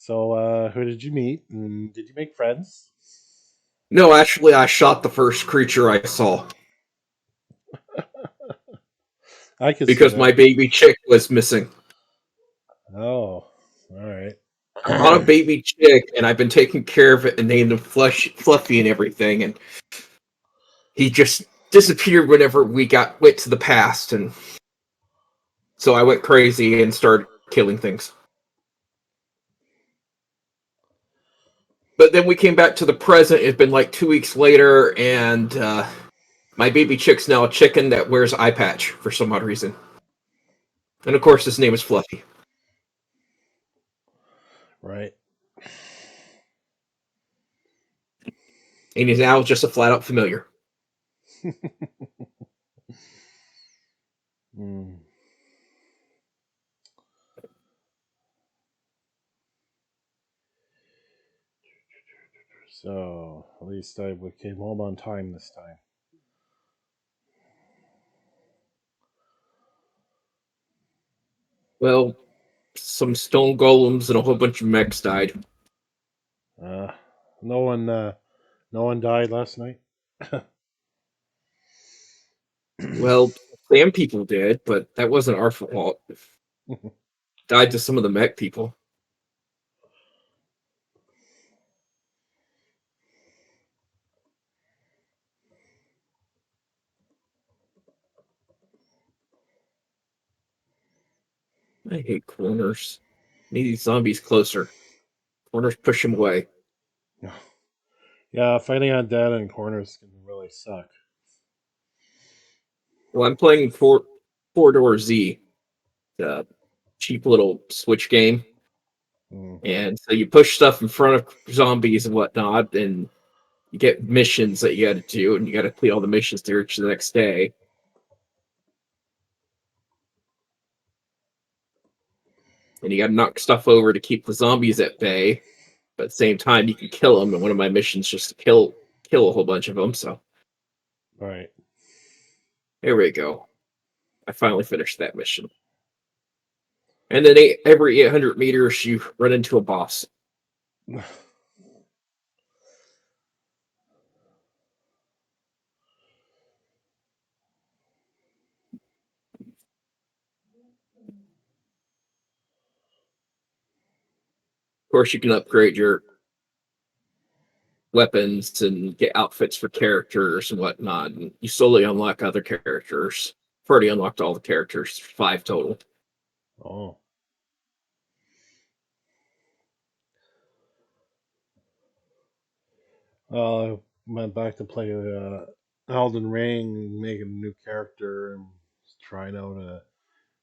So, who did you meet? And did you make friends? No, actually, I shot the first creature I saw I could see because my that. baby chick was missing. Oh, all right. I bought a baby chick, and I've been taking care of it and named him Fluffy and everything, and he just disappeared whenever we went to the past, and so I went crazy and started killing things. But then we came back to the present. It's been like 2 weeks later, and my baby chick's now a chicken that wears eye patch for some odd reason. And of course, his name is Fluffy. Right. And he's now just a flat out familiar. Mm. So, at least I came home on time this time. Well, some stone golems and a whole bunch of mechs died. Uh, no one, no one died last night. Well, some people did, but that wasn't our fault. Died to some of the mech people. I hate corners. Need these zombies closer. Corners push them away. Yeah, fighting on dead and corners can really suck. Well, I'm playing Four Door Z, the cheap little Switch game. Mm. And so you push stuff in front of zombies and whatnot, and you get missions that you got to do, and you got to complete all the missions to reach the next day. And you got to knock stuff over to keep the zombies at bay. But at the same time, you can kill them. And one of my missions just to kill a whole bunch of them. So Right. there we go. I finally finished that mission. And then every 800 meters, you run into a boss. Of course, you can upgrade your weapons and get outfits for characters and whatnot. And you slowly unlock other characters. I've already unlocked all the characters, 5 total. Oh. I went back to play Elden Ring, making a new character, and trying out a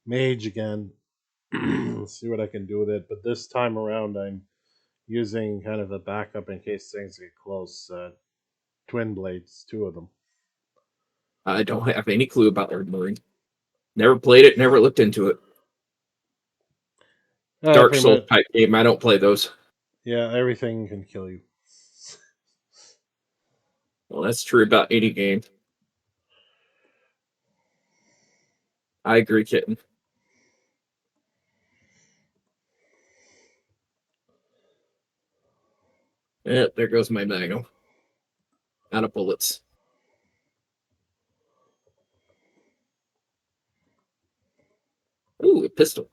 mage again. See what I can do with it. But this time around, I'm using kind of a backup in case things get close. Twin blades, two of them. I don't have any clue about their Marine. Never played it, never looked into it. Dark Pretty Souls much. type game, I don't play those. Yeah, everything can kill you. Well, that's true about any game. I agree, kitten. Yeah, there goes my magnum. Out of bullets. Ooh, a pistol.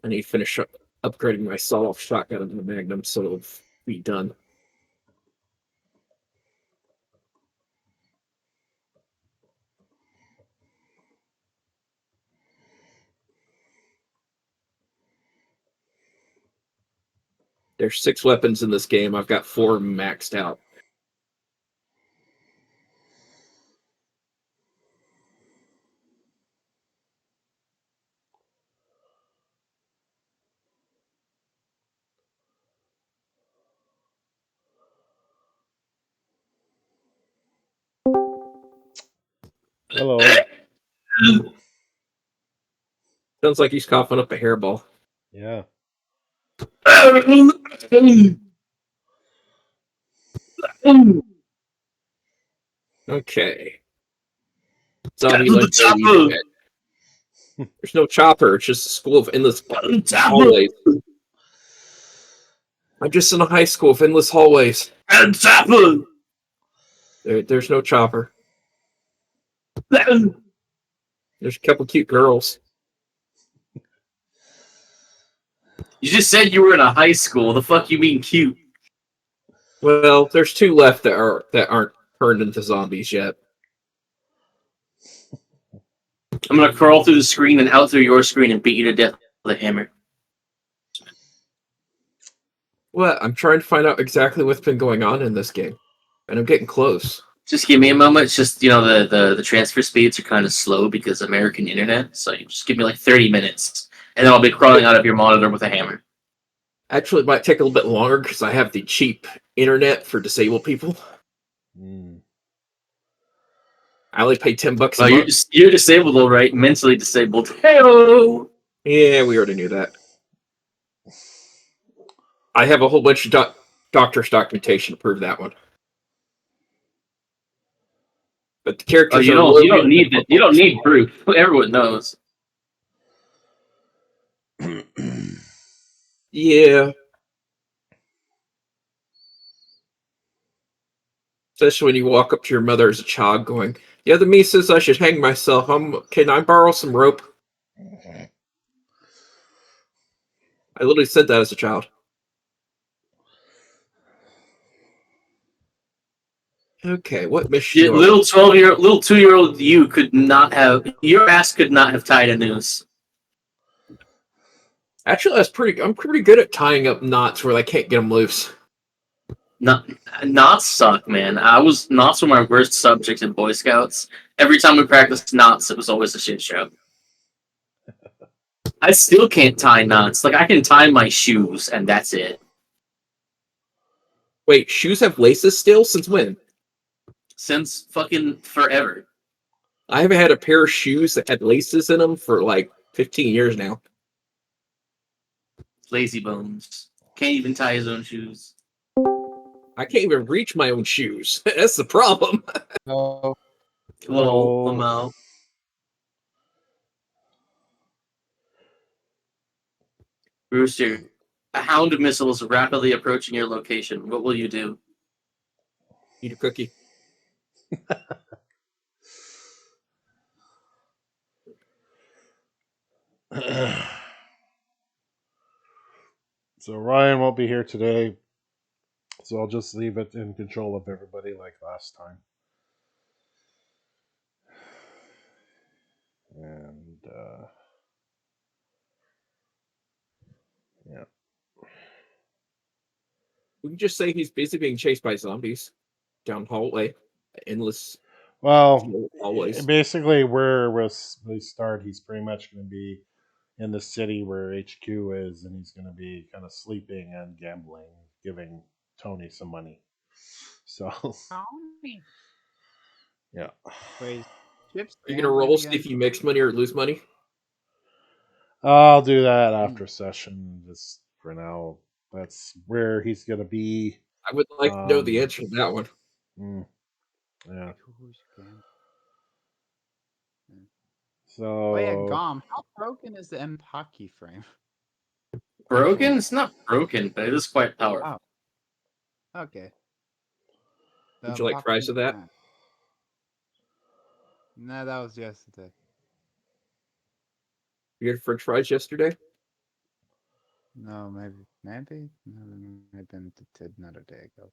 I need to finish up upgrading my sawed-off shotgun into the magnum so it'll be done. There's 6 weapons in this game. I've got 4 maxed out. Hello. Sounds like he's coughing up a hairball. Yeah. Okay. Zombie, let's go. You do it. There's no chopper. It's just a school of endless Chopper! hallways. I'm just in a high school of endless hallways. And chopper! There's no chopper. There's a couple cute girls. You just said you were in a high school. The fuck you mean cute? Well, there's 2 left that aren't turned into zombies yet. I'm gonna crawl through the screen and out through your screen and beat you to death with a hammer. What? I'm trying to find out exactly what's been going on in this game, and I'm getting close. Just give me a moment. It's just, the transfer speeds are kind of slow because American internet. So you just give me like 30 minutes, and then I'll be crawling out of your monitor with a hammer. Actually, it might take a little bit longer because I have the cheap internet for disabled people. I only pay $10 a Well, month. you're disabled, all right. Mentally disabled. Hey-o! Yeah, we already knew that. I have a whole bunch of doctor's documentation to prove that one. But the characters You don't need that. You don't need proof. Everyone knows. Yeah. Especially when you walk up to your mother as a child going, yeah, the me says I should hang myself. Can I borrow some rope? I literally said that as a child. Okay, what mission? Little 2-year-old you could not have. Your ass could not have tied a noose. Actually, I'm pretty good at tying up knots where I can't get them loose. Knots suck, man. Knots were my worst subject in Boy Scouts. Every time we practiced knots, it was always a shit show. I still can't tie knots. Like, I can tie my shoes, and that's it. Wait, shoes have laces still? Since when? Since fucking forever. I haven't had a pair of shoes that had laces in them for like 15 years now. Lazy bones. Can't even tie his own shoes. I can't even reach my own shoes. That's the problem. No. Little Lamau. Rooster, a hound missile is rapidly approaching your location. What will you do? Eat a cookie. So Ryan won't be here today, so I'll just leave it in control of everybody like last time. And yeah. We can just say he's busy being chased by zombies down hallway, endless Well, hallways. basically where we start, he's pretty much going to be in the city where HQ is, and he's going to be kind of sleeping and gambling, giving Tony some money. So, Tony. yeah. Wait, Chips. Are you gonna roll see if you make money or lose money? I'll do that after session. Just for now, that's where he's going to be. I would like to know the answer to that one. Yeah. Oh yeah, So, Gom. How broken is the M hockey frame? Broken? It's not broken, but it is quite powerful. Oh. Okay. Would you like fries with that? No, that was yesterday. You had French fries yesterday? No, maybe. No, maybe another day ago.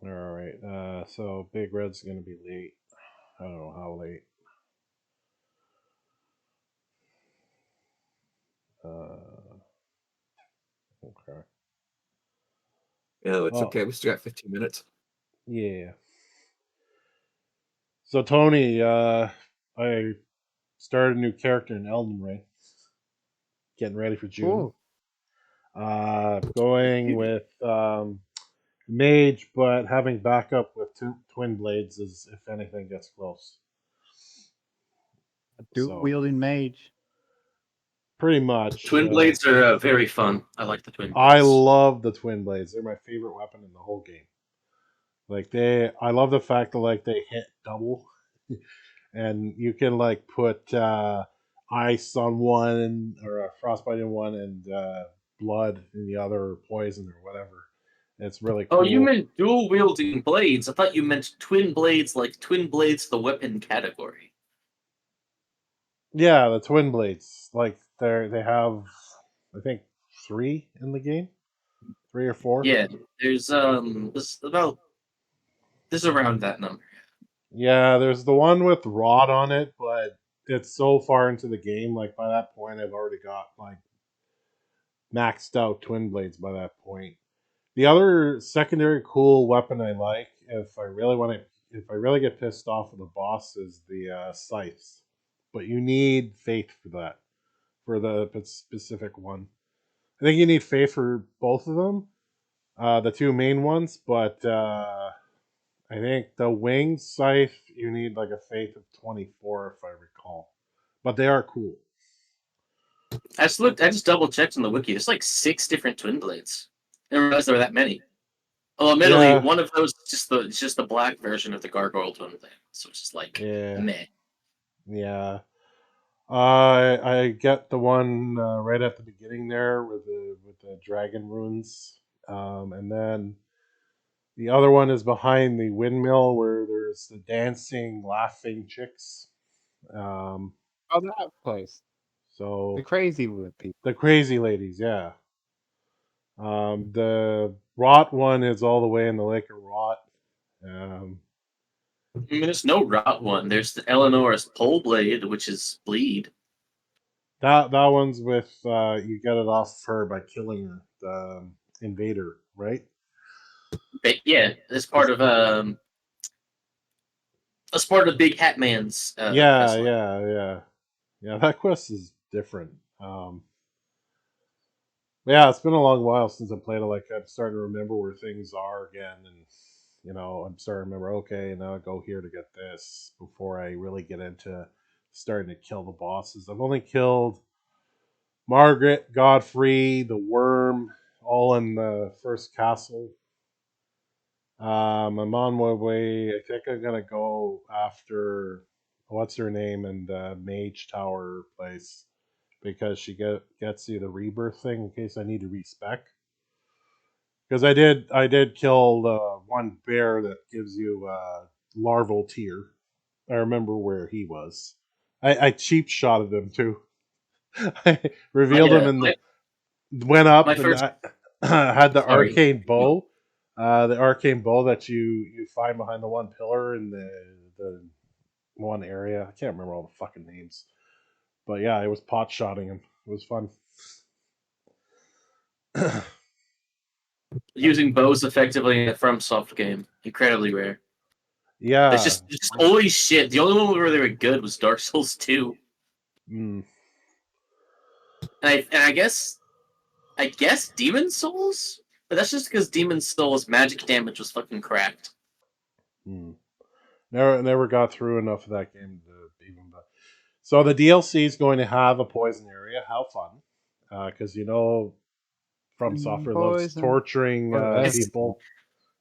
all right. So Big Red's going to be late. I don't know how late. Okay. Yeah, it's okay. We still got 15 minutes. Yeah. So Tony, I started a new character in Elden Ring. Getting ready for June. Going with mage, but having backup with twin blades is if anything gets close. A dual-wielding mage. Pretty much. Twin blades are very fun. I like the twin blades. I love the twin blades. They're my favorite weapon in the whole game. I love the fact that they hit double, and you can like put ice on one or frostbite in one and blood in the other, or poison or whatever. It's really Oh, you cool. meant dual wielding blades. I thought you meant twin blades, like twin blades, the weapon category. Yeah, the twin blades. Like they have, I think, three in the game, 3 or 4. Yeah, this is around that number. Yeah, there's the one with rod on it, but it's so far into the game. Like by that point, I've already got like maxed out twin blades by that point. The other secondary cool weapon I like, if I really get pissed off with the boss, is the scythes. But you need faith for that, for the specific one. I think you need faith for both of them, the two main ones. But I think the winged scythe you need like a faith of 24, if I recall. But they are cool. I just double checked on the wiki. There's like 6 different twin blades. I didn't realize there were that many. Oh, admittedly, Yeah, one of those is just the black version of the gargoyle twin blade, so it's just like yeah, meh. yeah. I get the one right at the beginning there with the dragon runes, and then the other one is behind the windmill where there's the dancing, laughing chicks. Um, Oh, that place. The so crazy wood people. the crazy ladies, yeah. The rot one is all the way in the Lake of Rot. Um, I mean, there's no rot one. There's the Eleanor's pole blade, which is bleed. that one's with you get it off her by killing the invader, right? But yeah, It's, that's part of Big Hat Man's yeah, quest line. yeah, yeah, yeah. That quest is different. Yeah, it's been a long while since I played it. Like I'm starting to remember where things are again, and I'm starting to remember. Okay, now I go here to get this before I really get into starting to kill the bosses. I've only killed Margaret, Godfrey, the Worm, all in the first castle. I'm on my way. I think I'm gonna go after what's her name in the Mage Tower place because she gets you the rebirth thing in case I need to respec. Because I did kill one bear that gives you larval tier. I remember where he was. I cheap shotted him too. I My revealed him in the went my up and first had the sorry. arcane bow. The arcane bow that you find behind the one pillar in the one area. I can't remember all the fucking names. But yeah, I was pot shotting him. It was fun. Using bows effectively in a FromSoft game, incredibly rare. There's Yeah. just holy shit. The only one where they were good was Dark Souls 2. Mm, I guess Demon Souls? But that's just because Demon Souls magic damage was fucking cracked. mm. Never got through enough of that game to even. So the DLC is going to have a poison area. How fun! Because From Software loves Poison torturing for It's, everything. people.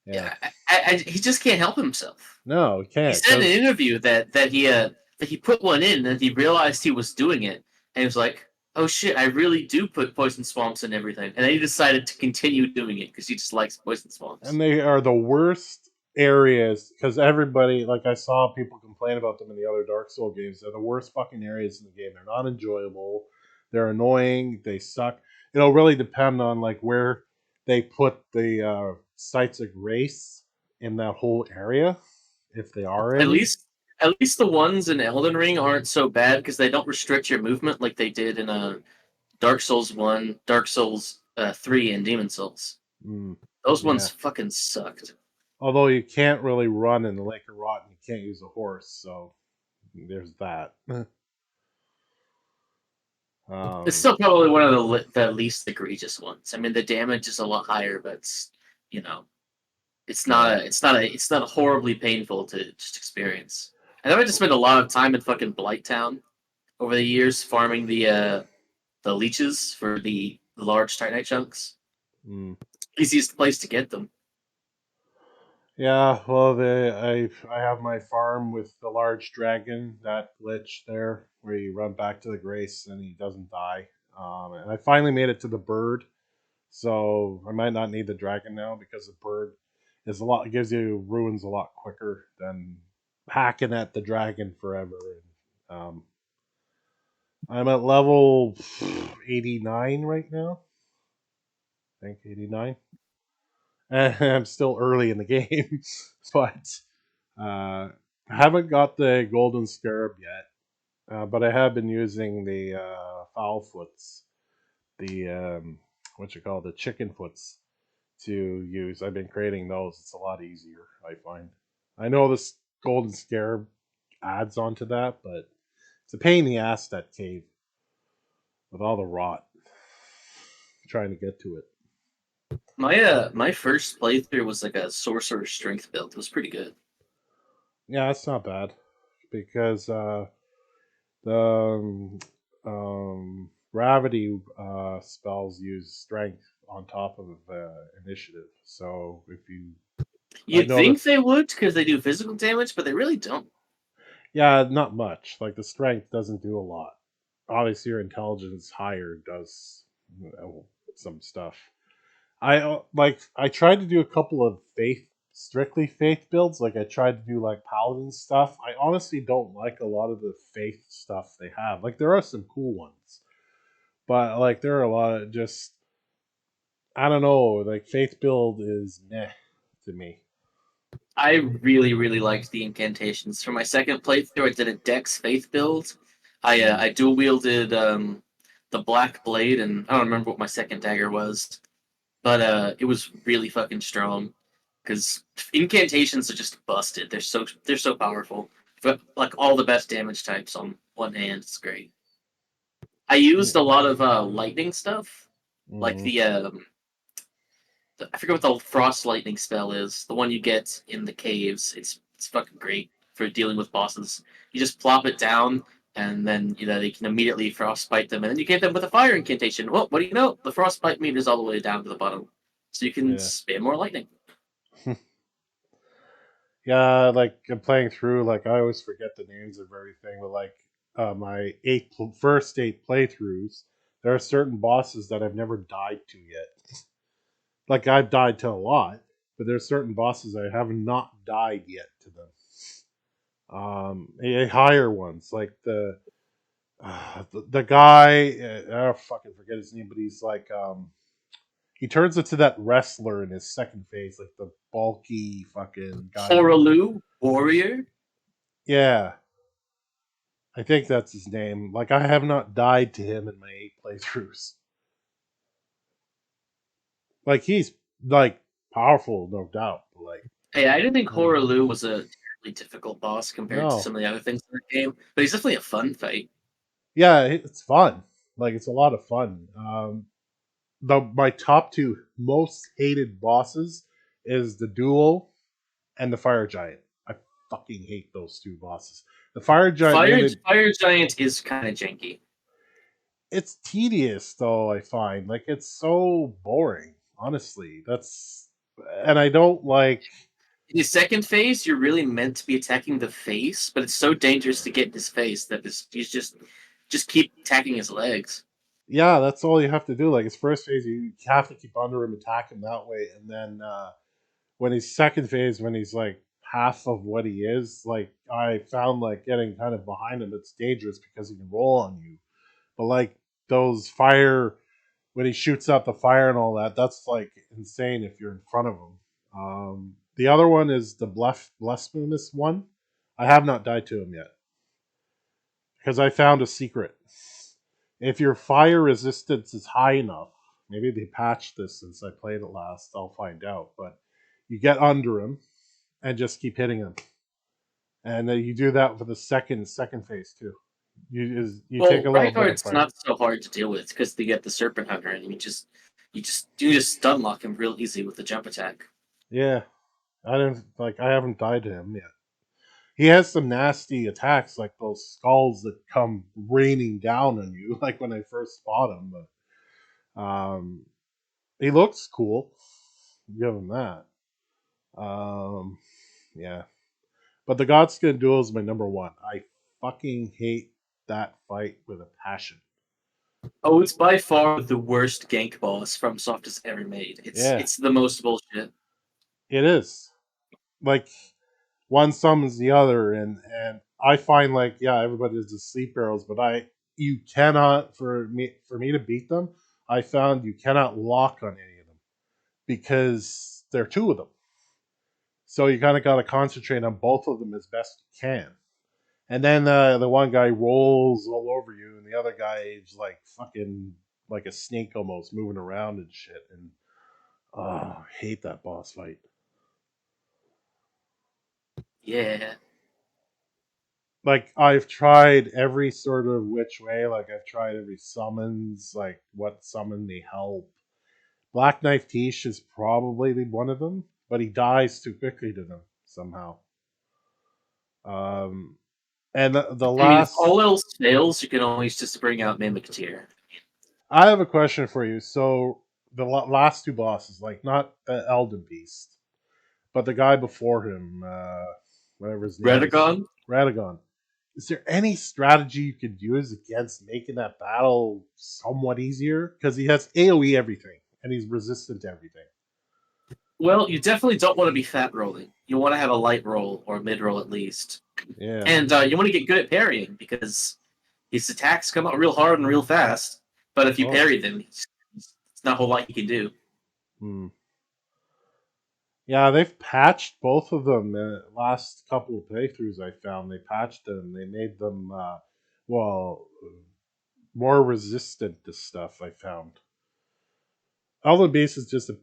Yeah. yeah, he just can't help himself. No, you He can't. said in an Because interview that he put one in and he realized he was doing it and he was like, "Oh shit, I really do put poison swamps in everything." And then he decided to continue doing it because he just likes poison and swamps. they are the worst areas. Because everybody, like I saw people complain about them in the other Dark Soul games. They're the worst fucking areas in the game. They're not enjoyable. They're annoying. They suck. It'll really depend on like where they put the sites of grace in that whole area, if they are At any. least at least the ones in Elden Ring aren't so bad because they don't restrict your movement like they did in Dark Souls 1, Dark Souls 3, and Demon Souls. Mm, Those ones yeah. fucking sucked. Although you can't really run in the Lake of Rot and you can't use a horse, so there's that. It's um, still probably one of the least egregious ones. I mean, the damage is a lot higher, but you know, yeah. it's not horribly painful to just experience. I know I just spent a lot of time in fucking Blighttown over the years farming the leeches for the large Titanite chunks. Mm. Easiest place to get them. Yeah, well, I have my farm with the large dragon, that glitch there where you run back to the grace and he doesn't die. And I finally made it to the bird, so I might not need the dragon now because the bird is a lot. It gives you ruins a lot quicker than hacking at the dragon forever. I'm at level 89 right now. I think 89, and I'm still early in the game, but. I haven't got the golden scarab yet, but I have been using the fowl foots, the what you call the chicken foots to use. I've been creating those. It's a lot easier, I find. I know this golden scarab adds onto that, but it's a pain in the ass, that cave with all the rot trying to get to it. My first playthrough was like a sorcerer strength build. It was pretty good. Yeah, it's not bad because the gravity spells use strength on top of initiative. So if you, I You'd think noticed, they would because they do physical damage, but they really don't. yeah, not much. Like the strength doesn't do a lot. Obviously, your intelligence higher does, some stuff. I tried to do a couple of strictly faith builds. Like I tried to do like paladin stuff. I honestly don't like a lot of the faith stuff they have. Like there are some cool ones, but like there are a lot of just, I don't know, like faith build is meh to me. I really, really liked the incantations. For my second playthrough, I did a Dex Faith build. Mm. I dual wielded the Black Blade, and I don't remember what my second dagger was, but it was really fucking strong. Because incantations are just busted. They're so powerful. But like all the best damage types on one hand, it's great. I used a lot of lightning stuff, like Mm. I forget what the frost lightning spell is. The one you get in the caves. It's fucking great for dealing with bosses. You just plop it down, and then they can immediately frostbite them, and then you get them with a fire incantation. Well, what do you know? The frostbite meter is all the way down to the bottom, so you can Yeah. spam more lightning. Yeah, like I'm playing through, like I always forget the names of everything, but like my first eight playthroughs, there are certain bosses that I've never died to yet. Like I've died to a lot, but there's certain bosses I have not died yet to them. Higher ones like the guy, I don't fucking forget his name, but he's like he turns into that wrestler in his second phase, like the bulky fucking guy with, Horalu, warrior. yeah, I think that's his name. Like I have not died to him in my 8 playthroughs. Like he's like powerful, no doubt, but like, Hey, I didn't think mm, Horalu was a terribly difficult boss compared to no, some of the other things in the game, but he's definitely a fun fight. yeah, it's fun. Like it's a lot of fun. My top two most hated bosses is the duel and the fire giant. I fucking hate those two bosses. The fire giant Fire mainly, Fire Giant is kind of janky. it's tedious though. I find like it's so boring. Honestly, that's, and I don't like. In the second phase, you're really meant to be attacking the face, but it's so dangerous to get in his face that he's just keep attacking his legs. Yeah, that's all you have to do. Like his first phase, you have to keep under him, attack him that way, and then when he's second phase, when he's like half of what he is, like I found like getting kind of behind him, it's dangerous because he can roll on you. But like those fire, when he shoots out the fire and all that, that's like insane if you're in front of him. The other one is the blasphemous one. I have not died to him yet because I found a secret. If your fire resistance is high enough, maybe they patched this since I played it last. I'll find out. But you get under him and just keep hitting him, and then you do that for the second phase too. You take Well, a little bit of Reinhardt's fire. not so hard to deal with because they get the Serpent Hunter, and you just stun lock him real easy with the jump attack. Yeah, I haven't died to him yet. He has some nasty attacks like those skulls that come raining down on you, like when I first fought him. But he looks cool. Give him that. Um, yeah, but the Godskin duel is my number one. I fucking hate that fight with a passion. Oh, it's by far the worst gank boss FromSoft has ever made. It's Yeah, it's the most bullshit. it is. Like one summons the other, and I find like yeah, everybody does the sleep arrows, but you cannot for me to beat them. I found you cannot lock on any of them because there are two of them. So you kind of got to concentrate on both of them as best you can. And then the one guy rolls all over you, and the other guy is like fucking like a snake almost moving around and shit. And oh, I hate that boss fight. Yeah. Like I've tried every sort of which way. Like I've tried every summons, like what summon may help. Black Knife Tish is probably one of them, but he dies too quickly to them somehow. Um, and the I mean, if last, all else fails, you can always just bring out Mimic Tier. I have a question for you. So the last two bosses, like not the Elden Beast, but the guy before him, whatever his name is, Radagon? Radagon. Is there any strategy you could use against making that battle somewhat easier? Because he has AoE everything, and he's resistant to everything. Well, you definitely don't want to be fat rolling. You want to have a light roll or a mid roll at least. Yeah. And you want to get good at parrying because his attacks come out real hard and real fast. But if you Oh. parry them, it's not a whole lot you can do. Hmm. Yeah, they've patched both of them. Last couple of playthroughs I found, they patched them. They made them, well, more resistant to stuff. I found. Elden Beast is just a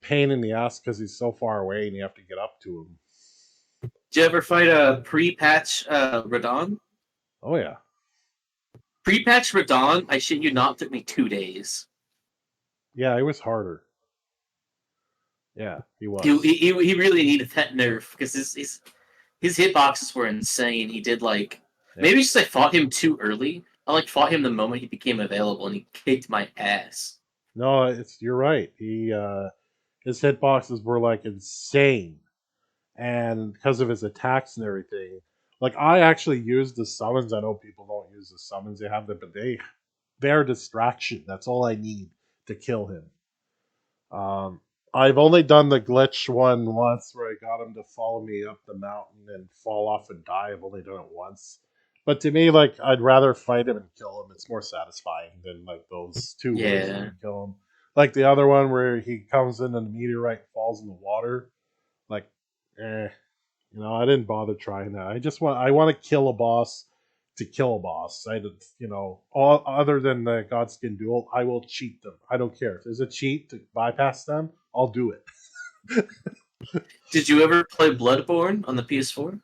pain in the ass because he's so far away and you have to get up to him. Did you ever fight a pre-patch Radon? Oh yeah, Pre-patch Radon, I shit you not, took me 2 days. yeah, it was harder. Yeah, he He, was. he, he really needed that nerf because his hitboxes were insane. He did like Yeah. maybe just I fought him too early. I like fought him the moment he became available, and he kicked my ass. No, you're right. His hitboxes were like insane, and because of his attacks and everything, like I actually used the summons. I know people don't use the summons; they have them, but they're distraction. That's all I need to kill him. Um, I've only done the glitch one once where I got him to follow me up the mountain and fall off and die. I've only done it once. But to me, like, I'd rather fight him and kill him. It's more satisfying than, like, those two ways you Yeah. can kill him. Like the other one where he comes in and the meteorite falls in the water. Like, eh. I didn't bother trying that. I want to kill a boss to kill a boss. All other than the Godskin duel, I will cheat them. I don't care if there's a cheat to bypass them. I'll do it. Did you ever play Bloodborne on the PS4?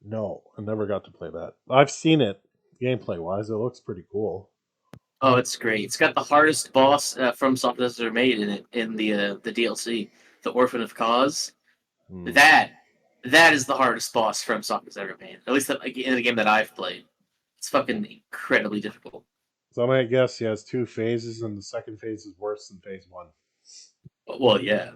No, I never got to play that. I've seen it gameplay wise. It looks pretty cool. Oh, it's great. It's got the hardest boss from Soft has ever made in it in the DLC, the Orphan of Cause. Hmm. That is the hardest boss from Soft has ever made. At least in the game that I've played. It's fucking incredibly difficult. So I'm gonna guess he has two phases, and the second phase is worse than phase one. Well, yeah.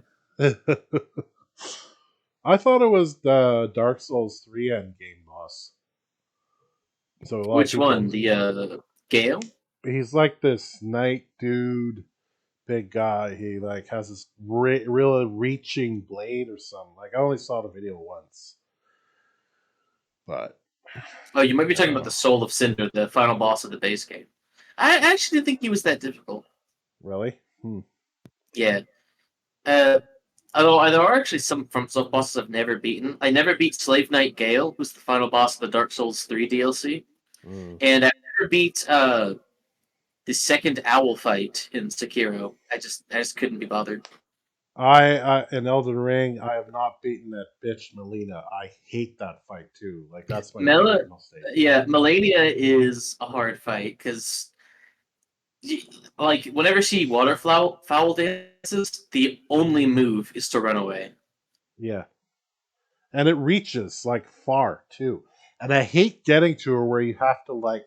I thought it was the Dark Souls 3 end game boss. So a lot of Which people. one? The Gale? He's like this knight dude, big guy. He like has this real reaching blade or something. Like I only saw the video once, but Oh, you might be I don't talking about know. the Soul of Cinder, the final boss of the base game. I actually didn't think he was that difficult. Really? Yeah. Uh, although there are actually some bosses I've never beaten. I never beat Slave Knight Gale, who's the final boss of the Dark Souls 3 DLC. Mm. And I never beat the second owl fight in Sekiro. I just couldn't be bothered. I in Elden Ring, I have not beaten that bitch Melina. I hate that fight too. Like that's my Mela, favorite mistake. yeah, Melania is a hard fight because, like, whenever she foul dances, the only move is to run away. Yeah, and it reaches like far too. And I hate getting to her where you have to like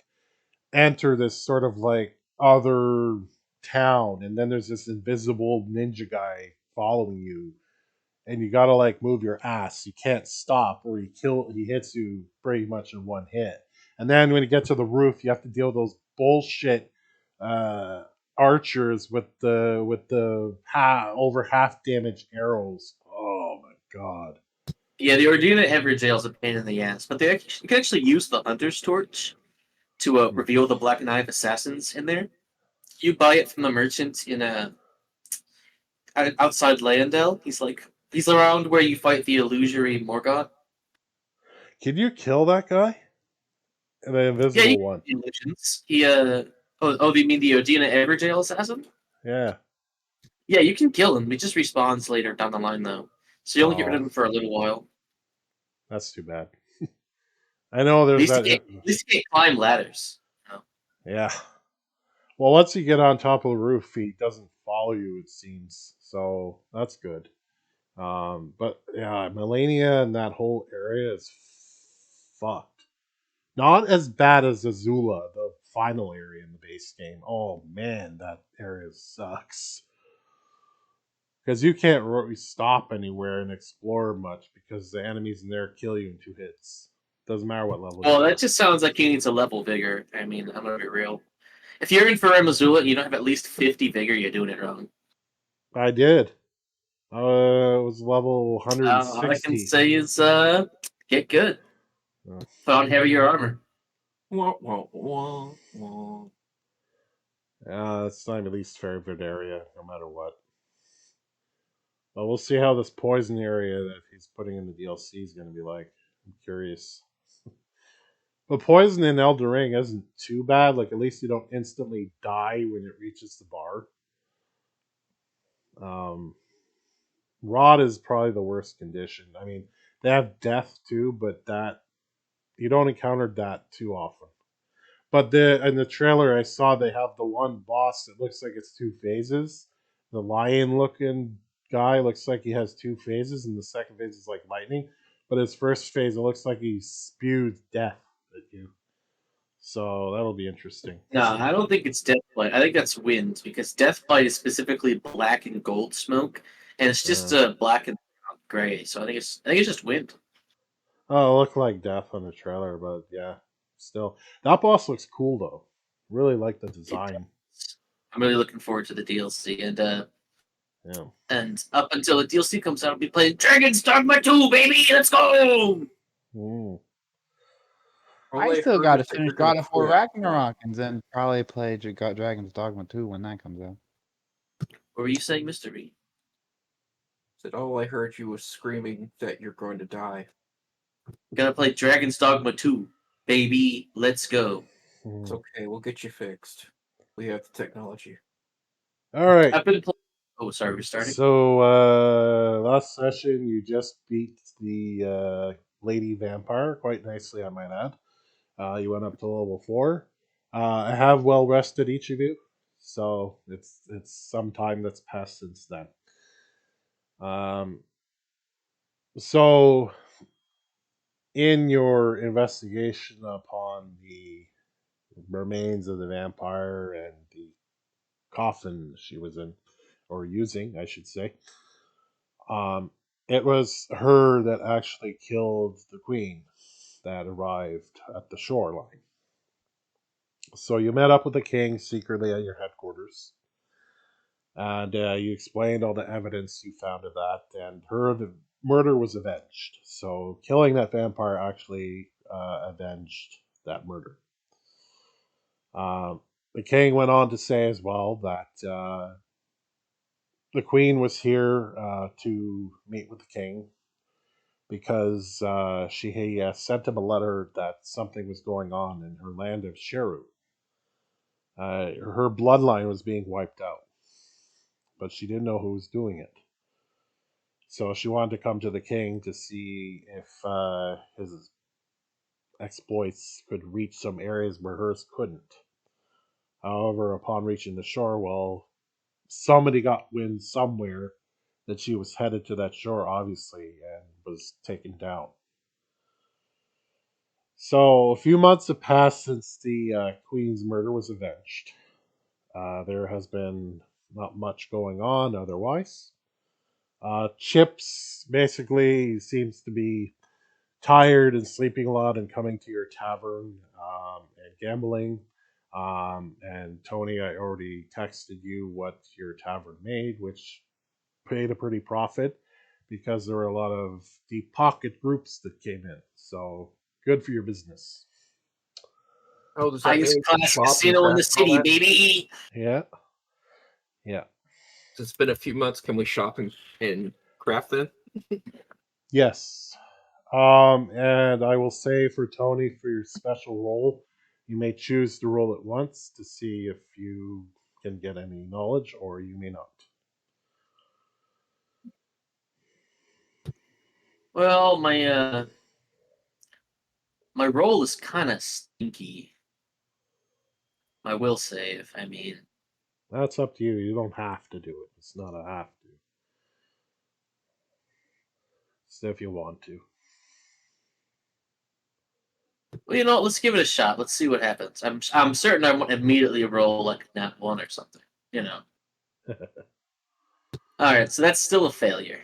enter this sort of like other town, and then there's this invisible ninja guy following you, and you gotta like move your ass. You can't stop, or he hits you pretty much in one hit. And then when you get to the roof, you have to deal with those bullshit uh, archers with the over half damage arrows. Oh my god! Yeah, the Ordina Everjail is a pain in the ass, but you can actually use the Hunter's Torch to reveal the Black Knife Assassins in there. You buy it from the merchant in outside Leondel. He's around where you fight the illusory Morgoth. Can you kill that guy? The Yeah, you invisible can one. do illusions. Do you mean the Odina Everjail assassin? Yeah. Yeah, you can kill him. He just respawns later down the line, though. So you only get rid of Oh, him for a little while. that's too bad. I know At there's least that. at least he can't climb ladders. You know? Yeah. Well, once you get on top of the roof, he doesn't follow you. It seems so. That's good. But yeah, Melania and that whole area is fucked. Not as bad as Azula, the final area in the base game. Oh man, that area sucks. Because you can't really stop anywhere and explore much because the enemies in there kill you in 2 hits. Doesn't matter what level Well, you that are. just sounds like he needs a level vigor. I mean, I'm gonna be real. If you're in for Missoula and you don't have at least 50 vigor, you're doing it wrong. I did. It was level All I can 160. say is get good. Uh, Put on heavier armor. Wah, wah, wah, wah. it's not my least favorite area, no matter what. But we'll see how this poison area that he's putting in the DLC is going to be like. I'm curious. But poison in Elden Ring isn't too bad. Like, at least you don't instantly die when it reaches the bar. Um, Rot is probably the worst condition. I mean, they have death too, but that you don't encounter that too often. But in the trailer, I saw they have the one boss that looks like it's 2 phases. The lion-looking guy looks like he has 2 phases, and the second phase is like lightning. But his first phase, it looks like he spews death at you. So that'll be interesting. No, I don't think it's Deathbite. I think that's wind because Deathbite is specifically black and gold smoke, and it's just Uh, black and gray. So I think it's just wind. oh, it looked like death on the trailer, but yeah, still that boss looks cool though. Really like the design. I'm really looking forward to the DLC, Yeah. and up until the DLC comes out, I'll be playing Dragon's Dogma 2, baby. Let's go! Mm. All I I still heard got to is that finish you're gonna God of War quit. Ragnarok and then probably play Dragon's Dogma 2 when that comes out. What were you saying, Mr. B? Said all I heard you was screaming that you're going to die. Gonna play Dragon's Dogma 2, baby. Let's go. It's Mm. okay, we'll get you fixed. We have the technology. All right. I've been playing. Oh, sorry, we're starting. So last session you just beat the lady vampire quite nicely, I might add. You went up to level 4. I have well rested each of you, so it's some time that's passed since then. So in your investigation upon the remains of the vampire and the coffin she was in, or using, I should say, Um, it was her that actually killed the queen that arrived at the shoreline. So you met up with the king secretly at your headquarters, and you explained all the evidence you found of that, and the murder was avenged. So killing that vampire actually avenged that murder. The king went on to say as well that the queen was here to meet with the king because she sent him a letter that something was going on in her land of Sheru. Her bloodline was being wiped out, but she didn't know who was doing it. So she wanted to come to the king to see if his exploits could reach some areas where hers couldn't. However, upon reaching the shore, well, somebody got wind somewhere that she was headed to that shore, obviously, and was taken down. So a few months have passed since the Queen's murder was avenged. There has been not much going on otherwise. Chips basically seems to be tired and sleeping a lot and coming to your tavern and gambling. And Tony, I already texted you what your tavern made, which paid a pretty profit because there were a lot of deep pocket groups that came in. So good for your business. Oh, does that mean Highest we can class shop and casino in the craft and all city, that? baby. Yeah, yeah, It's been a few months. Can we shop and craft then? yes. And I will say for Tony, for your special roll, you may choose to roll it once to see if you can get any knowledge, or you may not. Well, my roll is kind of stinky. My will save, I mean. That's up to you. You don't have to do it. It's not a have to. It's if you want to. Well, let's give it a shot. Let's see what happens. I'm certain I won't immediately roll like nat one or something. All right, so that's still a failure.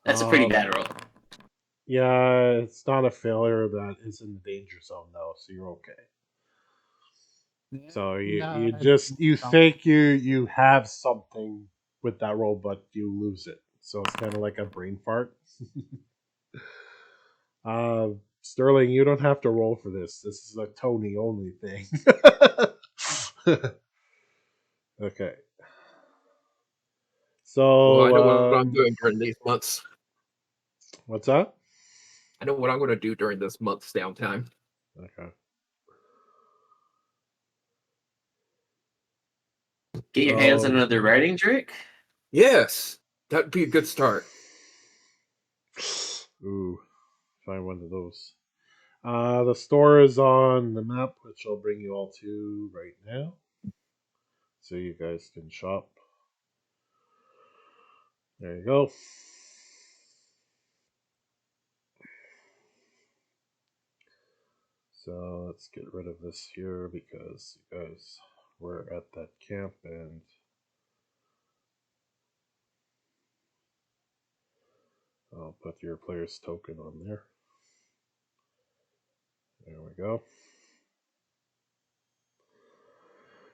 That's a pretty um, bad roll. yeah, it's not a failure that is in the danger zone though, so you're okay. Yeah, So you no, just you no. think you have something with that roll, but you lose it. So it's kind of like a brain fart. uh, Sterling, you don't have to roll for this. This is a Tony only thing. Okay. Well, I So know what I'm doing during these months. what's that? I know what I'm going to do during this month's downtime. Okay. Get your hands on So another writing trick. Yes, that'd be a good start. ooh, find one of those. The store is on the map, which I'll bring you all to right now, so you guys can shop. There you go. So let's get rid of this here because you guys were at that camp and I'll put your player's token on there. There we go.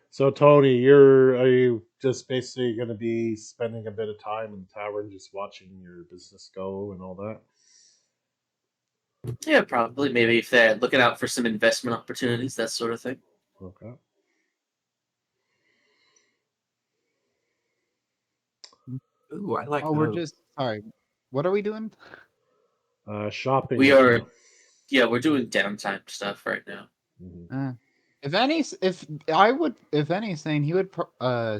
So Tony, are you just basically going to be spending a bit of time in the tavern, just watching your business go and all that? Yeah, probably. Maybe if they're looking out for some investment opportunities, that sort of thing. Okay. Ooh, I like Oh, we're those. just sorry. What are we doing? Shopping We right are, now. yeah, we're doing downtime stuff right now. Mhm. If anything, he would.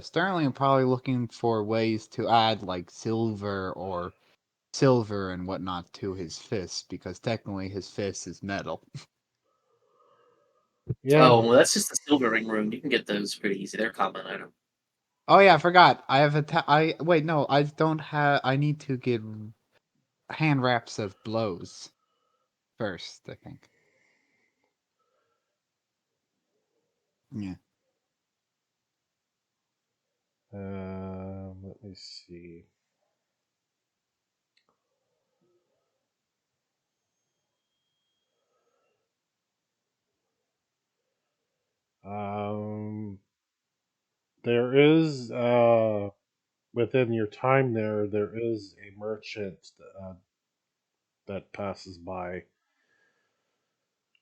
Sterling probably looking for ways to add like silver and whatnot to his fist because technically his fist is metal. Yeah. Oh, well, that's just the silver ring rune. You can get those pretty easy. They're a common item. Oh yeah, I forgot. I have I wait. No, I don't have. I need to get hand wraps of blows first. I think. Yeah. Let me see. Um, there is within your time there, there is a merchant that passes by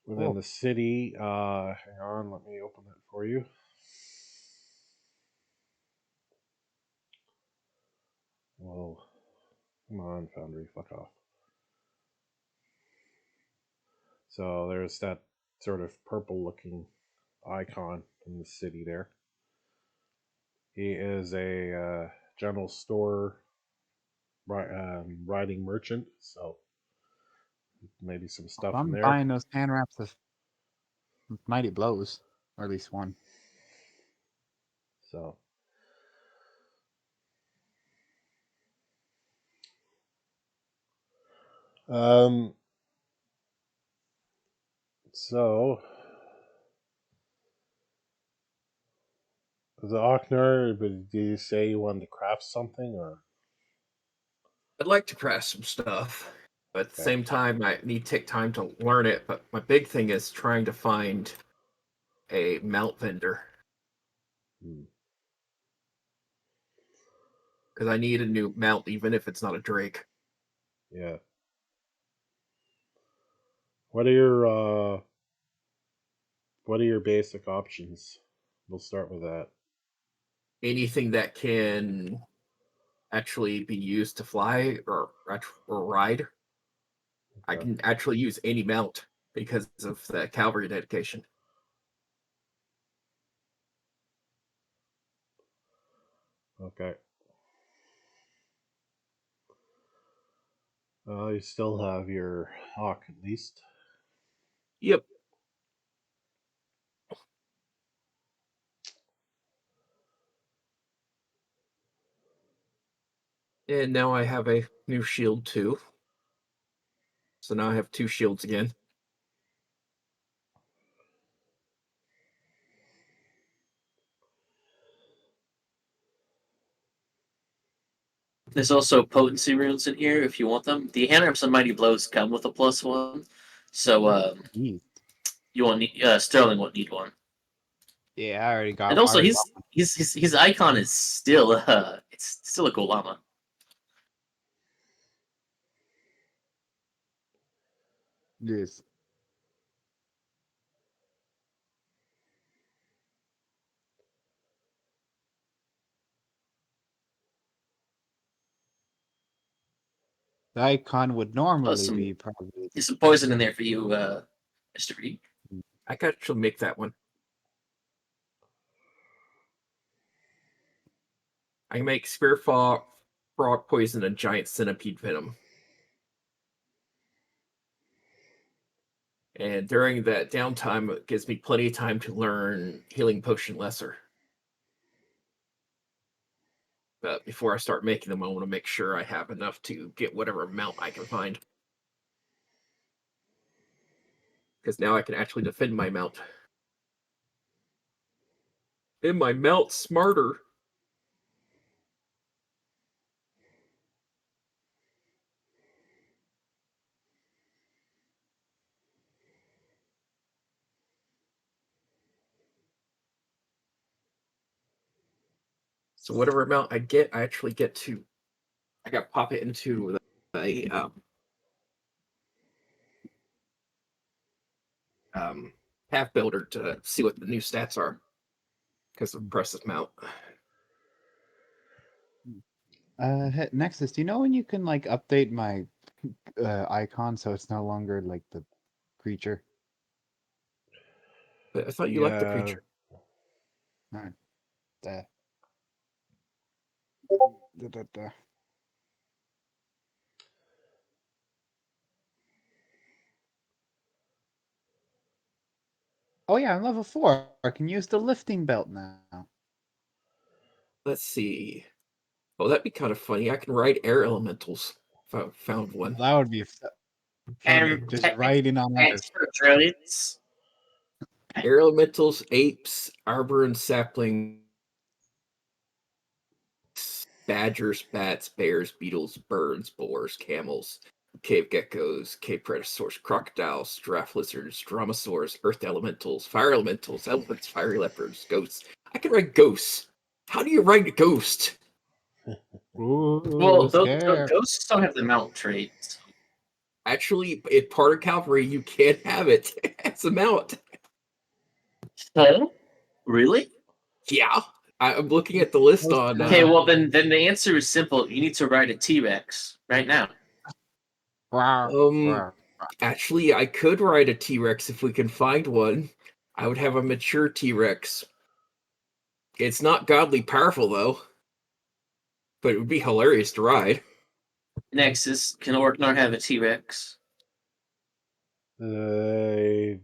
within Oh, the city. Hang on, let me open it for you. Whoa, come on, Foundry, fuck off. So there's that sort of purple-looking icon in the city there. He is a general store riding merchant, so maybe some stuff in I'm there. buying those hand wraps of mighty blows, or at least one. So um, so the Ochner, but do you say you wanted to craft something or? I'd like to craft some stuff, but at the Okay. same time, I need to take time to learn it. But my big thing is trying to find a mount vendor Hmm. because I need a new mount, even if it's not a Drake. Yeah. What are your basic options? We'll start with that. Anything that can actually be used to fly or ride, I Okay. can actually use any mount because of the cavalry dedication. Okay. You still have your hawk at least. Yep. And now I have a new shield too. So now I have 2 shields again. There's also potency runes in here if you want them. The hand wraps and mighty blows come with a +1, so Jeez. you won't need Sterling won't need one. Yeah, I already got. And I also, already got one. his icon is still it's still a cool llama. Yes. The icon would normally some be probably. There's some poison in there for you, Mr. Reed. I could actually make that one. I can make spear frog poison and giant centipede venom. And during that downtime, it gives me plenty of time to learn healing potion lesser. But before I start making them, I want to make sure I have enough to get whatever mount I can find. Because now I can actually defend my mount. And my mount's smarter. So whatever amount I get, I actually get to. I got to pop it into a path builder to see what the new stats are because of Press's mount. Nexus, do you know when you can like update my icon so it's no longer like the creature? But I thought you liked the Yeah. creature. Alright. Da, da, da. Oh yeah, I'm level 4. I can use the lifting belt now. Let's see. Oh, that'd be kind of funny. I can ride air elementals if I found one. That would be funny. Just riding on Earth. Extra trillions. Air elementals, apes, arbor and sapling, badgers, bats, bears, beetles, birds, boars, camels, cave geckos, cave predators, crocodiles, giraffe lizards, dromaeosaurs, earth elementals, fire elementals, elephants, fiery leopards, ghosts. I can ride ghosts. How do you ride a ghost? Ooh, Well, scare. ghosts don't have the mount trait. Actually, if part of cavalry, you can't have it as a mount. Oh, really? Yeah, I'm looking at the list on. Okay, well then the answer is simple. You need to ride a T-Rex right now. Rawr, Um, rawr. Actually, I could ride a T-Rex if we can find one. I would have a mature T-Rex. It's not godly powerful though, but it would be hilarious to ride. Nexus, can Orknar have a T-Rex? Uh,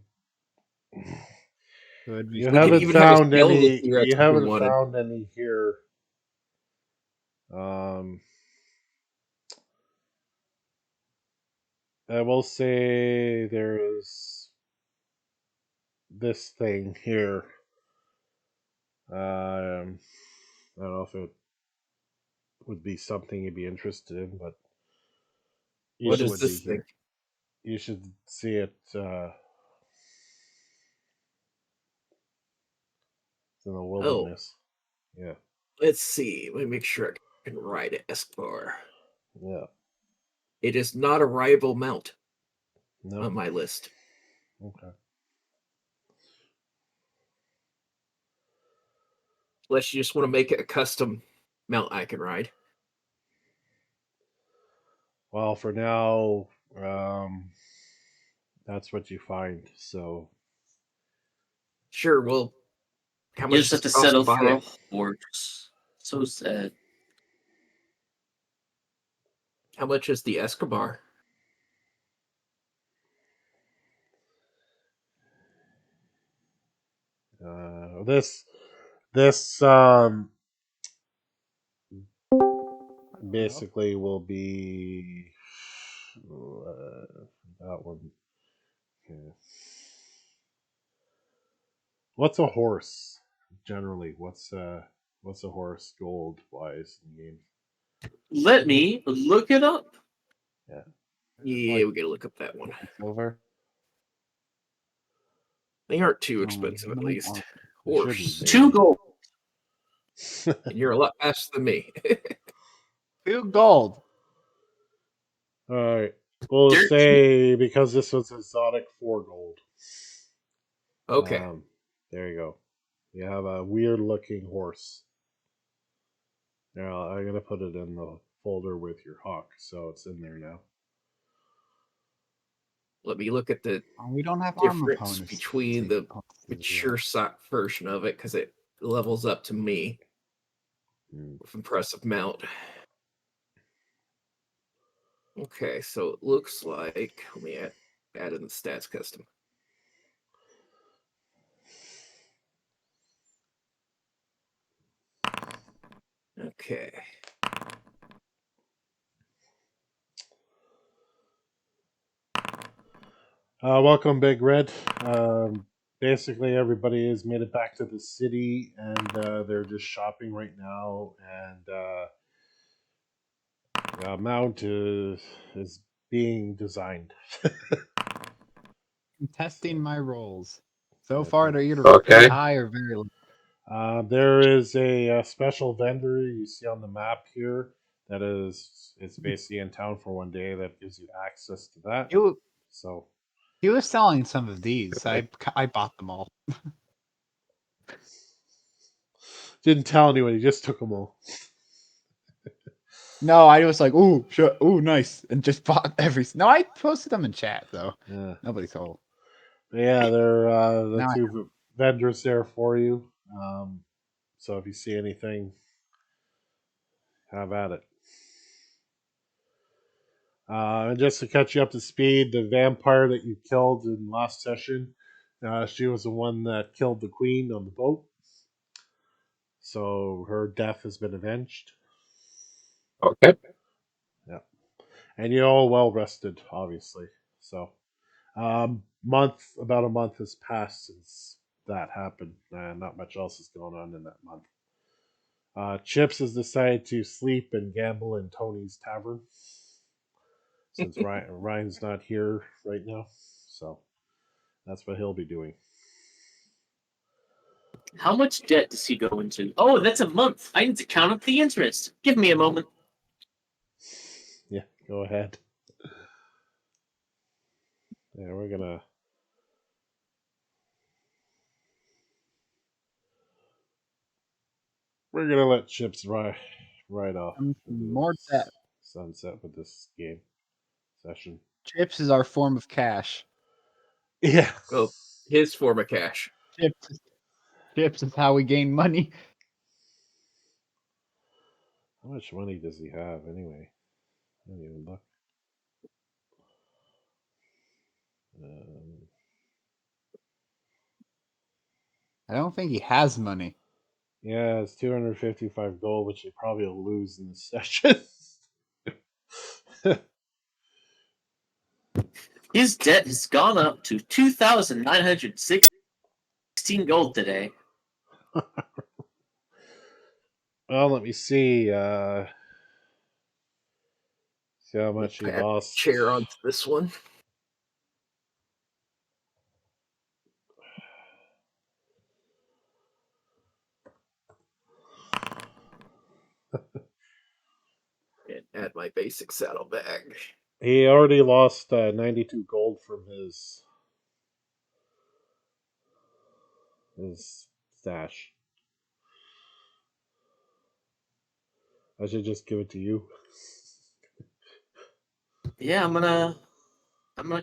Could be you We could haven't even have a found scalable any. T-Rex You if we haven't wanted. found any here. Um, I will say there's this thing here. I don't know if it would be something you'd be interested in, but You What should is see this thing? here. You should see it. It's in the Oh, wilderness. Yeah, let's see. Let me make sure I can ride it. Escobar. yeah. It is not a rival mount No. on my list. Okay. Unless you just want to make it a custom mount I can ride. Well, for now, that's what you find. So Sure, well, how You much just does have it to cost to settle buy for a it? horse. So sad. How much is the Escobar? this Well, basically will be that one. Okay. What's a horse generally? What's a horse gold wise in games? Let me look it up. Yeah, Yeah, we gotta look up that one. Silver. They aren't too No, expensive, at no least. more. it shouldn't Horse. be. 2 gold. And you're a lot faster than me. 2 gold. All right. We'll Dirt say because this was exotic 4 gold. Okay. There you go. You have a weird looking horse. Now I'm gonna put it in the folder with your hawk, so it's in there now. Let me look at the We don't have armor difference bonus. between the mature version of it, because it levels up to me Hmm. with impressive mount. Okay, so it looks like, let me add in the stats custom. Okay. Welcome, Big Red. Basically, everybody has made it back to the city, and they're just shopping right now. And Mount is being designed. I'm testing my rolls. So Yeah, far, they're either Okay. pretty high or very low. There is a special vendor you see on the map here that it's basically in town for one day that gives you access to that. He, So he was selling some of these. Okay. I bought them all. didn't tell anyone. He just took them all. No, I was like, ooh, sure, ooh, nice, and just bought every. No, I posted them in chat though. Yeah, Nobody sold. but yeah, they're the Now I two vendors there for you. So if you see anything, have at it. And just to catch you up to speed, the vampire that you killed in last session, she was the one that killed the queen on the boat. So her death has been avenged. Okay. Yeah. And you're all well rested, obviously. So, about a month has passed since that happened, and not much else is going on in that month. Chips has decided to sleep and gamble in Tony's tavern since Ryan's not here right now. So that's what he'll be doing. How much debt does he go into? Oh, that's a month. I need to count up the interest. Give me a moment. Yeah, go ahead. Yeah, we're gonna let Chips ride off have into the more debt. sunset with this game session. Chips is our form of cash. Yeah. Well, his form of cash. Chips, chips is how we gain money. How much money does he have anyway? I didn't even look. Um, I don't think he has money. yeah, it's 255 gold, which he probably will lose in this session. His debt has gone up to 2,916 gold today. Well, let me see. See how Let me much he pat the lost. chair onto this one. And add my basic saddlebag. He already lost 92 gold from his stash. I should just give it to you. Yeah, I'm gonna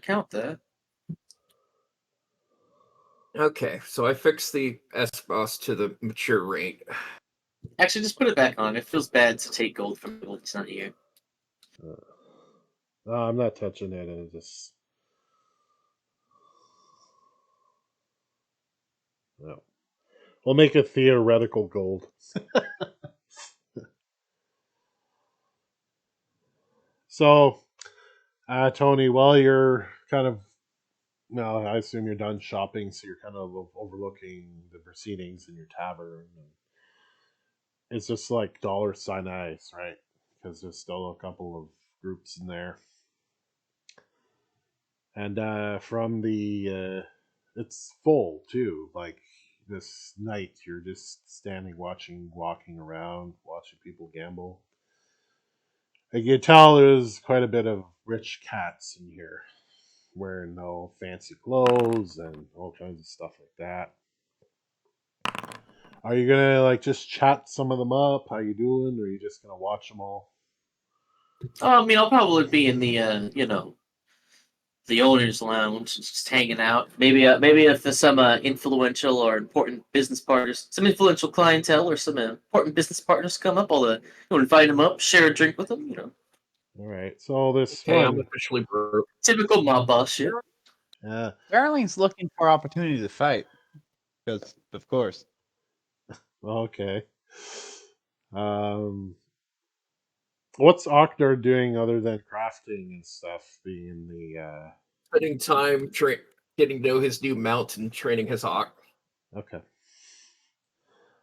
count that. Okay, so I fixed the S-Boss to the mature rate. Actually, just put it back on. It feels bad to take gold from people. It's not you. No, I'm not touching it. And just no. We'll make it theoretical gold. So, Tony, while you're kind of, well, I assume you're done shopping, so you're kind of overlooking the proceedings in your tavern. It's just like $ ice, right? Because there's still a couple of groups in there. And from it's full too. Like this night, you're just standing, walking around, watching people gamble. Like you can tell, there's quite a bit of rich cats in here, wearing all fancy clothes and all kinds of stuff like that. Are you gonna like just chat some of them up? How you doing? Or are you just gonna watch them all? Oh, I mean, I'll probably be in the the owners' lounge, just hanging out. Maybe if there's some influential or important business partners, some influential clientele or some important business partners come up, I'll invite them up, share a drink with them. All right. So this Okay, I'm one, officially broke. Typical mob boss shit. Darlene's looking for opportunity to fight. Because, of course. okay. Um, what's Octar doing other than crafting and stuff? Being the Spending time getting to know his new mount and training his hawk. okay.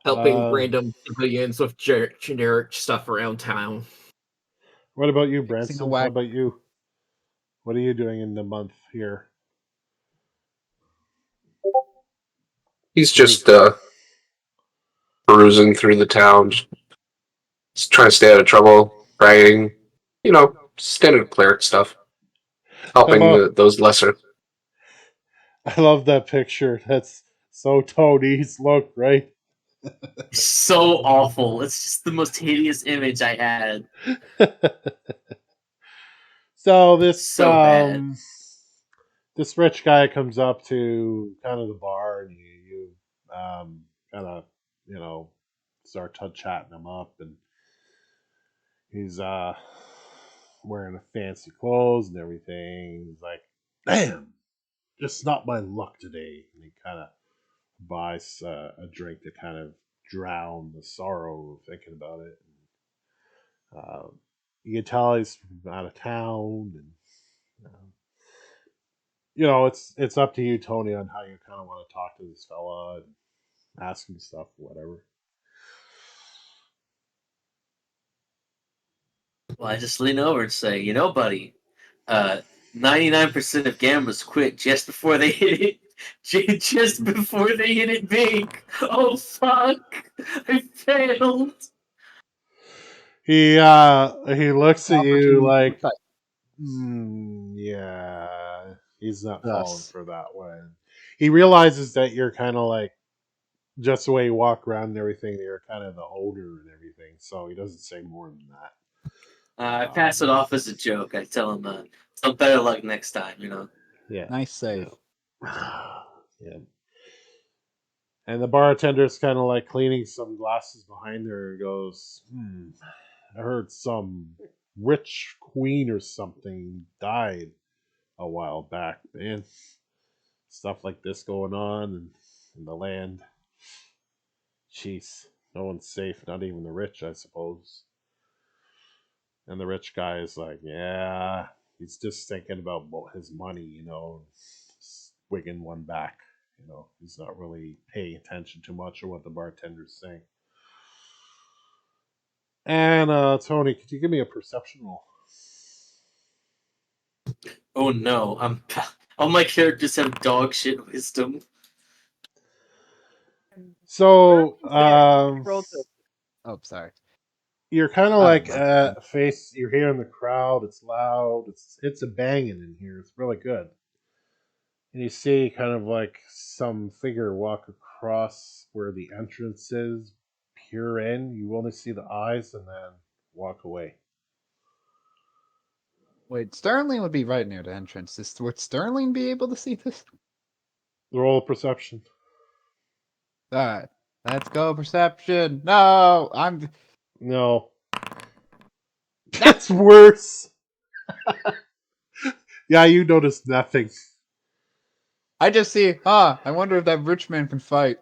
Helping random civilians with generic stuff around town. What about you, Fixing a Branson? How wagon. about you? What are you doing in the month here? He's What is just perusing through the town, just trying to stay out of trouble, writing, standard cleric stuff, I helping love those lesser. I love that picture. That's so Tony's look, right? So awful. It's just the most hideous image I had. So this So bad. this rich guy comes up to kind of the bar, and you kind of start chatting him up, and he's wearing a fancy clothes and everything. He's like, "Damn, just not my luck today." And he kind of buys a drink to kind of drown the sorrow of thinking about it. You can tell he's from out of town, and it's up to you, Tony, on how you kind of want to talk to this fella and ask him stuff, whatever. Well, I just lean over and say, buddy, 99% of gamblers quit just before they hit it. Just before they hit it big. Oh fuck! I failed. He looks at you Opportunity to like, fight. yeah, he's not falling Thus. for that one. He realizes that you're kind of like, just the way you walk around and everything, you're kind of the older and everything, so he doesn't say more than that. I pass it off as a joke. I tell him, some better luck next time. Yeah. Nice save. Yeah. And the bartender's kind of like cleaning some glasses behind her and goes, I heard some rich queen or something died a while back, man. Stuff like this going on in the land. Jeez, no one's safe, not even the rich, I suppose. And the rich guy is like, yeah, he's just thinking about his money, wigging one back. He's not really paying attention too much to what the bartender's saying. And Tony, could you give me a perception roll? Oh no, all my characters have dog shit wisdom. So, Oh, sorry. you're kind of I like don't know. face. You're hearing the crowd. It's loud. It's a banging in here. It's really good. And you see kind of like some figure walk across where the entrance is, peer in. You only see the eyes and then walk away. Wait, Sterling would be right near the entrance. Would Sterling be able to see this? Roll a perception. Alright. Let's go, perception. No! No, Nah! it's worse. Yeah, you notice nothing. I just see, I wonder if that rich man can fight.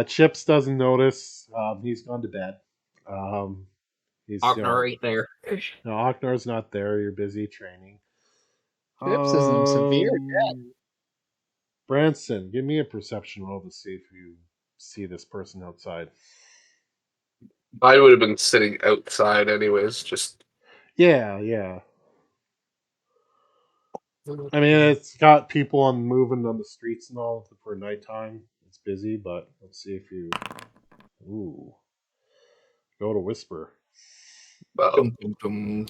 Chips doesn't notice. He's gone to bed. Um, he's Ognar right there. no, Aknar's not there. You're busy training. Chips is in severe debt. Branson, give me a perception roll to see if you see this person outside. I would have been sitting outside anyways. Just Yeah. I mean, it's got people moving on the streets and all for nighttime. It's busy, but let's see if you. Ooh, go to whisper. well, Dum, dum, dum.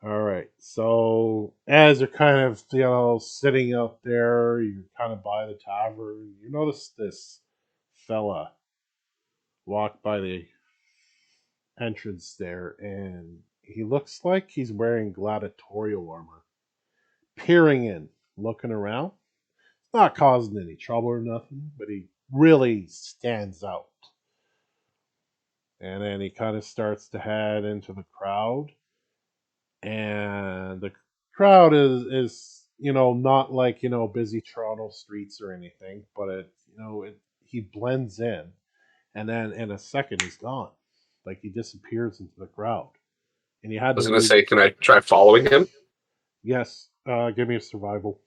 All right. So as you're kind of sitting out there, you're kind of by the tavern. You notice this fella walk by the entrance there, and he looks like he's wearing gladiatorial armor, peering in, looking around. Not causing any trouble or nothing, but he really stands out. And then he kind of starts to head into the crowd, and the crowd is not like busy Toronto streets or anything, but he blends in, and then in a second he's gone, like he disappears into the crowd, and you I had to was gonna move. say, can I try following him? Yes, give me a survival.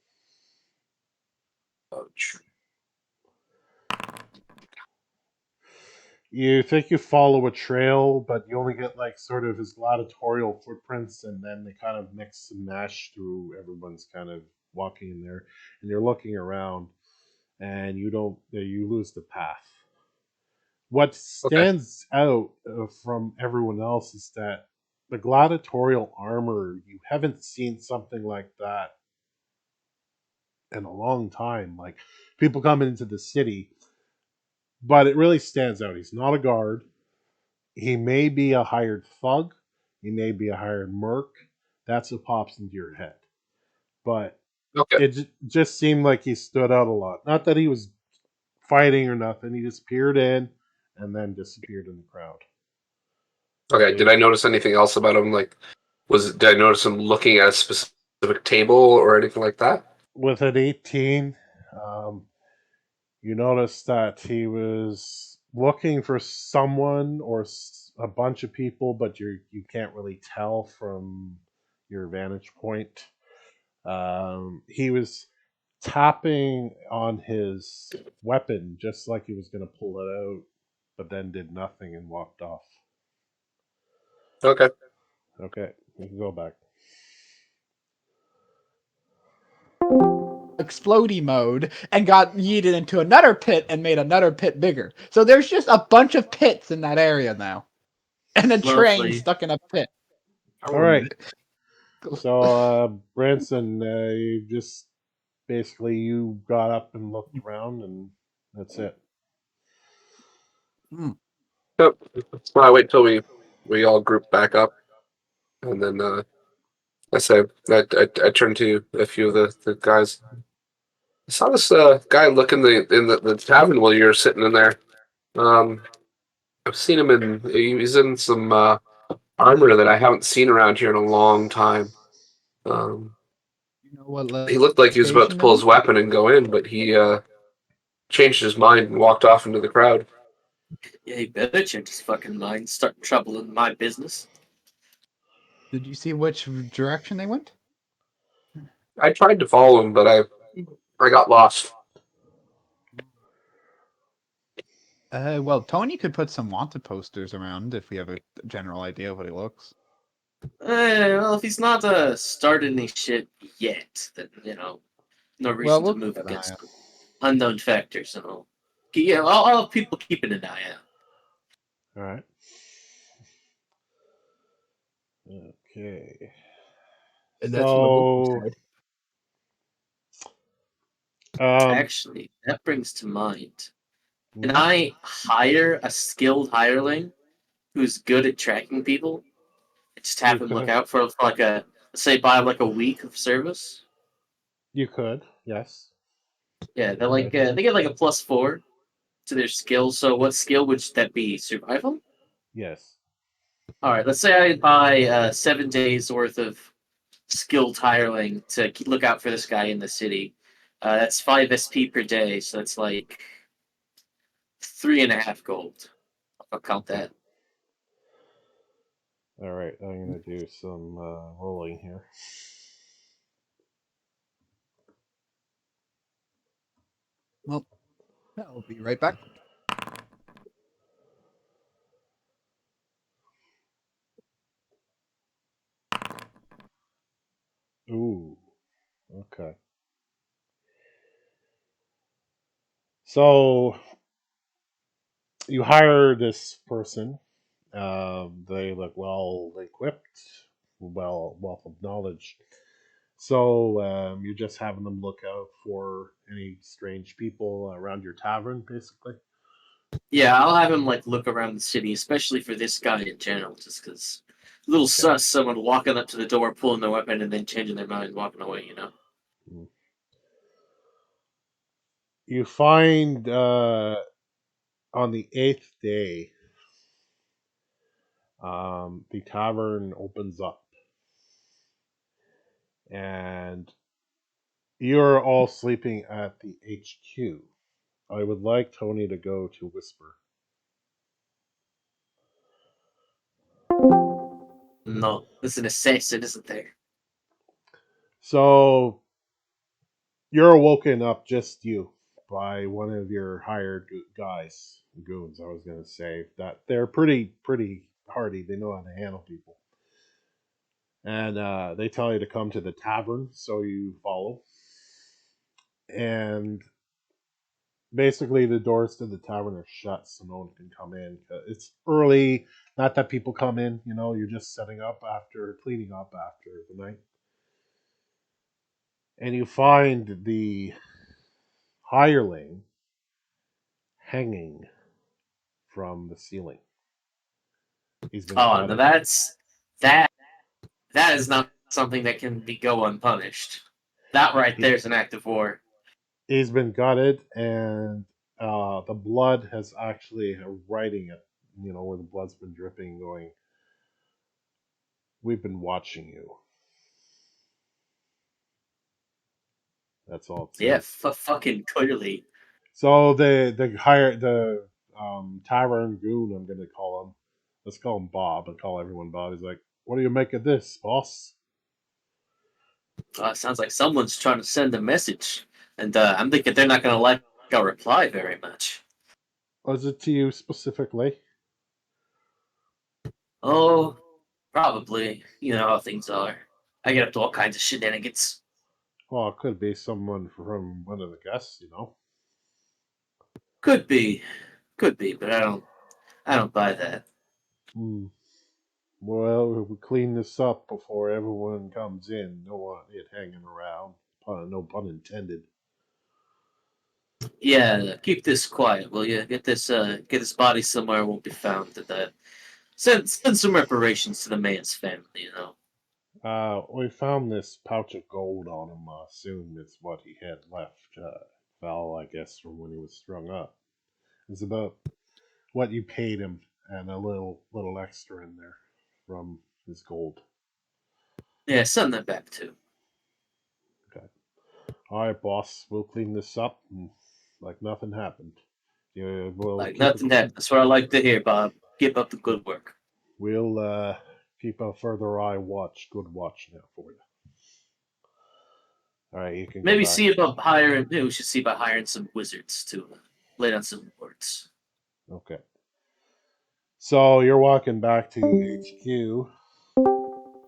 Oh, You think you follow a trail, but you only get like sort of his gladiatorial footprints, and then they kind of mix and mash through. Everyone's kind of walking in there, and you're looking around, and you lose the path. What okay. stands out from everyone else is that the gladiatorial armor, you haven't seen something like that in a long time. Like people coming into the city, but it really stands out. He's not a guard. He may be a hired thug. He may be a hired merc. That's what pops into your head. But Okay. it just seemed like he stood out a lot. Not that he was fighting or nothing. He just peered in and then disappeared in the crowd. Okay. Okay. Did I notice anything else about him? Like, did I notice him looking at a specific table or anything like that? With an 18, um, you notice that he was looking for someone or a bunch of people, but you can't really tell from your vantage point. He was tapping on his weapon just like he was going to pull it out, but then did nothing and walked off. Okay. Okay, we can go back. Explodey mode and got yeeted into another pit and made another pit bigger. So there's just a bunch of pits in that area now. And a train Lovely. stuck in a pit. All right. So, Branson, you just basically you got up and looked around, and that's it. Yep. Well, I wait till we all group back up, and then I say I turn to a few of the guys. I saw this guy look in the tavern while you were sitting in there. Um, I've seen him he's in some armor that I haven't seen around here in a long time. Um, You know what he looked like he was about to location pull they're in? his weapon and go in, but he changed his mind and walked off into the crowd. Yeah, he better change his fucking mind. Start troubling my business. Did you see which direction they went? I tried to follow him, but I got lost. Well, Tony could put some wanted posters around if we have a general idea of what he looks. Well, if he's not started any shit yet, then no Well, reason to we'll move keep an eye against out. him. Unknown factors and all. Yeah, I'll have people keeping an eye out. All right. Okay. And that's what the book So, said. Actually, that brings to mind. Can mhm, I hire a skilled hireling who's good at tracking people? And just you have him look could. out for like say buy like a week of service. You could. Yes. Yeah, they're like they get like a +4 to their skill. So what skill would that be? Survival? Yes. All right, let's say I buy 7 days worth of skilled hireling to look out for this guy in the city. That's 5 SP per day, so that's like 3.5 gold. I'll count Okay. that. All right. I'm gonna do some rolling here. Well, I'll be right back. Ooh. Okay. So you hire this person. They look well equipped, wealth of knowledge. So you're just having them look out for any strange people around your tavern, basically. Yeah, I'll have him like look around the city, especially for this guy in general, just because a little Okay. sus. Someone walking up to the door, pulling their weapon, and then changing their mind, walking away. Mm. You find on the eighth day, the tavern opens up, and you're all sleeping at the HQ. I would like Tony to go to Whisper. No, there's an assassin, isn't there? So you're woken up, just you, by one of your hired guys, goons. I was gonna say that they're pretty hardy. They know how to handle people, and they tell you to come to the tavern, so you follow. And basically, the doors to the tavern are shut, so no one can come in. It's early. Not that people come in. You're just setting up after cleaning up after the night, and you find the hireling hanging from the ceiling. He's been Oh, no, gutted. that is not something that can go unpunished. That right He, there is an act of war. he's been gutted, and the blood has actually writing it. Where the blood's been dripping, going. We've been watching you. That's all it Yeah, says. fucking clearly. So the tavern goon, I'm gonna call him. Let's call him Bob. I call everyone Bob. He's like, "What do you make of this, boss?" Sounds like someone's trying to send a message, and I'm thinking they're not going to like our reply very much. Was it to you specifically? Oh, probably. You know how things are. I get up to all kinds of shenanigans. Well, it could be someone from one of the guests. Could be, but I don't buy that. Hmm. Well, we clean this up before everyone comes in. Don't want it hanging around. No pun intended. Yeah, keep this quiet, will you? Get this body somewhere it won't be found. And send some reparations to the man's family. We found this pouch of gold on him. Assume it's what he had left. Fell, I guess, from when he was strung up. It's about what you paid him and a little extra in there from his gold. Yeah, send that back too. Okay. All right, boss. We'll clean this up and like nothing happened. Yeah, we'll Like nothing happened. That's what I like to hear, Bob. Keep up the good work. we'll keep a further good watch now for you. All right, you can go Maybe back. see about hiring. Maybe we should see about hiring some wizards to lay down some wards. Okay. So you're walking back to HQ.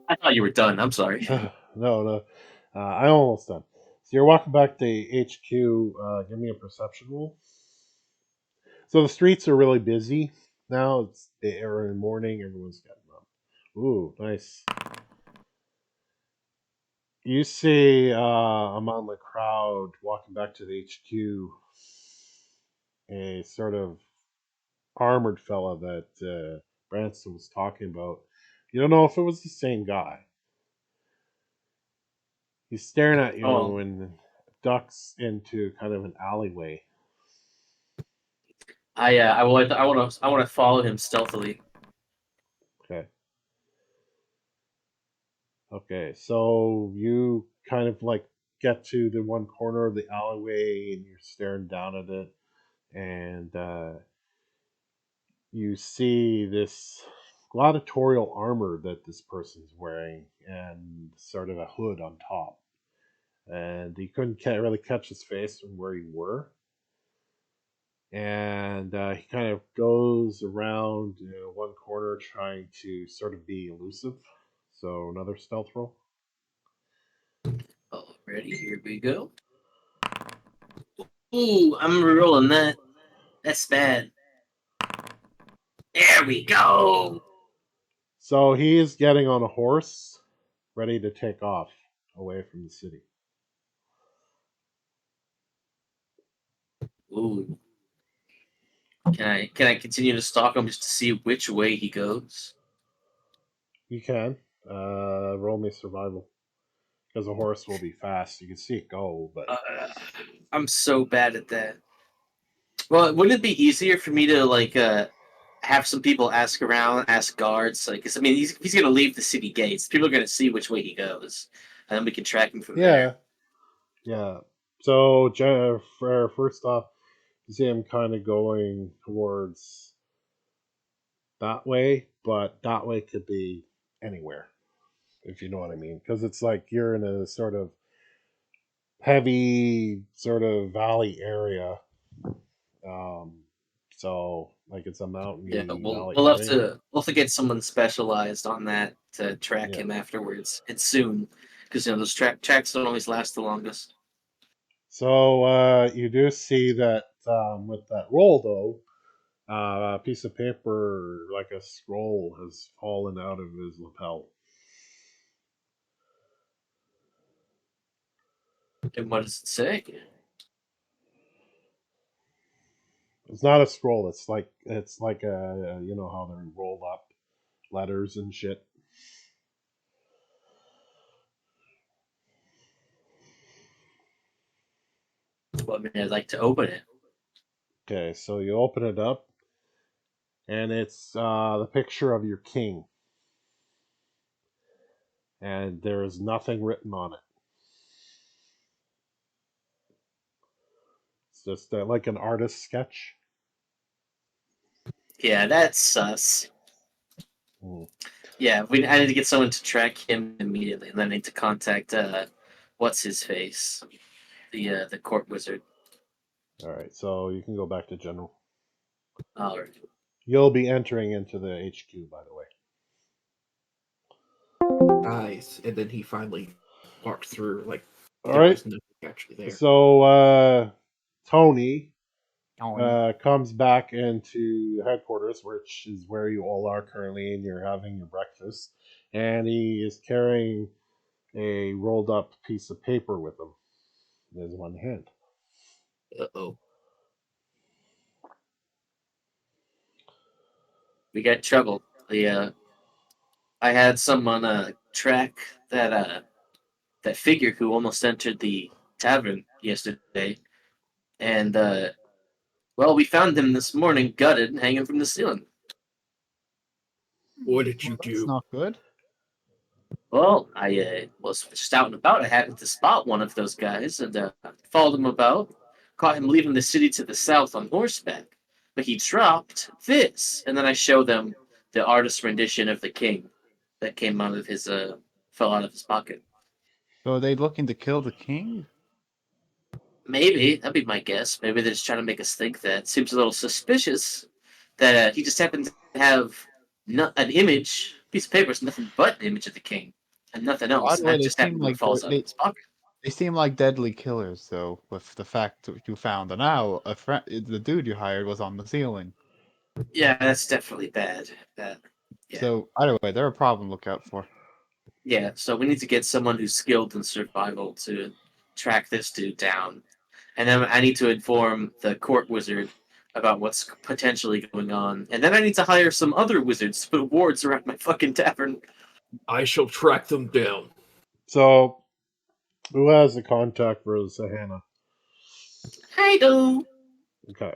I thought you were done. I'm sorry. No. I'm almost done. So you're walking back to HQ. Give me a perception roll. So the streets are really busy now. It's the early morning. Everyone's getting up. Ooh, nice. You see among the crowd walking back to the HQ a sort of armored fella that Branson was talking about. You don't know if it was the same guy. He's staring at you Oh, and ducks into kind of an alleyway. I want to follow him stealthily. Okay. Okay. So you kind of like get to the one corner of the alleyway and you're staring down at it, and you see this gladiatorial armor that this person's wearing and sort of a hood on top. And you couldn't really catch his face from where you were. And he kind of goes around one corner trying to sort of be elusive. So another stealth roll. Alrighty, here we go. Ooh, I'm rolling that. That's bad. There we go. So he is getting on a horse, ready to take off away from the city. Ooh. Can I continue to stalk him just to see which way he goes? You can roll me survival because a horse will be fast. You can see it go, but I'm so bad at that. Well, wouldn't it be easier for me to like have some people ask around, ask guards? Like, 'cause, I mean, he's gonna leave the city gates. People are gonna see which way he goes, and then we can track him from yeah, there. yeah. So first off, you see him kind of going towards that way, but that way could be anywhere, if you know what I mean. Because it's like you're in a sort of heavy sort of valley area. Um, so like it's a Yeah, mountainy we'll valley we'll have area. to we'll have to get someone specialized on that to track Yeah. him afterwards and soon, because those tracks don't always last the longest. So you do see that with that roll though, a piece of paper like a scroll has fallen out of his lapel. And what does it say? It's not a scroll. It's like a you know how they're rolled up letters and shit. Well, I mean, I'd like to open it. Okay, so you open it up, and it's the picture of your king, and there is nothing written on it. It's just like an artist sketch. Yeah, that's sus. Hmm. Yeah, I need to get someone to track him immediately, and then I need to contact what's his face, the court wizard. All right, so you can go back to general. All right. You'll be entering into the HQ, by the way. Nice. And then he finally walked through, like All there right, was nothing actually there. so Tony Oh, comes back into headquarters, which is where you all are currently, and you're having your breakfast. And he is carrying a rolled up piece of paper with him in his one hand. Oh. We got trouble. I had someone track that figure who almost entered the tavern yesterday, and well, we found him this morning, gutted, hanging from the ceiling. What did you that's do? not good. Well, I was just out and about. I happened to spot one of those guys and followed him about. Caught him leaving the city to the south on horseback. But he dropped this, and then I show them the artist's rendition of the king that came out of his fell out of his pocket. So are they looking to kill the king? Maybe that'd be my guess. Maybe they're just trying to make us think that. Seems a little suspicious. that he just happened to have an image, piece of paper, with nothing but an image of the king, and nothing else. By And the way, that they just seem happened to like falls out of his pocket. they seem like deadly killers, though. With the fact that you found an owl, the dude you hired was on the ceiling. Yeah, that's definitely bad. Yeah. So either way, they're a problem. Look out for. Yeah, so we need to get someone who's skilled in survival to track this dude down. And then I need to inform the court wizard about what's potentially going on. And then I need to hire some other wizards to put wards around my fucking tavern. I shall track them down. So, who has a contact for Sahana? I do. Okay.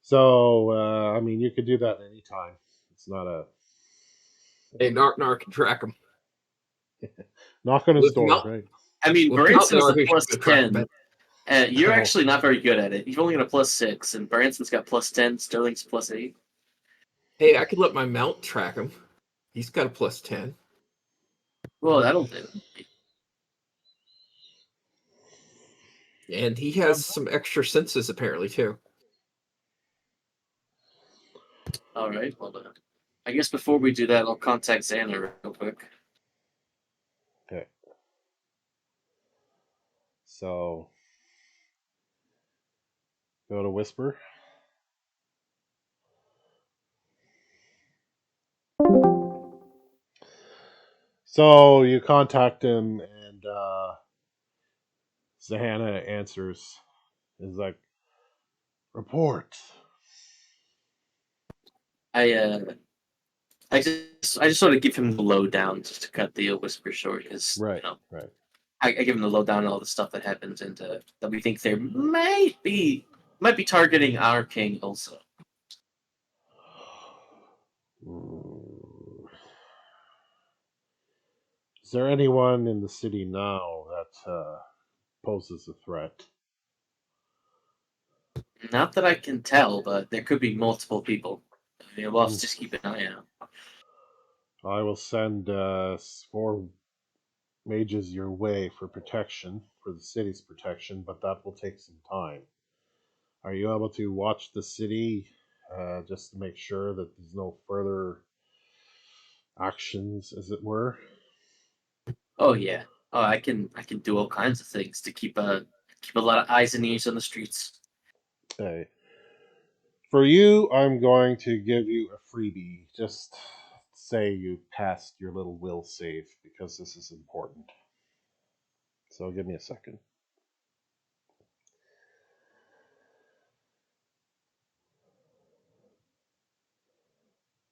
So, I mean, you could do that anytime. It's not a Hey, Nark can track them. knock on his door, Without, right? I mean, without Branson is a Nark, he plus should track them. 10. You're Oh. actually not very good at it. You've only got a plus 6, and Branson's got plus 10, Sterling's plus 8. Hey, I could let my mount track him. He's got a plus 10. Well, that'll do. And he has some extra senses, apparently, too. Alright, well, I guess before we do that, I'll contact Xana real quick. Okay. So, go to Whisper. So, you contact him, and Sahana answers. Is like, report. I just sort of give him the lowdown just to cut the whisper short, because Right, right. I give him the lowdown on all the stuff that happens, and that we think there might be targeting our king also. Mm. Is there anyone in the city now that poses a threat? Not that I can tell, but there could be multiple people. I mean, we'll have to just keep an eye out. I will send 4 mages your way for protection, for the city's protection, but that will take some time. Are you able to watch the city just to make sure that there's no further actions, as it were? Oh yeah. Oh, I can do all kinds of things to keep a lot of eyes and ears on the streets. Okay. For you, I'm going to give you a freebie. Just say you passed your little will save because this is important. So give me a second.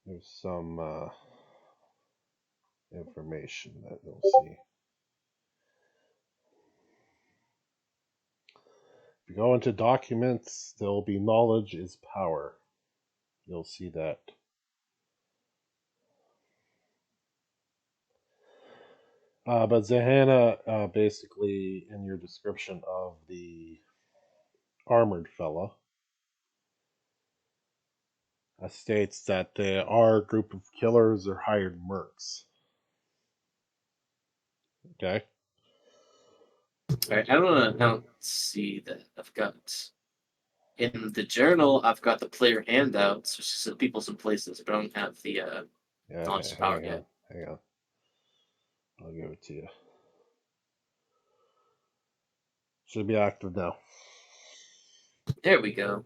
There's some information that you'll see. If you go into documents, there'll be knowledge is power. You'll see that. But Zahana, basically, in your description of the armored fella, states that they are a group of killers or hired mercs. Okay? Alright, I don't see that. I've got in the journal. I've got the player handouts, which is the peoples and places, but I don't have the Yeah, knowledge power hang on. yet. Hang on. I'll give it to you. Should be active now. There we go.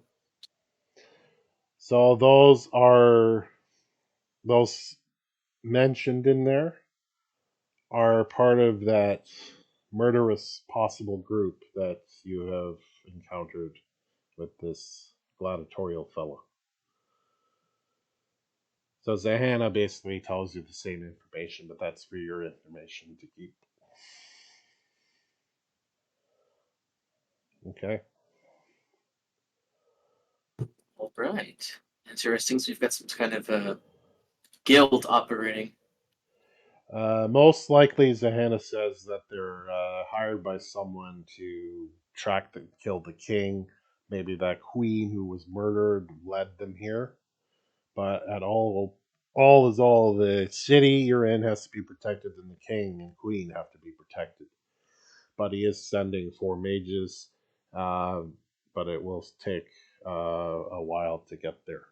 So those mentioned in there are part of that murderous possible group that you have encountered with this gladiatorial fellow. So Zahana basically tells you the same information, but that's for your information to keep. Okay. All right. Interesting. So we've got some kind of guild operating. Most likely, Zahana says that they're hired by someone to kill the king. Maybe that queen who was murdered led them here. But at all is all. The city you're in has to be protected, and the king and queen have to be protected. But he is sending 4 mages, but it will take a while to get there.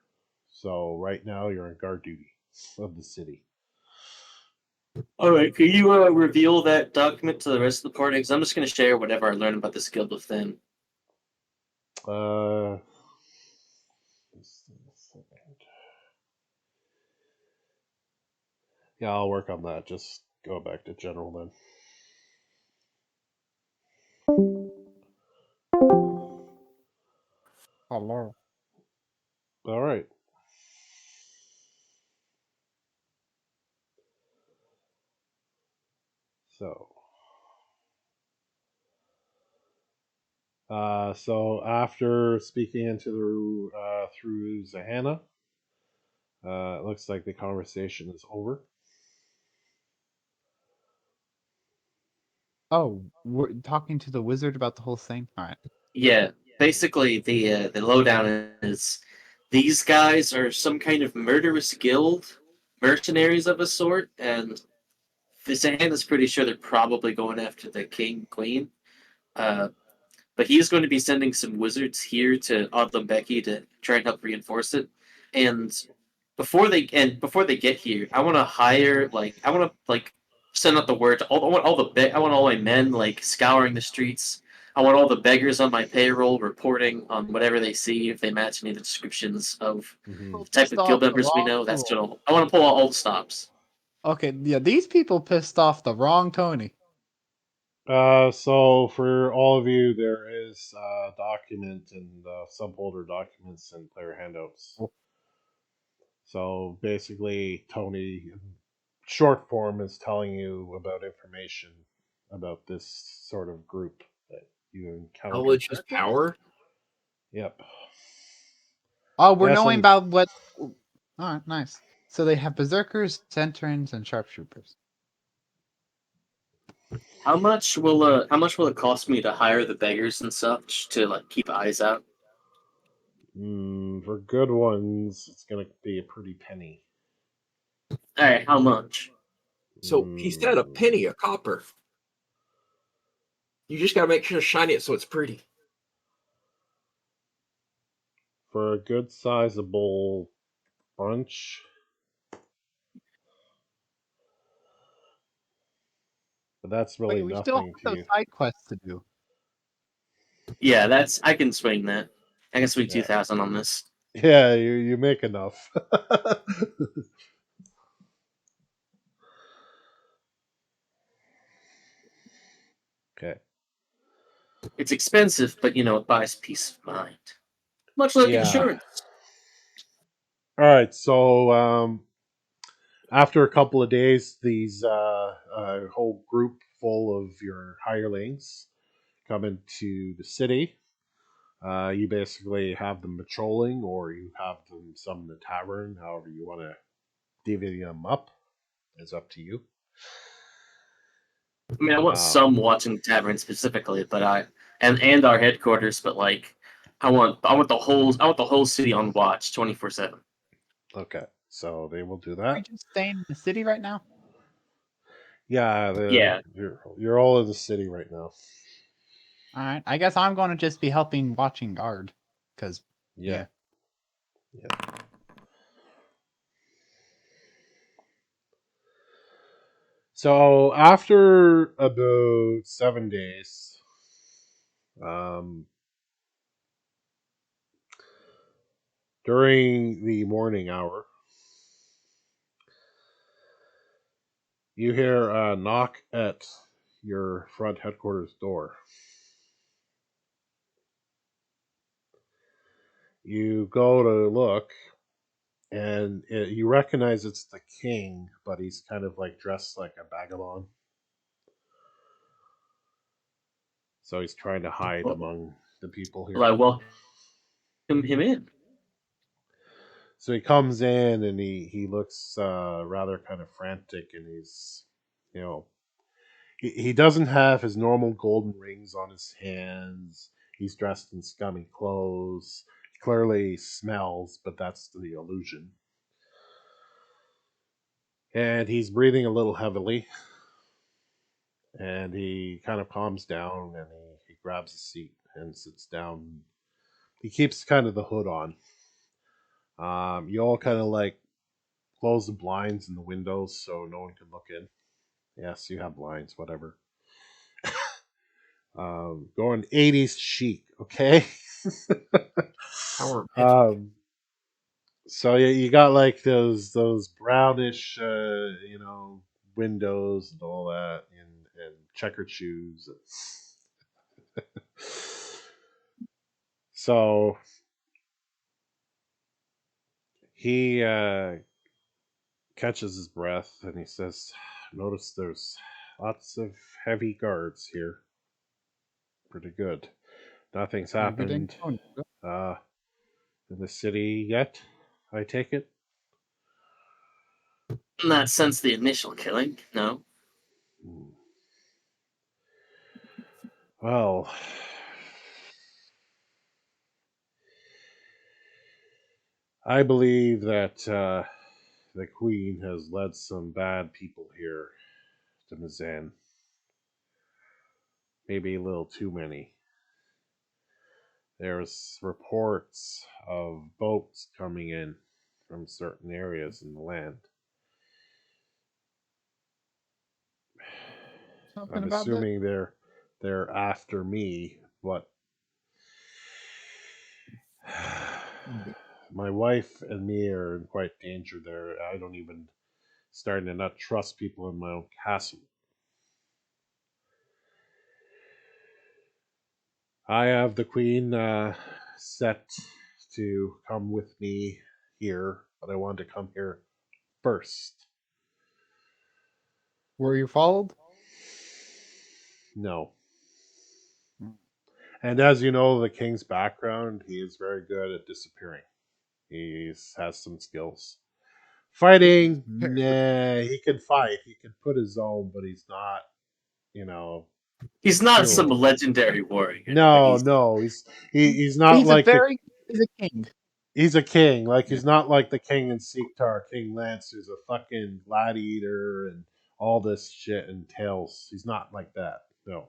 So right now you're on guard duty of the city. All right, can you reveal that document to the rest of the party? Because I'm just going to share whatever I learned about this guild with them. Just a second. Yeah, I'll work on that. Just go back to general then. Hello. All right. So after speaking into the through Zahana, it looks like the conversation is over. Oh, we're talking to the wizard about the whole thing. All right. Yeah, basically the lowdown is these guys are some kind of murderous guild, mercenaries of a sort, and Zan is pretty sure they're probably going after the king, queen. Uh, but he's going to be sending some wizards here to Odlumbeki to try and help reinforce it. And before they get here, I want to hire I want to send out the word to I want I want all my men scouring the streets. I want all the beggars on my payroll reporting on whatever they see if they match any of the descriptions of Mm-hmm. the type Pissed of guild off the members we wrong know. fool. I want to pull out all the stops. Okay, yeah, these people pissed off the wrong Tony. So for all of you, there is a document and subfolder documents and player handouts. Oh. So basically, Tony, in short form, is telling you about information about this sort of group that you encountered. Knowledge is power. Yep. Oh, we're Yeah, knowing some- about what. All right, nice. So they have berserkers, centurions, and sharpshooters. How much will it cost me to hire the beggars and such to keep eyes out? For good ones, it's gonna be a pretty penny. All right, how much? So he said a penny, a copper. You just gotta make sure to shine it so it's pretty. For a good sizable bunch. But that's really Wait, we still nothing have to those you. side quests to do. Yeah, I can swing that. I can swing Yeah. 2,000 on this. Yeah, you make enough. Okay. It's expensive, but it buys peace of mind. Much like Yeah. insurance. All right. So after a couple of days, these a whole group full of your hirelings come into the city. You basically have them patrolling, or you have them some in the tavern. However, you want to divvy them up. It's up to you. I mean, I want some watching the tavern specifically, but and our headquarters, but I want the whole city on watch 24/7. Okay, so they will do Are we that. just staying in the city right now? Yeah, Yeah. you're all in the city right now. All right. I guess I'm going to just be helping watching guard, because Yeah. yeah. So after about 7 days, during the morning hour, you hear a knock at your front headquarters door. You go to look, and you recognize it's the king, but he's kind of dressed like a vagabond. So he's trying to hide Well, among the people here. I welcome him in. So he comes in and he looks rather kind of frantic, and he's, you know, he doesn't have his normal golden rings on his hands. He's dressed in scummy clothes. He clearly smells, but that's the illusion. And he's breathing a little heavily. And he kind of calms down, and he grabs a seat and sits down he keeps kind of the hood on. You all kind of like close the blinds and the windows so no one can look in. Yes, you have blinds, whatever. Going 80s chic, okay? Power magic. So yeah, you got like those brownish, windows and all that, and checkered shoes. So he catches his breath and he says, "Notice there's lots of heavy guards here. Pretty good. Nothing's Good happened incognito. uh, in the city yet. I take it." Not since the initial killing, no. Hmm. Well, I believe that the Queen has led some bad people here to Mazan. Maybe a little too many. There's reports of boats coming in from certain areas in the land. Something I'm about that? assuming they're after me, but my wife and me are in quite danger there. I don't even starting to not trust people in my own castle. I have the queen set to come with me here, but I wanted to come here first. Were you followed? No. Mm. And as you know, the king's background, he is very good at disappearing. He has some skills. Fighting, Very good. nah, he can fight. He can put his own, but he's not, you know, He's not some skilled. legendary warrior. Like No, he's no, he's not He's a like the very he's a king. he's a king. Like Yeah. he's not like the king in Seektar, King Lance, who's a fucking gladiator and all this shit and tales. He's not like that. No,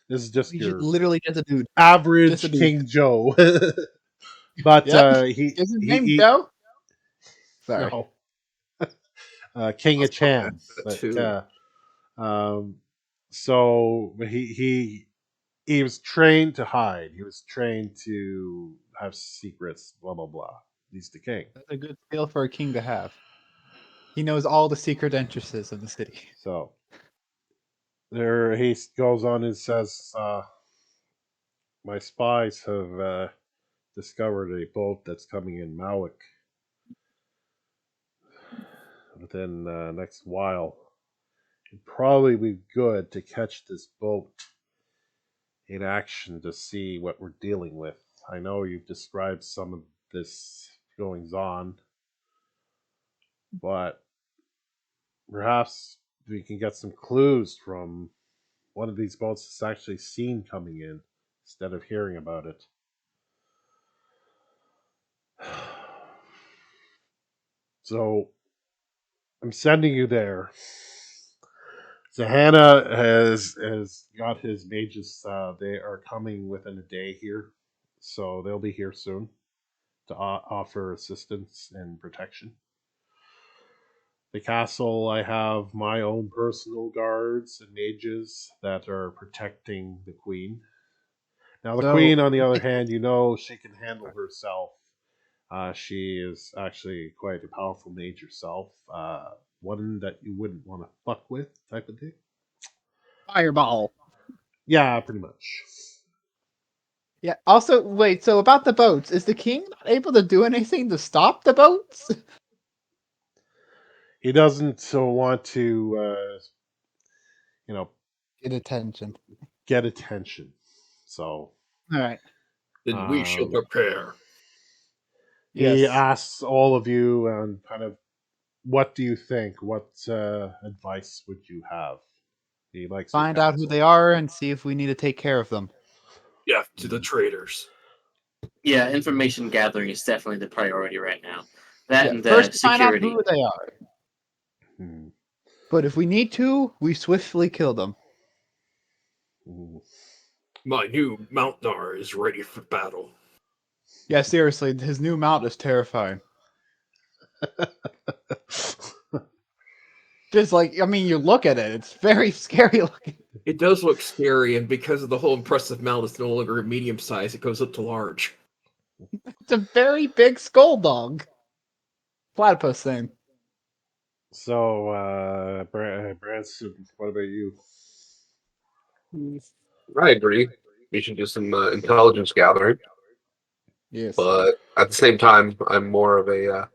this is just He's your literally just a dude. Just a average dude. King Joe. But Yep. he Is his he name he Joe? Sorry. no King of I'll stop at Chance. that Like too. um, so he was trained to hide. He was trained to have secrets. Blah blah blah. He's the king. That's a good skill for a king to have. He knows all the secret entrances of the city. So there he goes on and says, "My spies have discovered a boat that's coming in Malik within next while. It'd probably be good to catch this boat in action to see what we're dealing with. I know you've described some of this goings on, but perhaps we can get some clues from one of these boats that's actually seen coming in instead of hearing about it." So I'm sending you there. So Hannah has got his mages. They are coming within a day here, so they'll be here soon to offer assistance and protection. The castle, I have my own personal guards and mages that are protecting the queen. Now, the So queen, on the other hand, she can handle herself. She is actually quite a powerful mage herself. One that you wouldn't want to fuck with, type of thing. fireball. Yeah, pretty much. Yeah. Also, wait. So about the boats, is the king not able to do anything to stop the boats? He doesn't want to, you know, Get attention. get attention. So All right. Then we shall um, prepare. he Yes. asks all of you, and kind of, what do you think? What advice would you have? He likes your Find out who counsel. they are and see if we need to take care of them. Yeah, to the traitors. Yeah, information gathering is definitely the priority right now. That Yeah. and First, find out security. who they are. Hmm. But if we need to, we swiftly kill them. Hmm. My new Mountnar is ready for battle. Yeah, seriously, his new mount is terrifying. Just like, I mean, you look at it, it's very scary looking. It does look scary, and because of the whole impressive mount, it's no longer a medium size; it goes up to large. It's a very big skull dog. Platypus thing. So, Branson, what about you? I agree. We should do some intelligence gathering, Yes. but at the same time, I'm more of a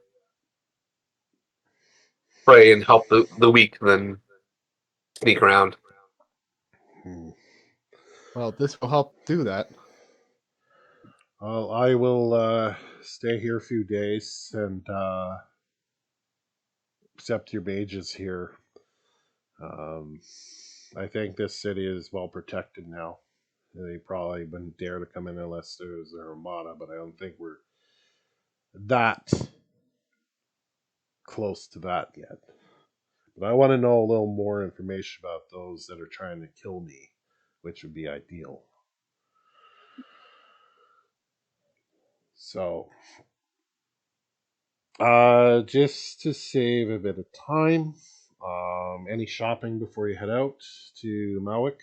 pray and help the weak than sneak around. Hmm. Well, this will help do that. Well, I will stay here a few days and accept your mages here. Um, I think this city is well protected now. They probably wouldn't dare to come in unless there's an armada, but I don't think we're that close to that yet. But I want to know a little more information about those that are trying to kill me, which would be ideal. So, just to save a bit of time, any shopping before you head out to Mawick?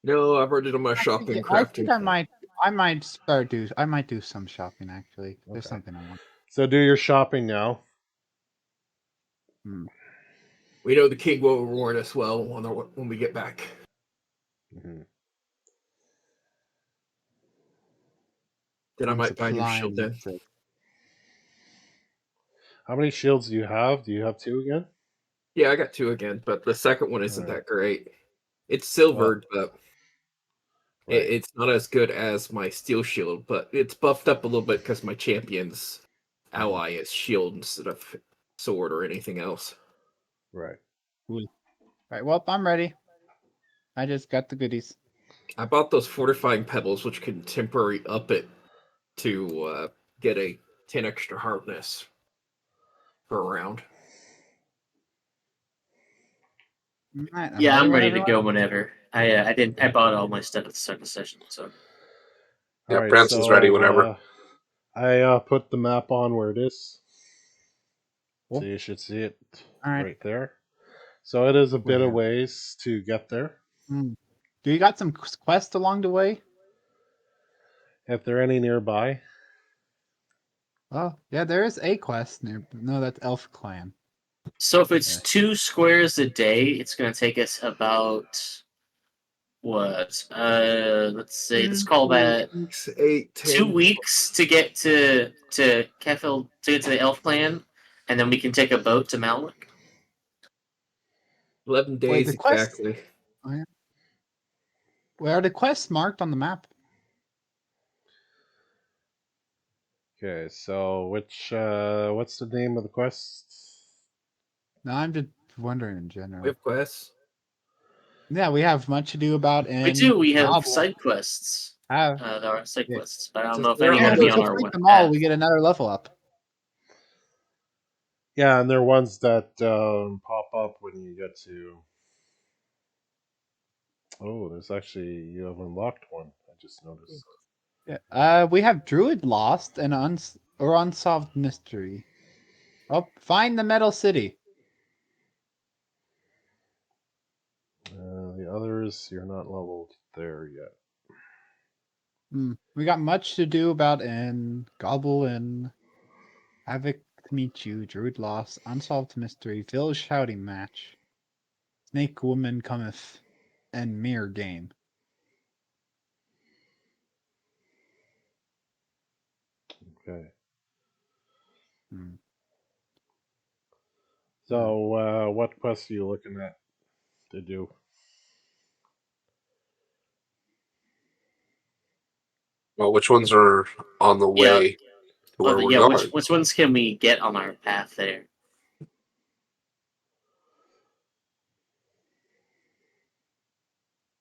No, I've already done my shopping and I think crafting. I might do some shopping actually. There's Okay. something I want. So do your shopping now. We know the king will reward us well when we get back. Mm-hmm. Then I Once a might buy a new shield climb, then. that's it. How many shields do you have? Do you have two again? Yeah, I got 2 again, but the second one isn't Alright. that great. It's Well, silvered, but right. it's not as good as my steel shield, but it's buffed up a little bit because my champion's ally is shield instead of sword or anything else. Right. Right, well, I'm ready. I just got the goodies. I bought those fortifying pebbles, which can temporarily up it to get a 10 extra hardness per round. Alright, Yeah, I'm ready whenever to you go are. whenever. I bought all my stuff at the start of the session, so Yeah, Alright, Branson's ready so whenever. I put the map on where it is. Cool. So you should see it Alright. right there. So it is a bit of Where? ways to get there. Do you got some quests along the way? If there are any nearby. Oh, yeah, there is a quest near. No, that's Elf Clan. so if it's Yeah. 2 squares a day, it's gonna take us about what? Let's say let's call that 8, 2 10, weeks to get to Kefil to get to the Elf Clan, and then we can take a boat to Malwick. 11 Wait, days the quest. exactly. Oh, yeah. Where are the quests marked on the map? Okay, so what's the name of the quest? No, I'm just wondering in general. We have quests. Yeah, we have much to do about in We do. We have Gobble. side quests. Have. There are side Yeah. quests, but I don't Just- know if they're any are on going And to if be we the- on complete our them all, path. we get another level up. Yeah, and they're ones that pop up when you get to. Oh, there's actually you have unlocked one. I just noticed. Yeah. We have Druid Lost and Unsolved Mystery. Oh, find the Metal City. The others you're not leveled there yet. We got much to do about in Gobble and Havoc to meet you, Druid Lost, Unsolved Mystery, Village Shouting Match, Snake Woman Cometh, and Mirror Game. Okay. Hmm. So what quest are you looking at to do? Well, which ones are on the Yeah. way to where we're Yeah. going? Which ones can we get on our path there?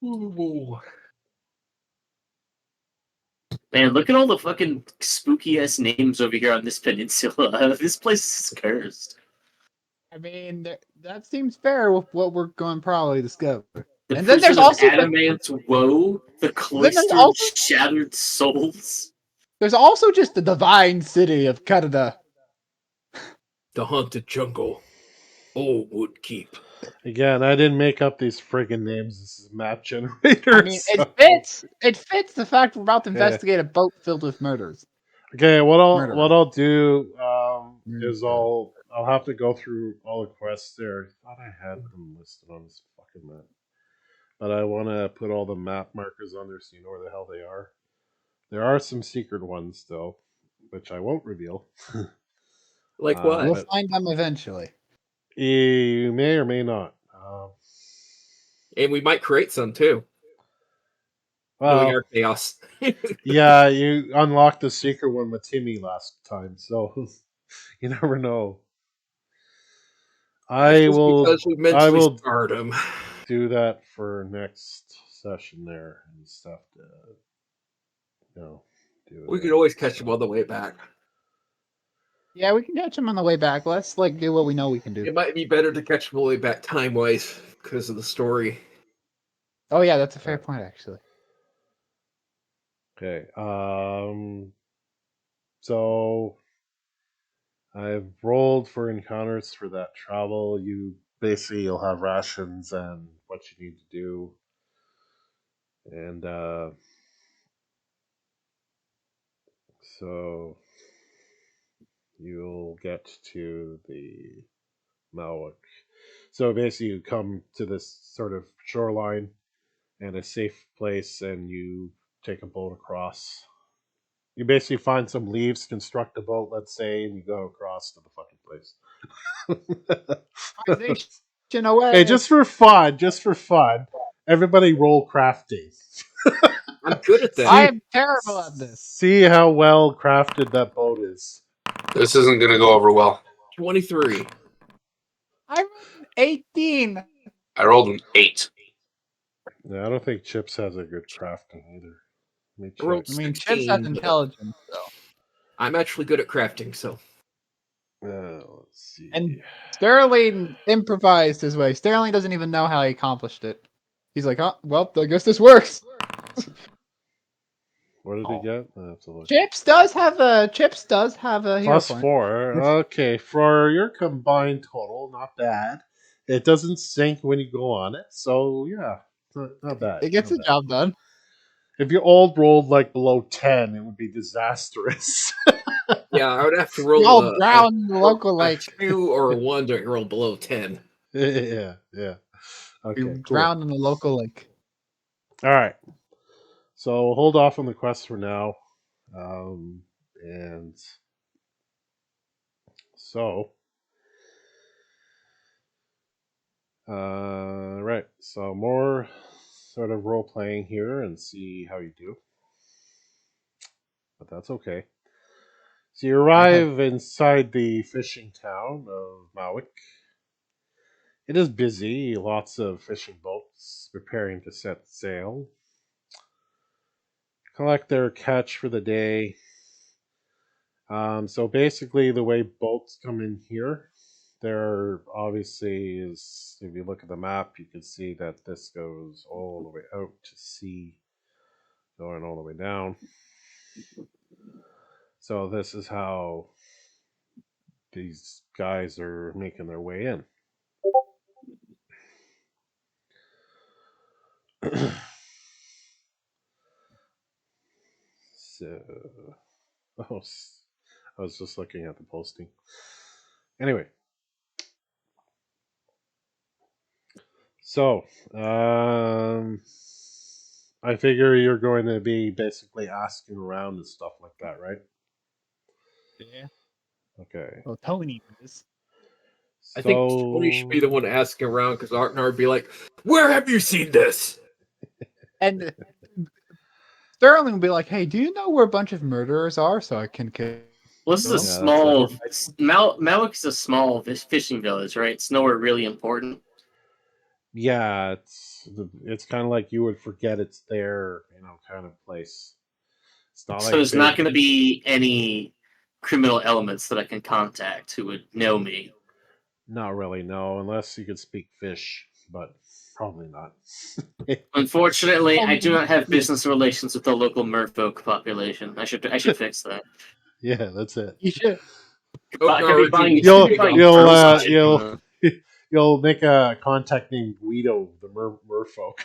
Ooh. Man, look at all the fucking spooky ass names over here on this peninsula. This place is cursed. I mean, that seems fair with what we're going to probably discover. The And then there's prison of also Adamant Woe, the Then there's cloistered also shattered souls. There's also just the divine city of Canada. The haunted jungle. Old Woodkeep. Again, I didn't make up these friggin' names. This is map generator. I mean, it fits. It fits the fact we're about to investigate a boat filled with murders. Okay, what Murderer. I'll do is Murderer. I'll have to go through all the quests there. I thought I had them listed on this fucking map, but I want to put all the map markers on there so you know where the hell they are. There are some secret ones though, which I won't reveal. Like what? We'll but find them eventually. you may or may not. And we might create some too. Knowing Well, our chaos. yeah, you unlocked the secret one with Timmy last time, so you never know. That's I just will. because we I mentally will scarred him. do that for next session there and stuff to do We it. could always catch him on the way back. Yeah, we can catch them on the way back. Let's do what we know we can do. It might be better to catch him on the way back time wise because of the story. Oh yeah, that's a fair point actually. Okay. So I've rolled for encounters for that travel. You'll have rations and what you need to do, and so you'll get to the Malwick. So basically, you come to this sort of shoreline and a safe place, and you take a boat across. You basically find some leaves, construct a boat, let's say, and you go across to the fucking place. Civilization away. Hey, just for fun, everybody roll crafting. I'm good at that. I am terrible at this. See how well crafted that boat is. This isn't going to go over well. 23. I rolled an 18. I rolled an 8. Yeah, I don't think Chips has a good crafting either. Let me I rolled check. I mean, Chips has 16, but intelligence, so. I'm actually good at crafting, so. Let's see. And Sterling improvised his way. Sterling doesn't even know how he accomplished it. He's like, oh, well, I guess this works. What did he get? I have to look. Chips does have a hero Plus point. 4. Okay, for your combined total, not bad. It doesn't sink when you go on it, so yeah, not bad. It gets not the bad. job done. If your old rolled like below 10, it would be disastrous. Yeah, I would have to We roll all drown in the local a lake. 2 or a 1 to roll below 10. yeah. We Okay, cool. drown in the local lake. All right. So hold off on the quest for now. And so, right. So more sort of role playing here and see how you do. But that's okay. So you arrive inside the fishing town of Mawick. It is busy, lots of fishing boats preparing to set sail. Collect their catch for the day. So basically, the way boats come in here, there obviously is, if you look at the map, you can see that this goes all the way out to sea, going all the way down. So this is how these guys are making their way in. So, oh, I was just looking at the posting. Anyway, so I figure you're going to be basically asking around and stuff like that, right? Yeah. Okay. Well, Tony is. I think Tony should be the So one asking around because Artnar would be like, "Where have you seen this?" And Sterling will be like, hey, do you know where a bunch of murderers are so I can kill Well, this is a them? small. that's Malwick is a small fishing village, right? It's nowhere really important. yeah, it's kind of like you would forget it's there, kind of place. It's not So like there's not big. going to be any criminal elements that I can contact who would know me. Not really, no, unless you could speak fish, but probably not. Unfortunately, I do not have business relations with the local merfolk population. I should fix that. Yeah, that's it. You should. Could be buying, You'll could be buying you'll sausage you'll from you'll make a contact named Guido, the merfolk.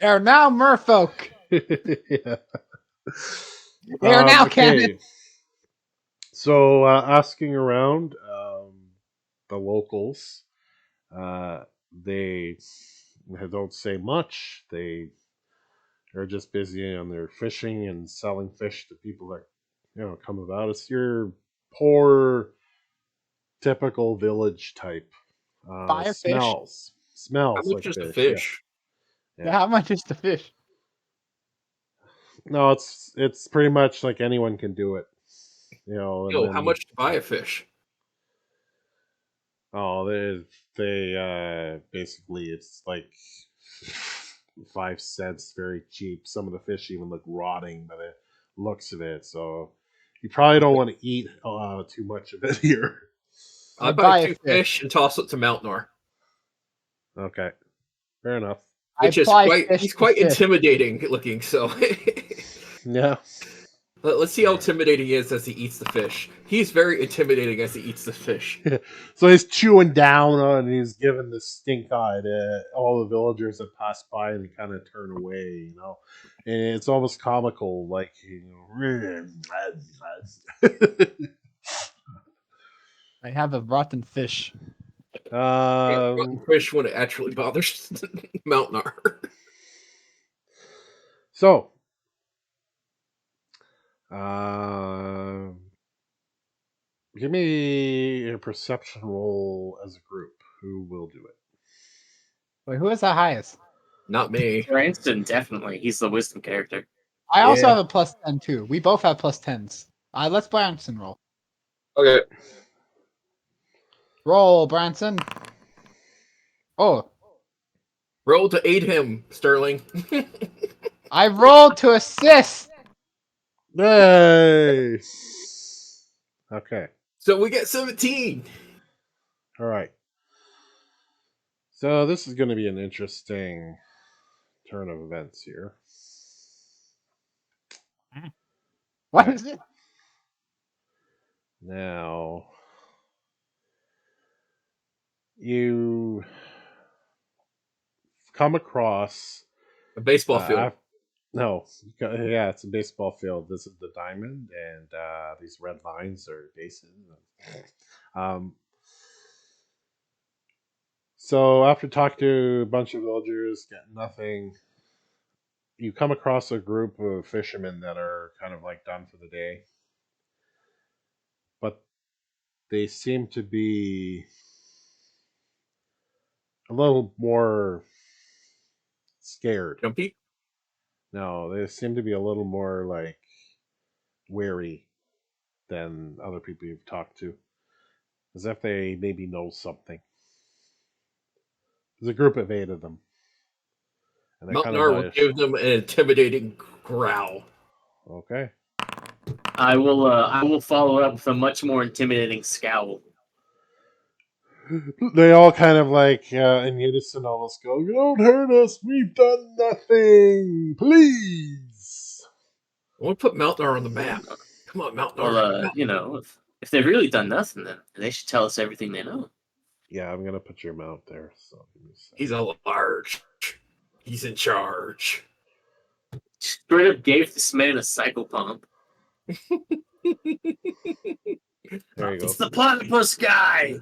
They are now merfolk. Yeah. They are now canon. Okay. So asking around the locals, they don't say much. They are just busy on their fishing and selling fish to people that come about. It's your poor, typical village type. Buy a fish. How Smells much like is the fish. fish? Yeah. How much is the fish? No, it's pretty much like anyone can do it. And Yo, then how much to buy a fish? oh, they basically it's like 5 cents, very cheap. Some of the fish even look rotting by the looks of it. So you probably don't want to eat too much of it here. I buy buy a 2 fish. fish and toss it to Mountnor, Okay, fair enough. I which is apply quite fish he's to quite fish. intimidating looking. So Yeah. let's see how intimidating he is as he eats the fish. He's very intimidating as he eats the fish. So he's chewing down and he's giving the stink eye to all the villagers that pass by and they kind of turn away, And it's almost comical, like, I have a rotten fish. Rotten fish when it actually bothers Mountnar. So, give me a perception roll as a group. Who will do it? Wait, who is the highest? Not me. Cranston, definitely. He's the wisdom character. I also Yeah. have a plus 10 too. We both have plus 10s. Let's Branson roll. Okay. Roll, Branson. Oh, Roll to aid him, Sterling. I rolled to assist. Yay! Okay. So we get 17. All right. So this is going to be an interesting turn of events here. What Okay. is it? Now, you come across A baseball field. no, yeah, it's a baseball field. This is the diamond, and these red lines are bases. So after talking to a bunch of villagers, getting nothing, you come across a group of fishermen that are kind of like done for the day, but they seem to be a little more scared. Jumpy. No, they seem to be a little more like wary than other people you've talked to, as if they maybe know something. There's a group of 8 of them, and they're kind of Mountnar will give them an intimidating growl. okay. I will follow up with a much more intimidating scowl. They all kind of like in unison almost go, "Don't hurt us. We've done nothing. Please." I want to put Mountnar on the map. Come on, Mountnar. Well, if they've really done nothing, then they should tell us everything they know. Yeah, I'm gonna put your mount there. So give me a second. He's a large. He's in charge. Straight up gave this man a cycle pump. There you go. It's the platypus guy.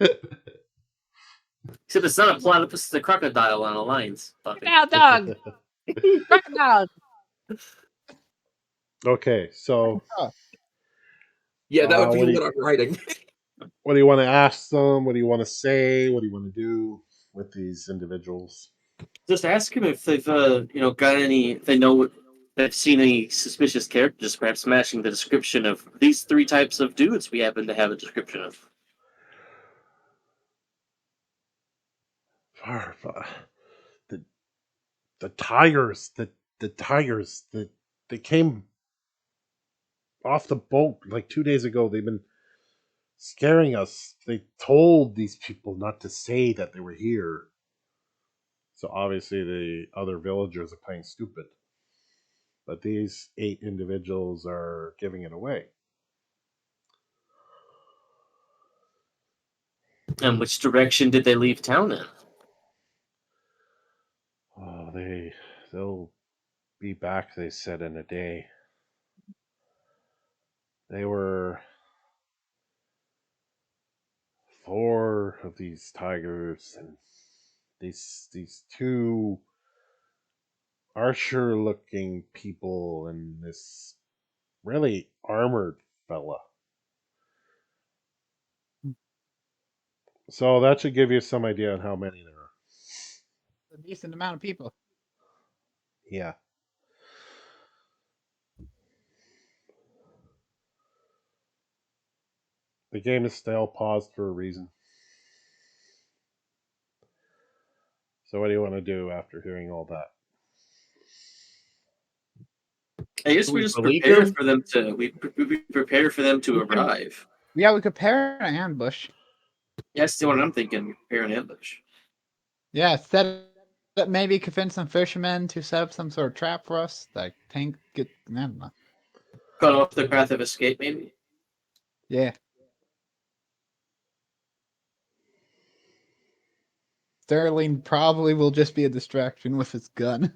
Except it's not a platypus; it's a crocodile on a lion's puppy. Now, dog. Crocodile. Okay, so Yeah, that would be what do what I'm writing. what do you want to ask them? What do you want to say? What do you want to do with these individuals? Just ask him if they've got any. If they know they've seen any suspicious characters, perhaps matching the description of these 3 types of dudes we happen to have a description of. The tigers, the tigers, they came off the boat like 2 days ago. They've been scaring us. They told these people not to say that they were here. So obviously the other villagers are playing stupid. But these 8 individuals are giving it away. And which direction did they leave town in? Oh, they'll be back, they said, in a day. They were 4 of these tigers and these 2 archer looking people and this really armored fella. So that should give you some idea on how many there are. A decent amount of people. Yeah. The game is still paused for a reason. So what do you want to do after hearing all that? I guess Do we we just believe prepare him? for them to we prepare for them to arrive. Yeah, we could prepare an ambush. Yeah, that's what I'm thinking. Prepare an ambush. Yeah, maybe convince some fishermen to set up some sort of trap for us. Like tank get I don't know. Cut off the path of escape, maybe. Yeah. Sterling probably will just be a distraction with his gun.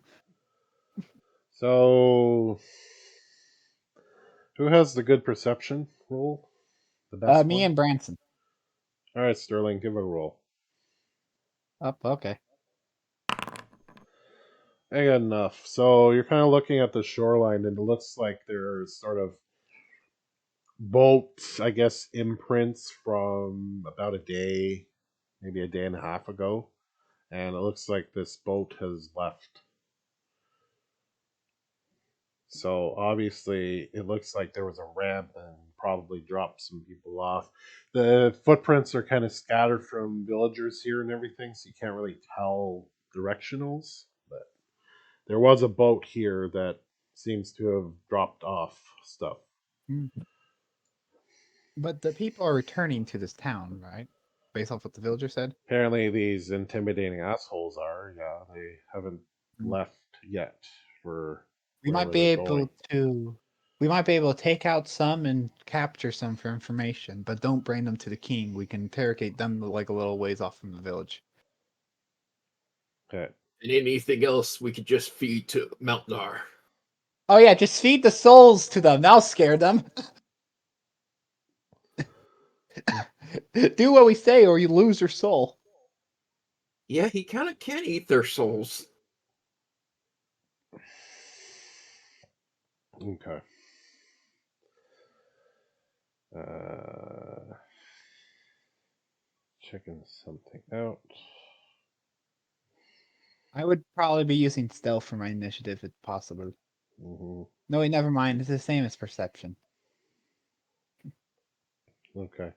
So who has the good perception roll? The best Me one? and Branson. All right, Sterling, give it a roll. Up, okay. I got enough. So you're kind of looking at the shoreline, and it looks like there's sort of boat, I guess, imprints from about a day, maybe a day and a half ago. And it looks like this boat has left. So obviously, it looks like there was a ramp and probably dropped some people off. The footprints are kind of scattered from villagers here and everything, so you can't really tell directionals. But there was a boat here that seems to have dropped off stuff. Hmm. But the people are returning to this town, right? Based off what the villager said. Apparently, these intimidating assholes are. Yeah, they haven't Hmm. left yet for We might wherever be they're able going. to take out some and capture some for information, but don't bring them to the king. We can interrogate them like a little ways off from the village. Okay. And anything else we could just feed to Mount Nar. Oh yeah, just feed the souls to them. That'll scare them. Do what we say or you lose your soul. Yeah, he kind of can eat their souls. Okay. Uh, checking something out. I would probably be using stealth for my initiative if possible. Hmm. No, wait, never mind. It's the same as perception. Okay.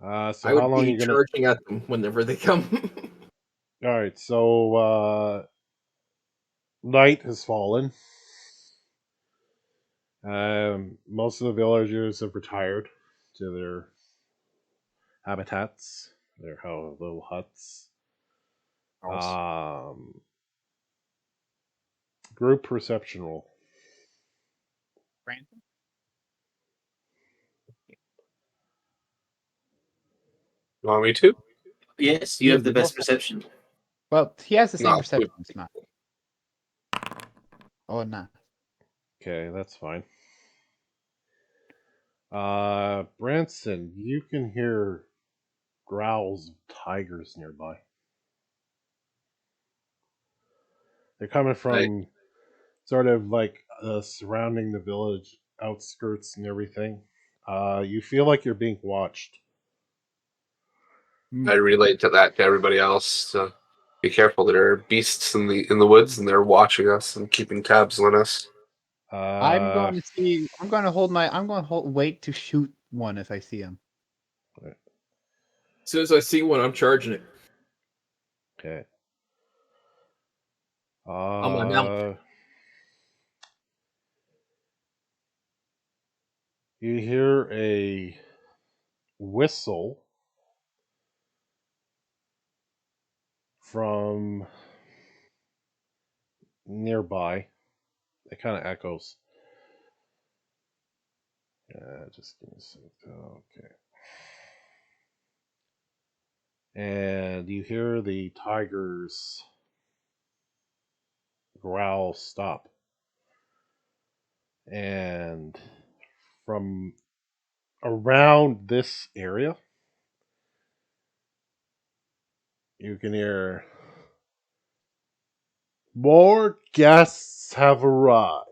So I how would long are be you gonna? charging at them whenever they come. All right. So night has fallen. Most of the villagers have retired to their habitats, their little huts. Um, group perception roll. Brandon? You want me to? Yes, you Yeah, have the we best both. perception. Well, he has the same No. perception as mine. Oh, nah. Okay, that's fine. Branson, you can hear growls of tigers nearby. They're coming I from sort of like surrounding the village outskirts and everything. You feel like you're being watched. I relate to that to everybody else. So be careful. There are beasts in the woods, and they're watching us and keeping tabs on us. I'm Uh, going to see. I'm going to hold my. I'm going to wait to shoot one if I see him. As soon as I see one, I'm charging it okay. on my mount. You hear a whistle from nearby. It kind of echoes. Just give me a second. Okay. And you hear the tiger's growl stop. And from around this area, you can hear more guests have arrived.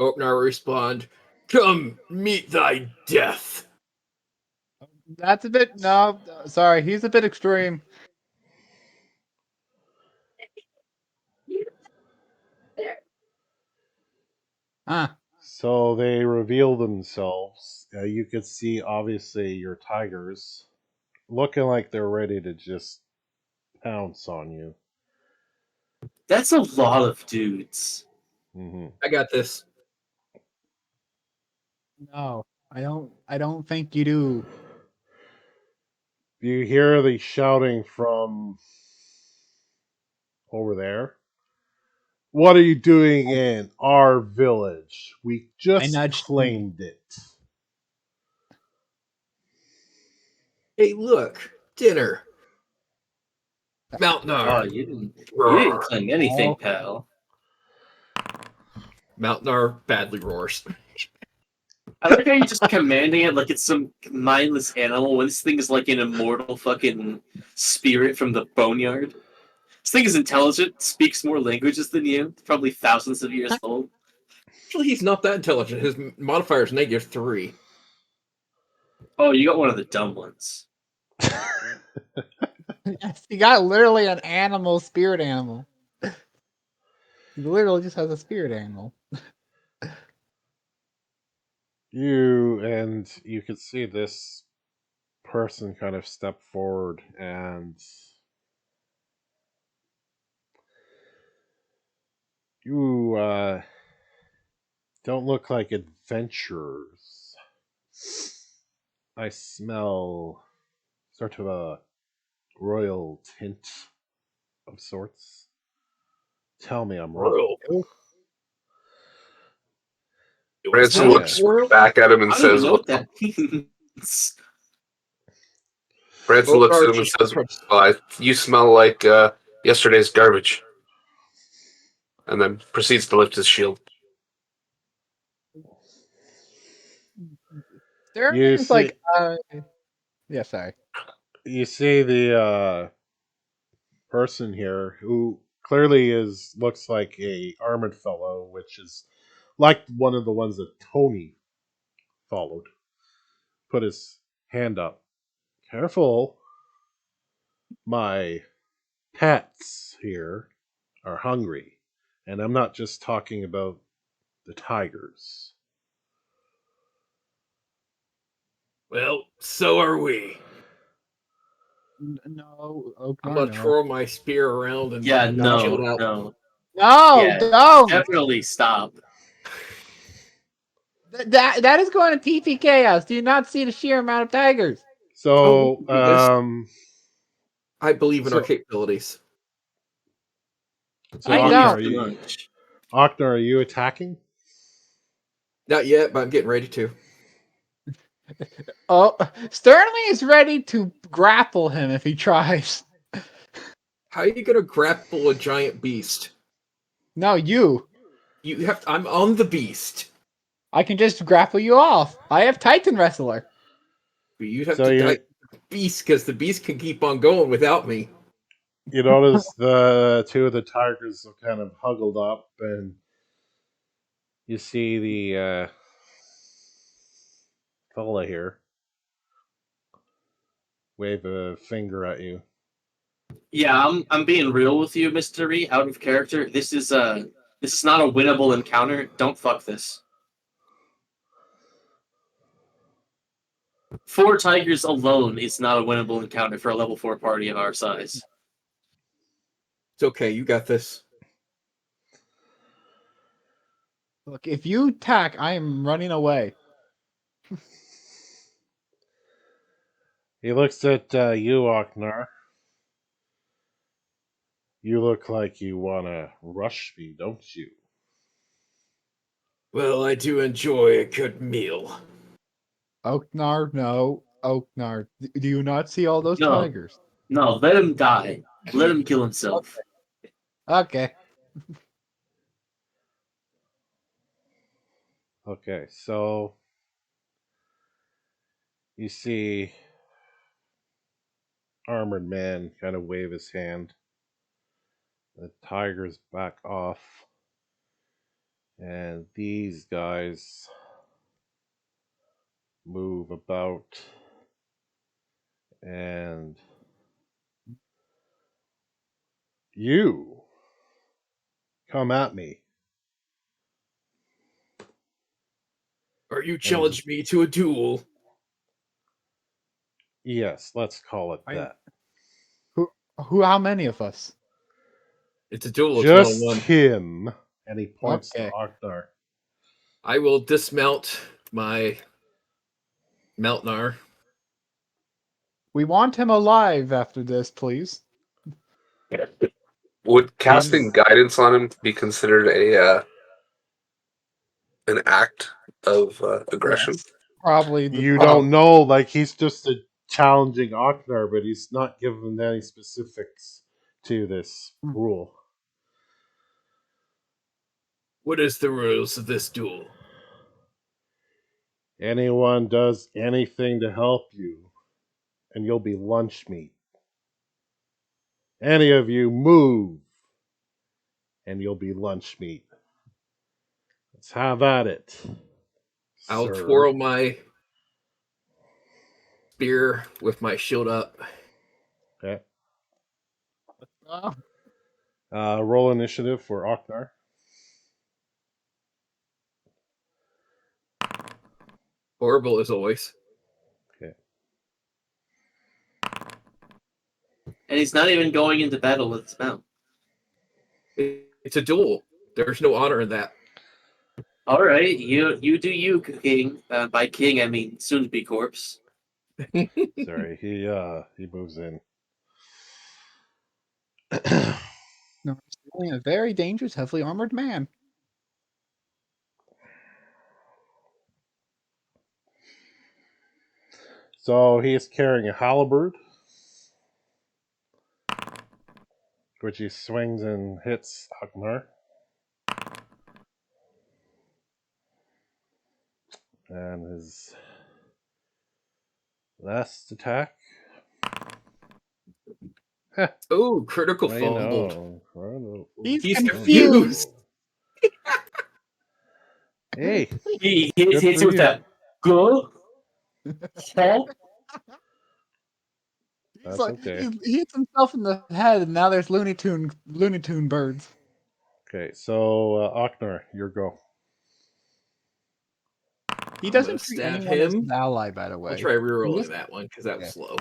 Oknar respond, "Come meet thy death." That's a bit no. Sorry, he's a bit extreme. Ah, So they reveal themselves. You could see, obviously, your tigers looking like they're ready to just pounce on you. That's a lot of dudes. Hmm. I got this. no, I don't. I don't think you do. You hear the shouting from over there. What are you doing in our village? We I just nudged him. claimed it. Hey, look, dinner. Oh, Mountanar. you didn't claim anything, Oh, pal. Mountanar badly roars. I like how you're just commanding it like it's some mindless animal when this thing is like an immortal fucking spirit from the boneyard. This thing is intelligent, speaks more languages than you, probably thousands of years old. Actually, he's not that intelligent. His modifier is -3. Oh, you got one of the dumb ones. yes, he got literally an animal, spirit animal. He literally just has a spirit animal. You could see this person kind of step forward, and you don't look like adventurers. I smell sort of a royal tint of sorts. Tell me I'm wrong. Royal. Branson How looks Royal? back at him and I don't even says, know "Well," what that means. Branson looks at him and says, "Well, you smell like yesterday's garbage," and then proceeds to lift his shield. You Sterling's see, like, yeah, sorry. you see the person here who clearly looks like a armored fellow, which is like one of the ones that Tony followed. Put his hand up. Careful, my pets here are hungry, and I'm not just talking about the tigers. Well, so are we. No, I'm Oknar, gonna no. twirl my spear around and Yeah, chill no, out. no. No, Yeah, don't! definitely stop. That is going to TP chaos. Do you not see the sheer amount of tigers? Oh, we So, can do this. I believe in our so, capabilities. so I Maybe Oknar, don't. too much. Are you attacking? Not yet, but I'm getting ready to. Oh, Sterling is ready to grapple him if he tries. How are you gonna grapple a giant beast? No, you. You have. I'm on the beast. I can just grapple you off. I have Titan Wrestler. But you'd have So to die the beast because the beast can keep on going without me. you notice the two of the tigers are kind of huddled up, and you see the fella here wave a finger at you. Yeah, I'm being real with you, Mystery, out of character. This is not a winnable encounter. Don't fuck this. 4 tigers alone is not a winnable encounter for a level 4 party of our size. It's okay. You got this. Look, if you attack, I am running away. He looks at you, Oknar. You look like you want to rush me, don't you? Well, I do enjoy a good meal. Oknar, no. Oknar, do you not see all those No. tigers? No, let him die. Let him kill himself. Okay. Okay, so you see Armored Man kind of wave his hand. The tigers back off. And these guys move about and you come at me. Or you challenge me to a duel. Yes, let's call it I- that. How many of us? It's a duel. It's Just 1-on-1. him. And he points Okay. to Oknar. I will dismount my Meltnar. We want him alive after this, please. Would casting He's- guidance on him be considered a an act of aggression? Yes. Probably. You don't know, like he's just a challenging Oknar, but he's not given any specifics to this rule. What is the rules of this duel? Anyone does anything to help you, and you'll be lunch meat. Any of you move, and you'll be lunch meat. Let's have at it. I'll sir. twirl my spear with my shield up. Okay. Oh, Roll initiative for Oknar. Horrible as always. Okay. And he's not even going into battle with his mount. It's a duel. There's no honor in that. All right, you do you, King. By King, I mean soon to be corpse. Sorry, he moves in. no, he's only a very dangerous, heavily armored man. So he is carrying a halberd, which he swings and hits Oknar. And his last attack. Oh, critical I fumbled. know. He's confused. Hey, He Good hits for it with you. that go. Huh? That's okay. He hits himself in the head, and now there's Looney Tune birds. Okay, so Oknar, your go. He I'm doesn't gonna treat stab anyone as him. his ally, by the way. I'll try rerolling This- that one because that was Yeah. slow.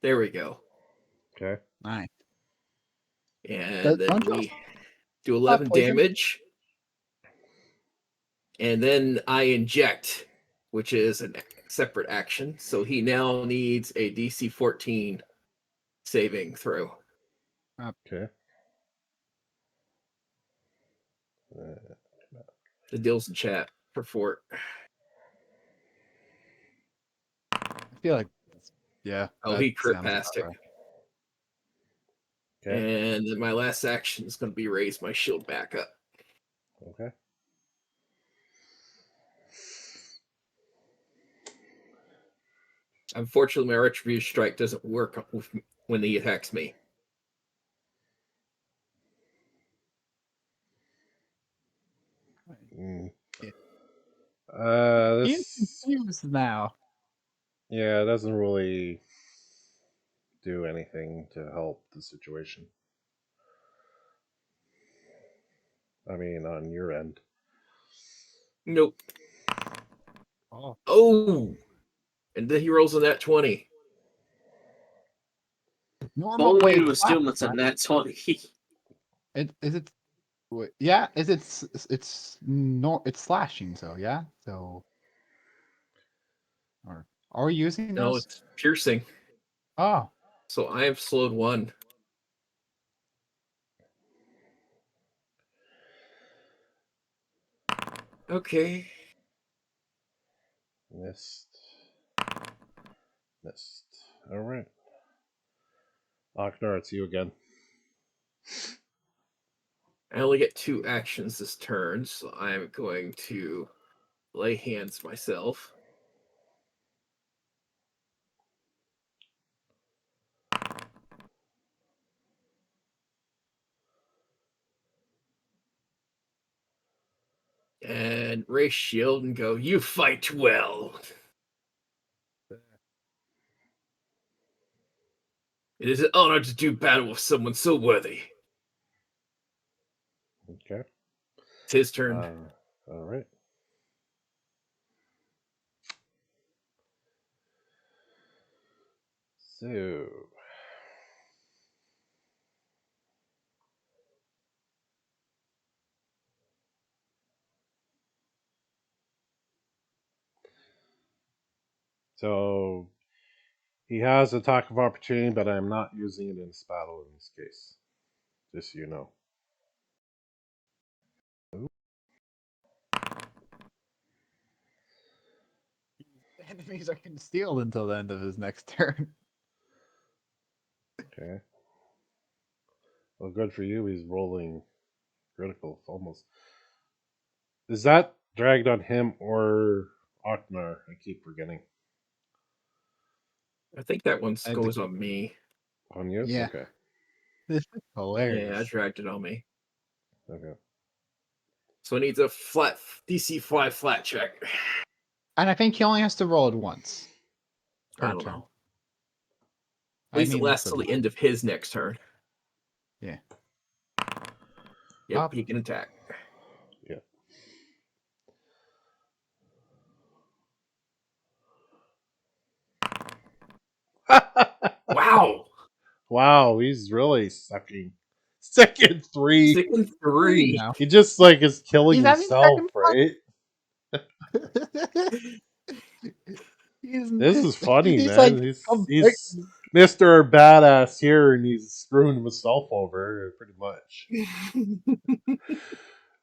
There we go. Okay. Nice. And then Don't you we do also 11 poison? damage. And then I inject, which is a separate action. So he now needs a DC 14 saving throw. Okay. The deal's in chat for Fort. I feel like, yeah. Oh, that he crit sounds past it. about right. Okay. And then my last action is going to be raise my shield back up. Okay. Unfortunately, my retribution strike doesn't work when he attacks me. Mm. He's This confused now. yeah, it doesn't really do anything to help the situation. I mean, on your end. Nope. Oh. Oh! And then he rolls a nat 20. Normal Only way to assume it's a nat 20. Is it? Yeah, it's slashing, so yeah. So or are we using No, those? it's piercing. Oh, So I have slowed 1. Okay. Missed. All right. Aknar, it's you again. I only get 2 actions this turn, so I'm going to lay hands myself. And raise shield and go, you fight well. It is an honor to do battle with someone so worthy. Okay. It's his turn. All right. So. So he has attack of opportunity, but I'm not using it in this battle in this case. Just so you know. enemies are concealed until the end of his next turn. Okay. Well, good for you. He's rolling critical almost. Is that dragged on him or Aknar? I keep forgetting. I think that one I goes on me. On you? Yeah. Okay. This is hilarious. Yeah, I dragged it on me. Okay. So it needs a flat DC 5 flat check. And I think he only has to roll it once I per don't turn. know. At I least it mean, lasts for till the mine. end of his next turn. Yeah. Yep, Up. he can attack. Yeah. Wow! Wow, he's really sucking. Second 3. 6 and 3. Now. He just like is killing He's having himself, second right? he's, This is funny, he's like man. He's completely. Mr. Badass here, and he's screwing himself over pretty much.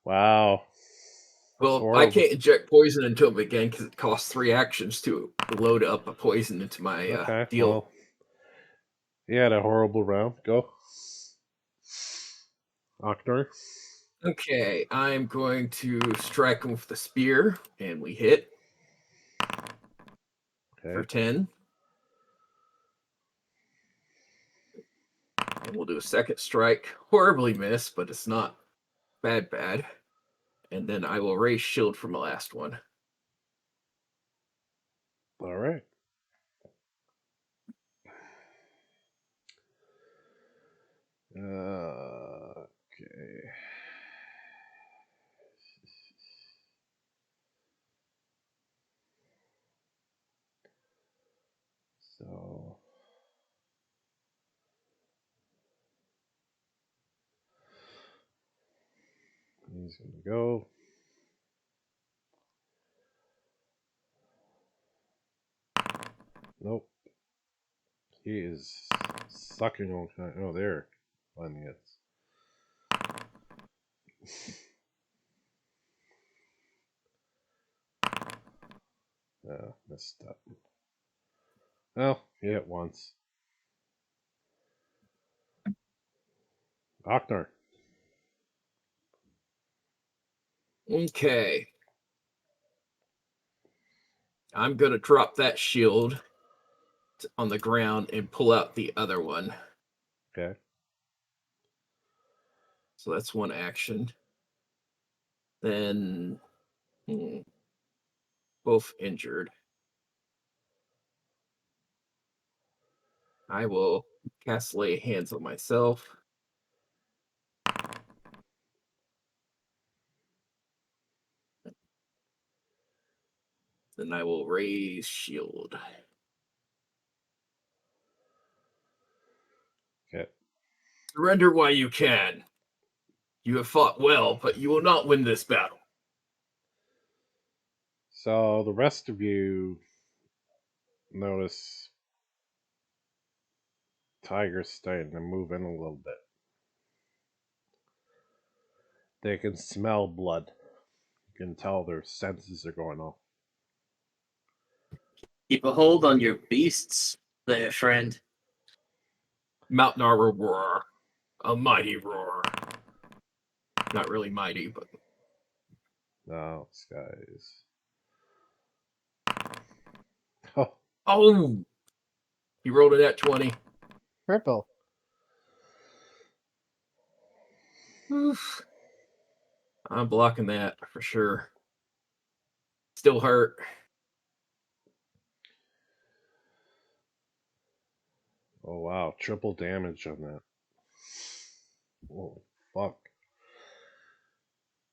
Wow, it's Well, I horrible. can't inject poison into him again because it costs 3 actions to load up a poison into my Okay, deal. well, he had a horrible round. Go, Aknar. Okay, I'm going to strike him with the spear, and we hit for Okay, 10. And we'll do a second strike. Horribly miss, but it's not bad. And then I will raise shield from the last one. all right. Okay. So he's gonna go. Nope. He is sucking all kind. Oh, there. Finding it. Messed up. Well, he hit once. Aknar. Okay. I'm going to drop that shield on the ground and pull out the other one. Okay. So that's one action. Then both injured. I will cast lay hands on myself. Then I will raise shield. Okay. Surrender while you can. You have fought well, but you will not win this battle. So the rest of you notice Tiger's starting to move in a little bit. They can smell blood. You can tell their senses are going off. Keep a hold on your beasts, there, friend. Mount Nara roar. A mighty roar. Not really mighty, but... No, skies. Oh, Oh! He rolled a net 20. Triple. Oof. I'm blocking that for sure. Still hurt. oh wow, triple damage on that. Oh, fuck.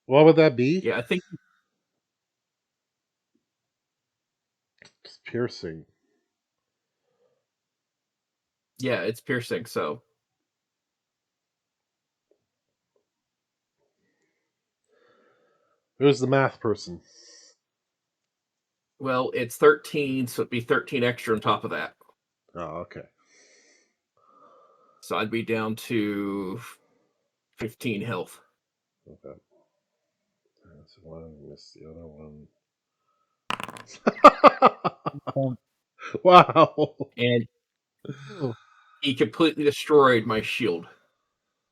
What would that be? Yeah, I think... It's piercing. Yeah, it's piercing, so... Who's the math person? Well, it's 13, so it'd be 13 extra on top of that. Oh, okay. So I'd be down to 15 health. Okay. That's one. Miss the other one. Wow. And Ooh. he completely destroyed my shield.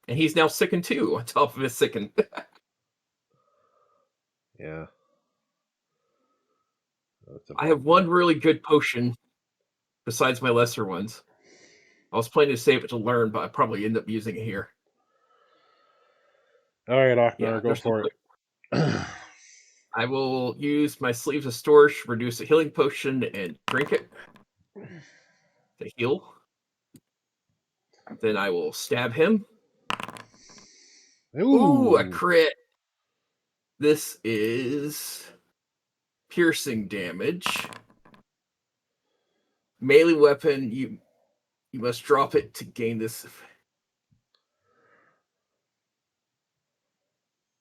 And he's now sickened too, on top of his sickened. Yeah. That's a I have one really good potion besides my lesser ones. I was planning to save it to learn, but I probably end up using it here. All right, Ochnar, Yeah, go there's no for it. I will use my sleeves of storage to produce a healing potion and drink it to heal. Then I will stab him. Ooh, a Ooh. crit. This is piercing damage. Melee weapon, you must drop it to gain this.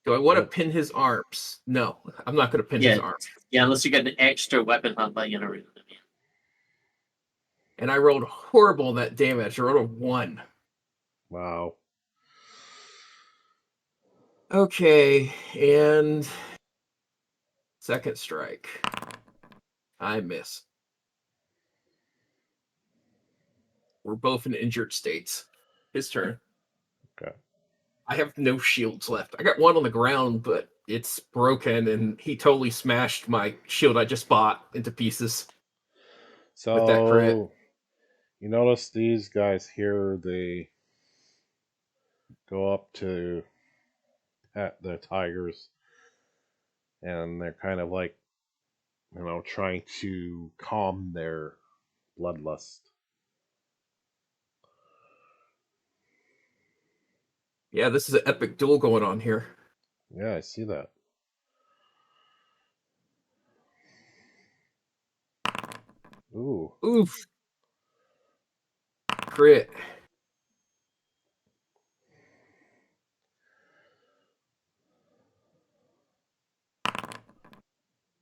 Do I want to Yep. pin his arms? No, I'm not going to pin his arms. Yeah, unless you got an extra weapon hunt by generating them. And I rolled horrible in that damage. I rolled a 1. Wow. Okay, and second strike. I miss. We're both in injured states. His turn. Okay. I have no shields left. I got one on the ground, but it's broken, and he totally smashed my shield I just bought into pieces with that crit. So you notice these guys here, they go up to at the tigers and they're kind of like, trying to calm their bloodlust. Yeah, this is an epic duel going on here. Yeah, I see that. Ooh. Oof. Crit.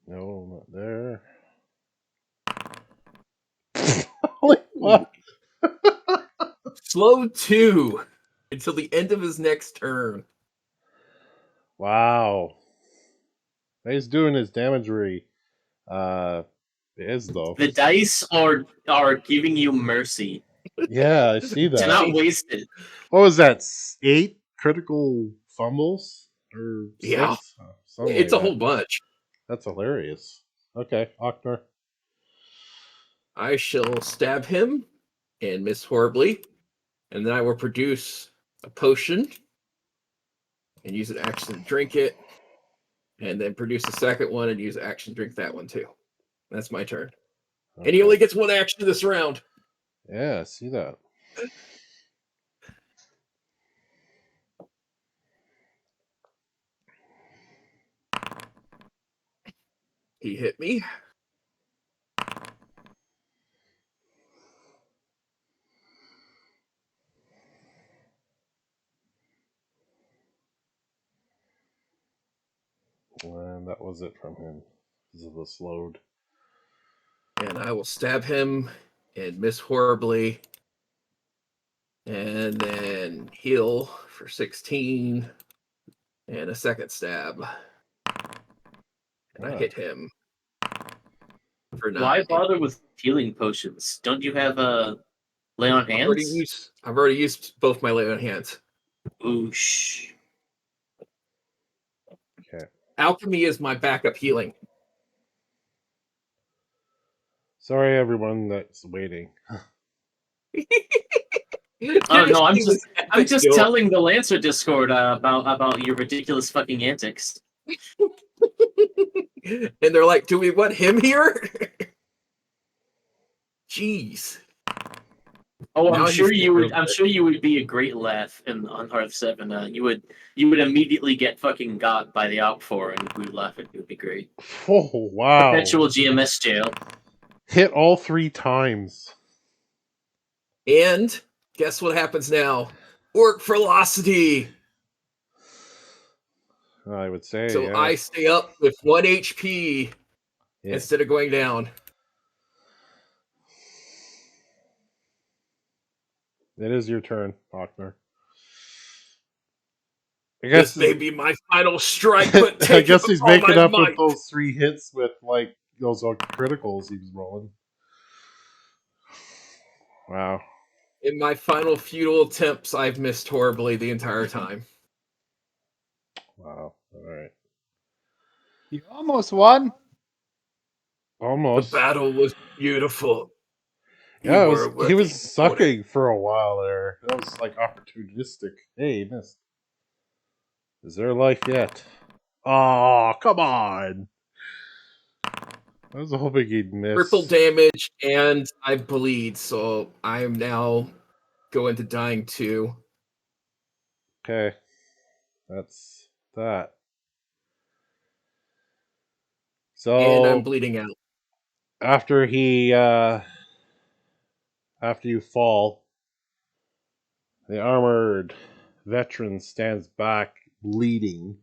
No, not there. Holy Ooh. fuck. Slow 2 until the end of his next turn. Wow. He's doing his damagery. Is though. The dice are giving you mercy. Yeah, I see Do that. not waste it. What was that? 8 critical fumbles or 6? Yeah. Something It's like a whole that. bunch. That's hilarious. Okay, Ochner. I shall stab him and miss horribly, and then I will produce a potion and use an action to drink it, and then produce a second one and use action to drink that one too. That's my turn. Okay. And he only gets one action this round. Yeah, I see that. He hit me. And that was it from him because of this load. And I will stab him and miss horribly. And then heal for 16. And a second stab. And I hit him for 9. Why bother with healing potions? Don't you have a lay on hands? I've already used both my lay on hands. Oosh. Okay. Alchemy is my backup healing. Sorry, everyone that's waiting. Oh no, I'm just Kill. telling the Lancer Discord about your ridiculous fucking antics. And they're like, "Do we want him here?" Jeez. Oh, Now I'm sure he's you would. over I'm there. sure you would be a great laugh on Hearth 7. You would immediately get fucking got by the Outfor, and we would laugh at you. It would be great. Oh, wow. Perpetual GMS jail. Hit all 3 times. And guess what happens now? Orc velocity. I would say, So yeah. I stay up with 1 HP Yeah. instead of going down. It is your turn, Faulkner. I This guess may be my final strike, but take I guess it he's with all making my up might. with those 3 hits with like those criticals he was rolling. Wow. In my final futile attempts, I've missed horribly the entire time. Wow. All right. You almost won. The Almost. battle was beautiful. Yeah, You were a he was worthy sucking for a while there. That was like opportunistic. Hey, he missed. Is there life yet? Oh, come on. I was hoping he'd miss. triple damage, and I bleed, so I am now going to dying too. Okay. That's that. And I'm So bleeding out. after after you fall, the armored veteran stands back bleeding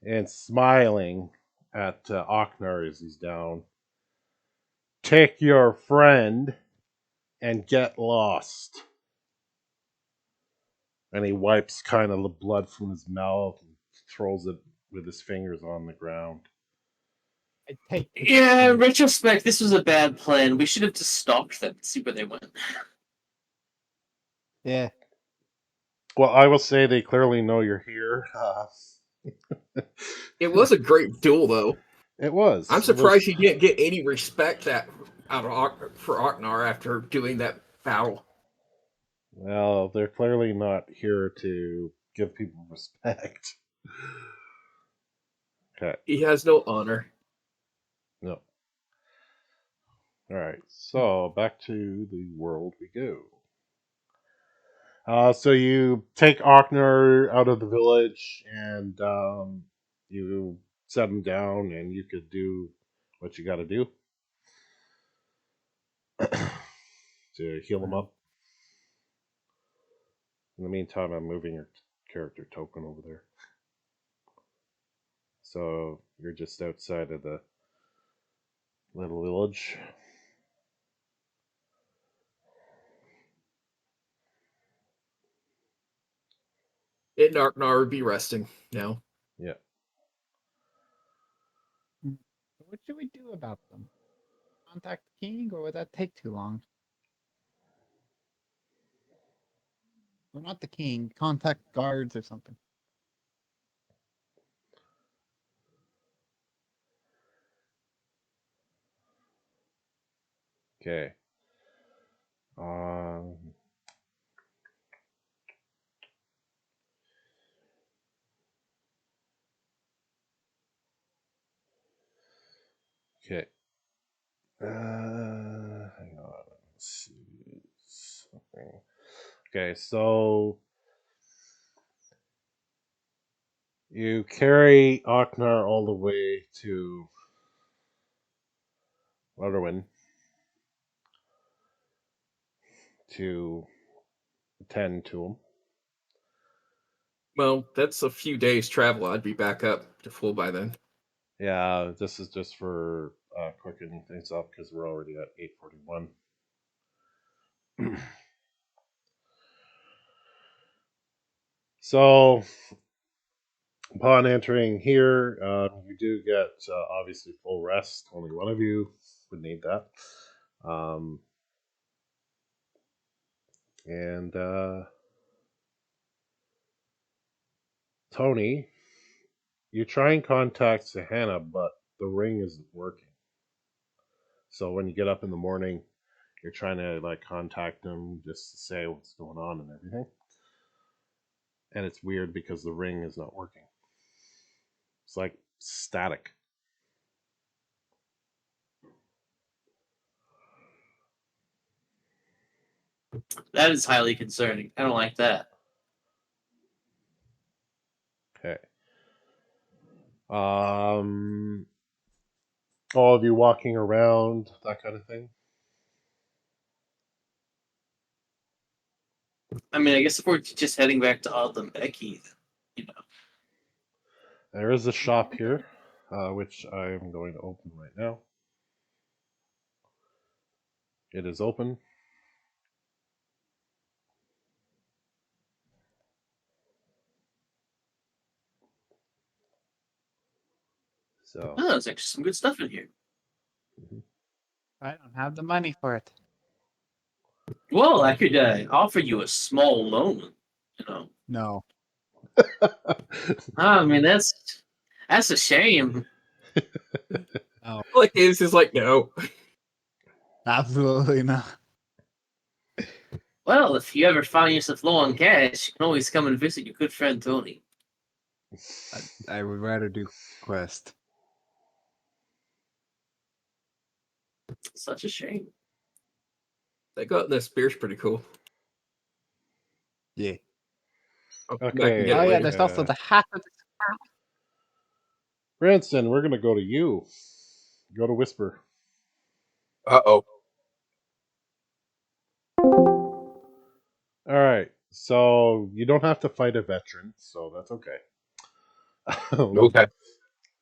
and smiling at Ochnar as he's down. Take your friend and get lost. And he wipes kind of the blood from his mouth and throws it with his fingers on the ground. I take. Yeah, in retrospect, this was a bad plan. We should have just stalked them, see where they went. Yeah. Well, I will say they clearly know you're here. It was a great duel, though. It was. I'm surprised he didn't get any respect for Oknar after doing that battle. Well, they're clearly not here to give people respect. Okay. He has no honor. No. All right. So back to the world we go. So you take Ochner out of the village and you set him down, and you could do what you got to do to heal him up. In the meantime, I'm moving your character token over there. So you're just outside of the little village. And Oknar would be resting now. Yeah. What should we do about them? Contact the king, or would that take too long? Or not the king. Contact guards or something. Okay. Okay. Hang on. Let's see something. Okay, so you carry Oknar all the way to Lutterwin to attend to him. Well, that's a few days travel. I'd be back up to full by then. Yeah, this is just for quickening things up because we're already at 8:41. So, upon entering here, you do get obviously full rest. Only one of you would need that. And Tony, you try and contact Sahana, but the ring isn't working. So when you get up in the morning, you're trying to like contact them just to say what's going on and everything. And it's weird because the ring is not working. It's like static. That is highly concerning. I don't like that. Okay. All of you walking around, that kind of thing. I mean, I guess if we're just heading back to Alden Becky, you know. There is a shop here, which I am going to open right now. It is open. So, Oh, there's actually some good stuff in here. I don't have the money for it. Well, I could offer you a small loan. You know. No. I mean, that's a shame. No. Like is like no. Absolutely not. Well, if you ever find yourself low on cash, you can always come and visit your good friend Tony. I would rather do quest. Such a shame. That got in that spear's pretty cool. Yeah. I'll come back and okay. get Oh it yeah, later. there's also the hat of the Branson, we're going to go to you. Go to Whisper. Uh-oh. All right. So you don't have to fight a veteran, so that's okay. Okay.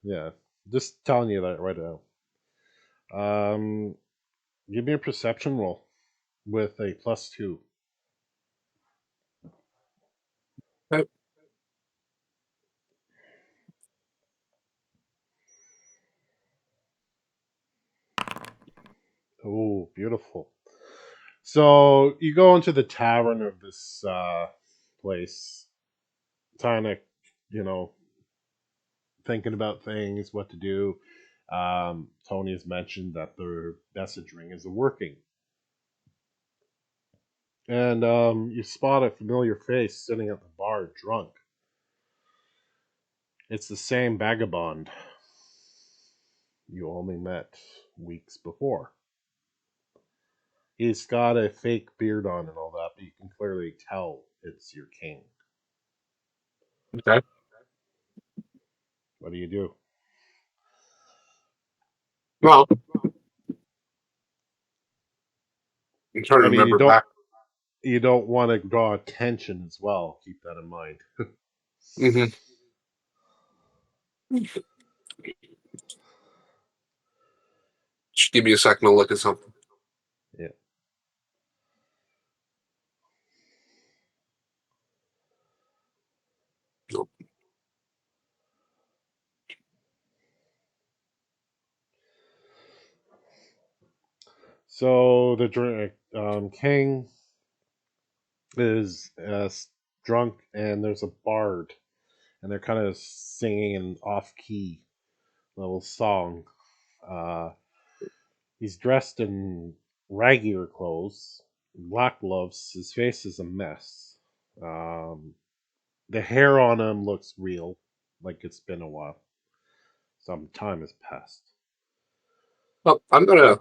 Yeah, just telling you that right now. Give me a perception roll with a +2. Yep. Oh, beautiful. So you go into the tavern of this place, trying to, you know, thinking about things, what to do. Tony has mentioned that the message ring isn't working. And you spot a familiar face sitting at the bar, drunk. It's the same vagabond you only met weeks before. He's got a fake beard on and all that, but you can clearly tell it's your king. Okay. What do you do? Well, I'm trying I to mean, remember back. you don't want to draw attention as well. Keep that in mind. hmm Just give me a second to look at something. Yeah. Nope. So the king is drunk, and there's a bard, and they're kind of singing an off-key little song. Uh, he's dressed in regular clothes, black gloves. His face is a mess. Um, the hair on him looks real, like it's been a while. Some time has passed. Well, I'm gonna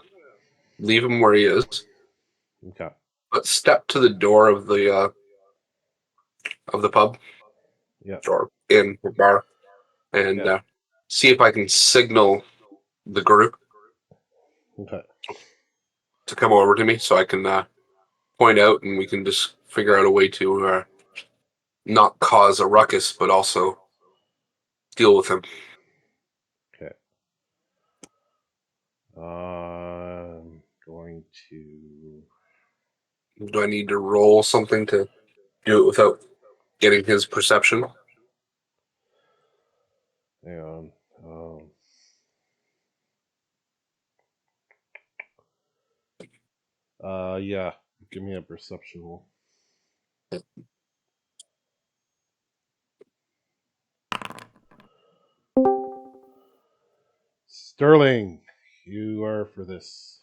leave him where he is, Okay. but step to the door of the pub Yeah. or inn or bar, and Yeah. see if I can signal the group Okay. to come over to me, so I can point out, and we can just figure out a way to, not cause a ruckus, but also deal with him. Okay. I'm going to. Do I need to roll something to do it without getting his perception? Hang on. Yeah. Give me a perception roll. Sterling, you are for this.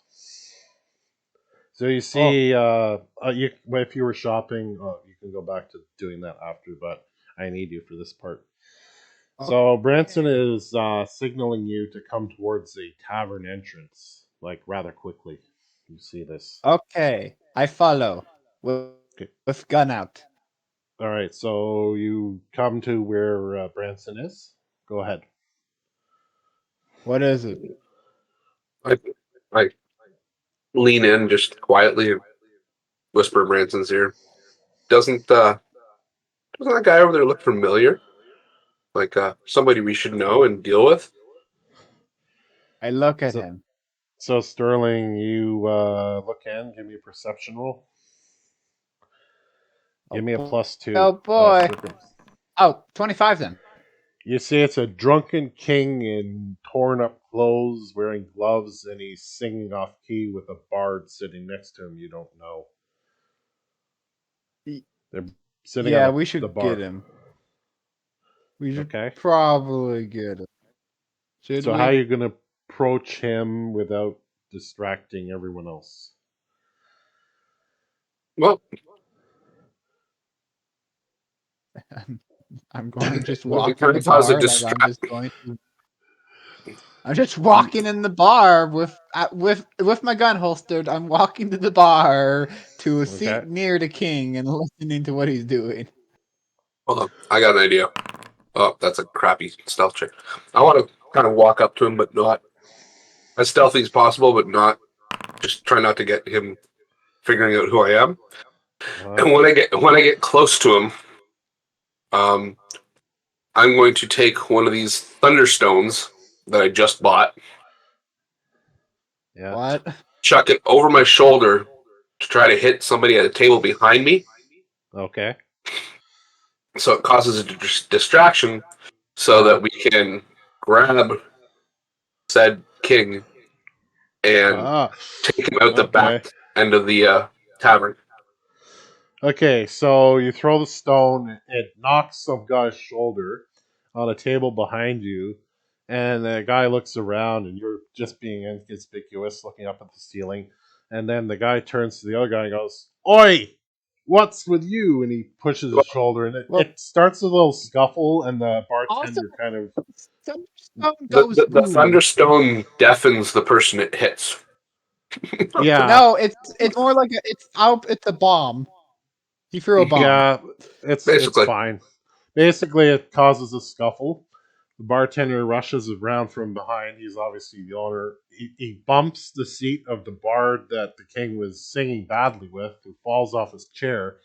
So you see, if you were shopping, you can go back to doing that after, but I need you for this part. So Branson is signaling you to come towards the tavern entrance, like rather quickly. You see this. Okay, I follow Okay. with gun out. All right, so you come to where Branson is. Go ahead. What is it? I lean in just quietly and whisper in Branson's ear. Doesn't that guy over there look familiar? Like somebody we should know and deal with? I look at So, him. so Sterling, you look in. Give me a perception roll. Give me a +2. Oh boy. Circum. Oh, 25 then. You see, it's a drunken king in torn up clothes, wearing gloves, and he's singing off key with a bard sitting next to him. You don't know. They're sitting Yeah, on we the should bar. get him. We should Okay. probably get him. Should So we? how are you going to approach him without distracting everyone else? Well, I'm going to just we walk can in the cause a bar like I'm just distraction. going to. I'm just walking in the bar with my gun holstered. I'm walking to the bar to a Okay. seat near the king and listening to what he's doing. Hold on, I got an idea. Oh, that's a crappy stealth check. I want to kind of walk up to him, but not as stealthy as possible, but not just try not to get him figuring out who I am. And when I get close to him, um, I'm going to take one of these thunderstones that I just bought, Yeah. What? chuck it over my shoulder to try to hit somebody at a table behind me, Okay. so it causes a distraction, so that we can grab said king and take him out the Okay. back end of the tavern. Okay, so you throw the stone, it knocks some guy's shoulder on a table behind you, and the guy looks around, and you're just being inconspicuous, looking up at the ceiling. And then the guy turns to the other guy and goes, "Oi! What's with you?" And he pushes his shoulder, and Well, it starts a little scuffle, and the also, bartender kind of. Thunderstone The, goes the, the boom. thunderstone deafens the person it hits. Yeah, No, it's more like it's a bomb. He threw a bomb. yeah, it's Basically, fine. Basically, it causes a scuffle. The bartender rushes around from behind. He's obviously the owner. He bumps the seat of the bard that the king was singing badly with, who falls off his chair,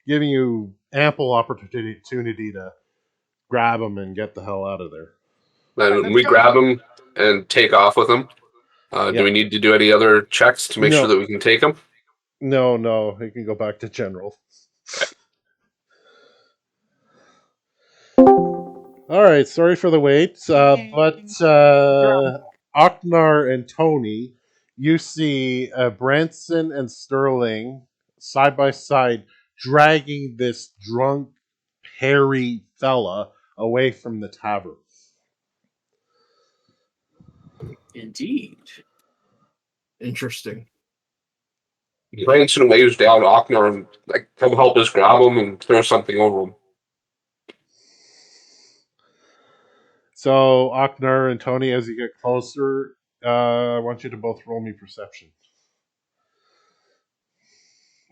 giving you ample opportunity to grab him and get the hell out of there. All right, then let's we go. grab him and take off with him. Do Yeah. we need to do any other checks to make sure No, that we can take him? no. He can go back to general. All right, sorry for the wait, but Aknar and Tony, you see Branson and Sterling side by side dragging this drunk, hairy fella away from the tavern. Indeed. Interesting. Branson waves down Ochner and like come help us grab him and throw something over him. So Aknar and Tony, as you get closer, I want you to both roll me perception.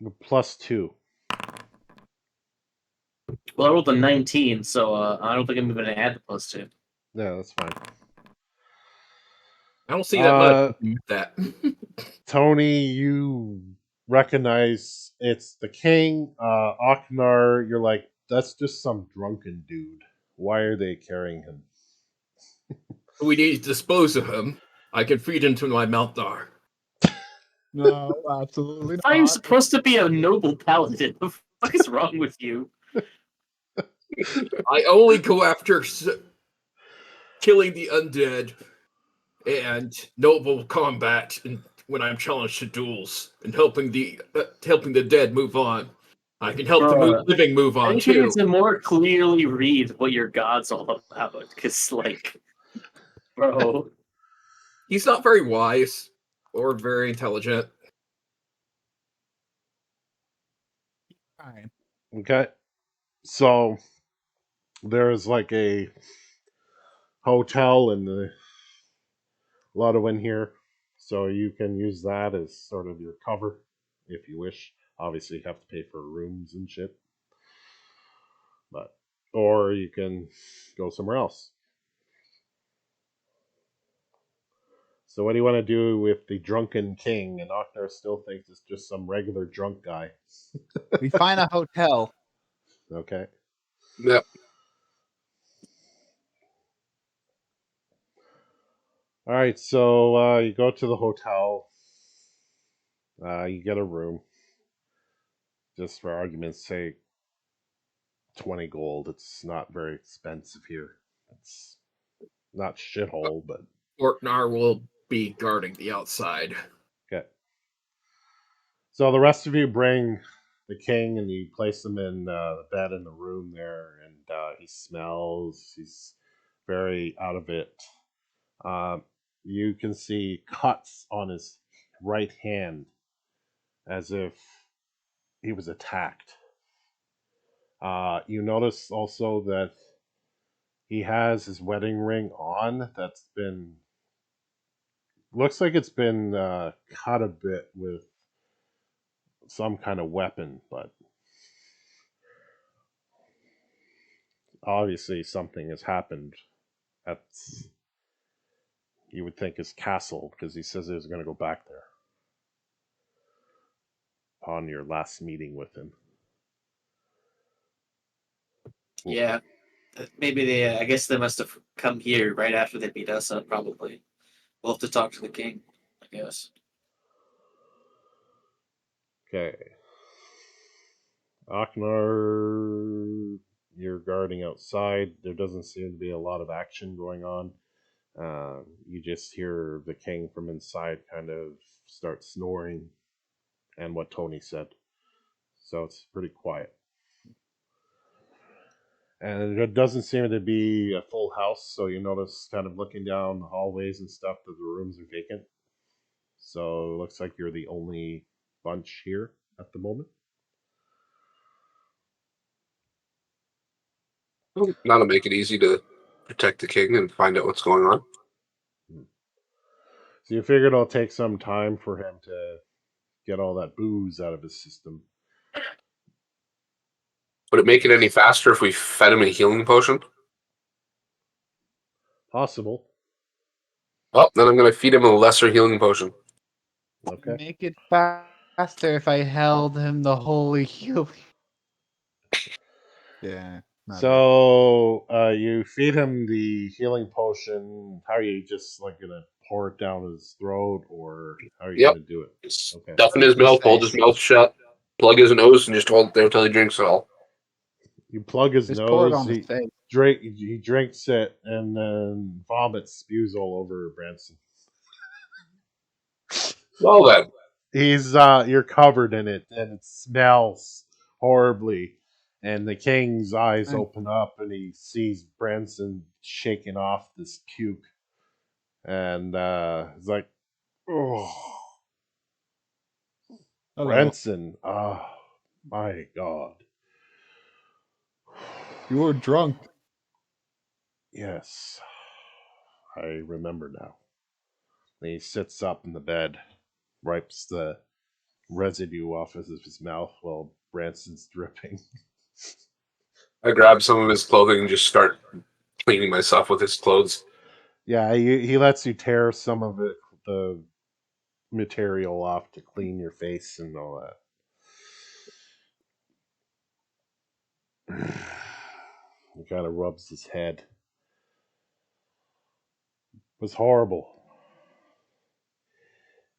+2. Well, I rolled a 19, so I don't think I'm even going to add the +2. Yeah, that's fine. I don't see that much with that. Tony, you recognize it's the king. Aknar, you're like, That's just some drunken dude. Why are they carrying him? We need to dispose of him. I can feed him to my Malthar. No, absolutely I'm not. supposed to be a noble paladin. What the fuck is wrong with you? I only go after killing the undead and noble combat when I'm challenged to duels and helping the dead move on. I can help the Bruh. living move I on think you too. need to more clearly read what your god's all about. Because, like, bro. He's not very wise or very intelligent. Fine. Okay. So there's like a hotel in the Ludwin here. So you can use that as sort of your cover if you wish. Obviously, you have to pay for rooms and shit. But or you can go somewhere else. So what do you want to do with the drunken king? And Ochnar still thinks it's just some regular drunk guy. We find a hotel. Okay. Yep. All right. So you go to the hotel. You get a room. Just for argument's sake, 20 gold. It's not very expensive here. It's not shithole, but Orknar will be guarding the outside. okay. So the rest of you bring the king and you place him in the bed in the room there, and he smells. He's very out of it. Um, you can see cuts on his right hand as if he was attacked. You notice also that he has his wedding ring on that's been looks like it's been cut a bit with some kind of weapon, but obviously something has happened at you would think his castle because he says he was going to go back there upon your last meeting with him. Yeah. Maybe they, I guess they must have come here right after they beat us up, probably. We'll have to talk to the king, I guess. Okay. Aknar, you're guarding outside. There doesn't seem to be a lot of action going on. You just hear the king from inside kind of start snoring and what Tony said. So it's pretty quiet. And there doesn't seem to be a full house, so you notice kind of looking down the hallways and stuff that the rooms are vacant. So it looks like you're the only bunch here at the moment. That'll make it easy to protect the king and find out what's going on. So you figured it'll take some time for him to get all that booze out of his system. Would it make it any faster if we fed him a healing potion? Possible. Well, then I'm going to feed him a lesser healing potion. Okay. Make it faster if I held him the holy healing. Yeah. Not really. So you feed him the healing potion. How are you just like gonna pour it down his throat, or how are you Yep. gonna do it? Okay. Stuff in his mouth, hold his mouth shut, plug his nose, and just hold it there until he drinks it all. You plug his Just pour it nose. on his face. He drinks it and then vomits, spews all over Branson. Well then, He's you're covered in it, and it smells horribly. And the king's eyes Thank- open up, and he sees Branson shaking off this puke, and he's like, "Oh, Hello. Branson! Oh my God!" You were drunk. Yes, I remember now. And he sits up in the bed, wipes the residue off of his mouth while Branson's dripping. I grab some of his clothing and just start cleaning myself with his clothes. Yeah, he lets you tear some of it, the material off to clean your face and all that. He kind of rubs his head. It was horrible.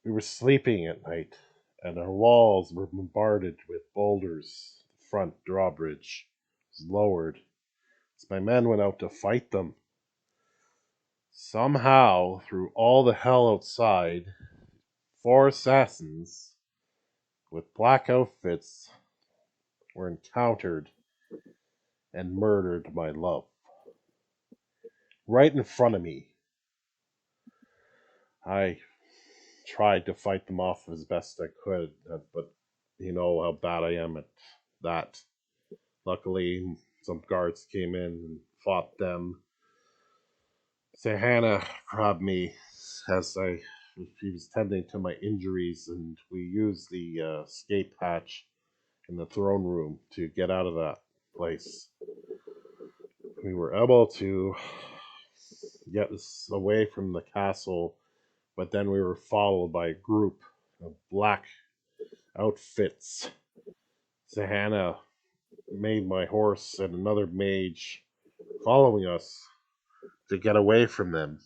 We were sleeping at night, and our walls were bombarded with boulders. The front drawbridge was lowered as my men went out to fight them. Somehow, through all the hell outside, 4 assassins with black outfits were encountered and murdered my love. Right in front of me. I tried to fight them off as best I could, but you know how bad I am at that. Luckily, some guards came in and fought them. Sahana grabbed me as she was tending to my injuries, and we used the escape hatch in the throne room to get out of that place. We were able to get us away from the castle, but then we were followed by a group of black outfits. Sahana made my horse and another mage following us to get away from them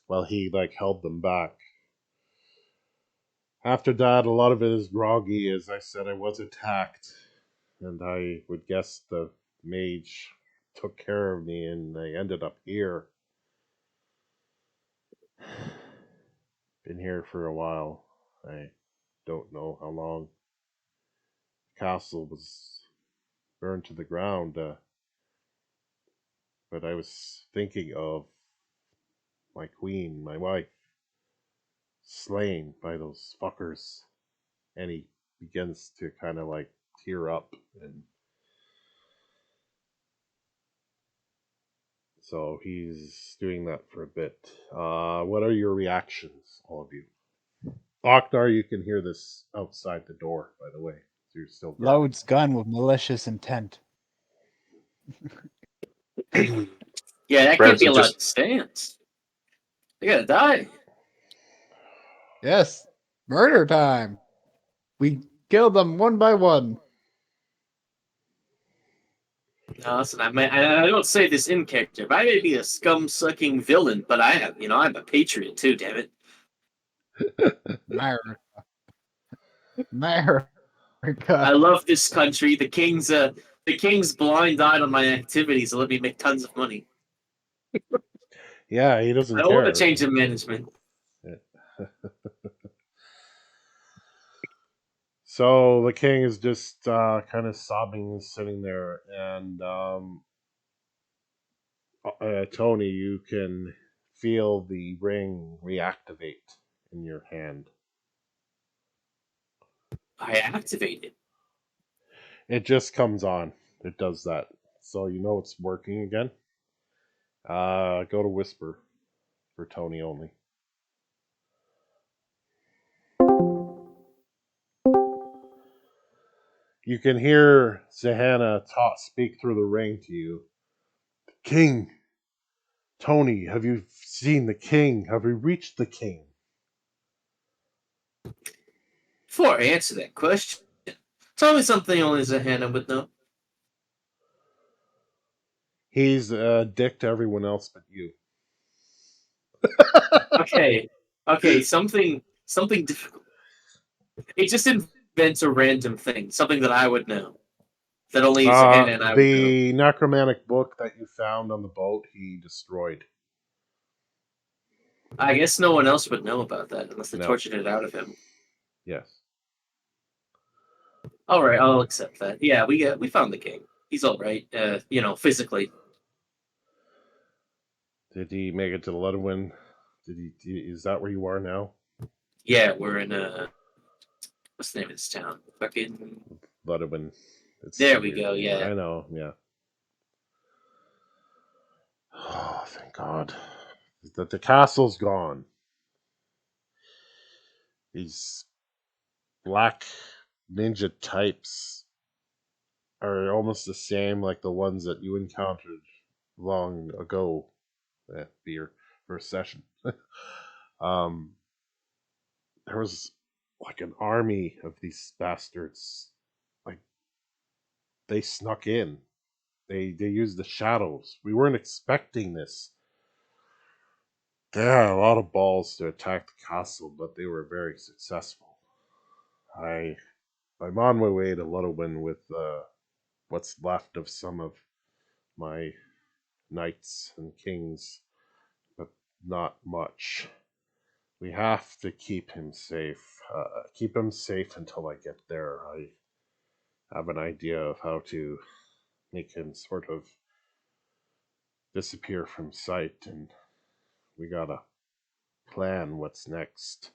while he held them back. After that, a lot of it is groggy. As I said, I was attacked, and I would guess the mage took care of me, and I ended up here. Been here for a while. I don't know how long. The castle was burned to the ground, but I was thinking of my queen, my wife, slain by those fuckers. And he begins to kind of tear up, and so he's doing that for a bit. What are your reactions, all of you? Oknar, you can hear this outside the door, by the way. So you're still guarding. Loads gun with malicious intent. Yeah, that can't Branson be allowed just to stand. They gotta die. Yes, murder time. We killed them one by one. No, listen, I don't say this in character, but I may be a scum-sucking villain, but I'm a patriot too. Damn it! America. America. I love this country. The king's blind-eyed on my activities and let me make tons of money. Yeah, he I doesn't don't want care. to change of management. So the king is just kind of sobbing, sitting there, and Tony, you can feel the ring reactivate in your hand. I activate it. It just comes on. It does that. So you know it's working again. Go to whisper for Tony only. You can hear Zahana speak through the ring to you. King! Tony, have you seen the king? Have we reached the king? Before I answer that question, tell me something only Zahana would know. He's a dick to everyone else but you. Okay, something difficult. It just invents a random thing, something that I would know, that only Zahana and I would know. The necromantic book that you found on the boat, he destroyed. I guess no one else would know about that unless they No. tortured it out of him. Yes. All right, I'll accept that. Yeah, we found the king. He's all right. Physically. Did he make it to the Ludwin? Is that where you are now? Yeah, we're in what's the name of this town? Fucking. Ludwin. It's There a we weird go, name. yeah. I know, yeah. Oh, thank God. The castle's gone. These black ninja types are almost the same like the ones that you encountered long ago at your first session. um, there was an army of these bastards. Like, they snuck in They used the shadows. We weren't expecting this. They had a lot of balls to attack the castle, but they were very successful. I'm on my way to Ludowin with what's left of some of my knights and kings, but not much. We have to keep him safe. Keep him safe until I get there. I have an idea of how to make him sort of disappear from sight, and we gotta plan what's next.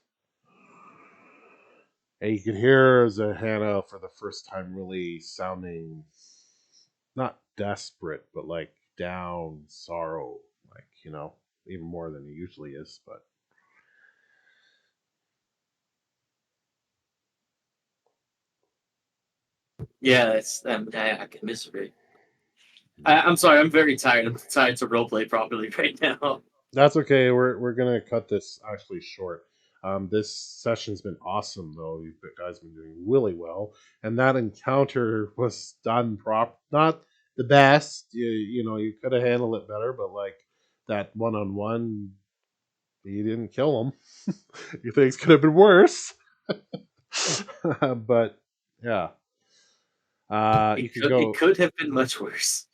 And you can hear Zahanna for the first time really sounding not desperate, but like down, sorrow, like, even more than he usually is, but Yeah, it's I can miss it. I'm sorry, I'm very tired. I'm tired to roleplay properly right now. that's okay. We're gonna cut this actually short. This session's been awesome, though. You guys been doing really well, and that encounter was done not the best. You could have handled it better, but like that one-on-one, you didn't kill him. You things could have been worse, but yeah. You could go. It could have been much worse.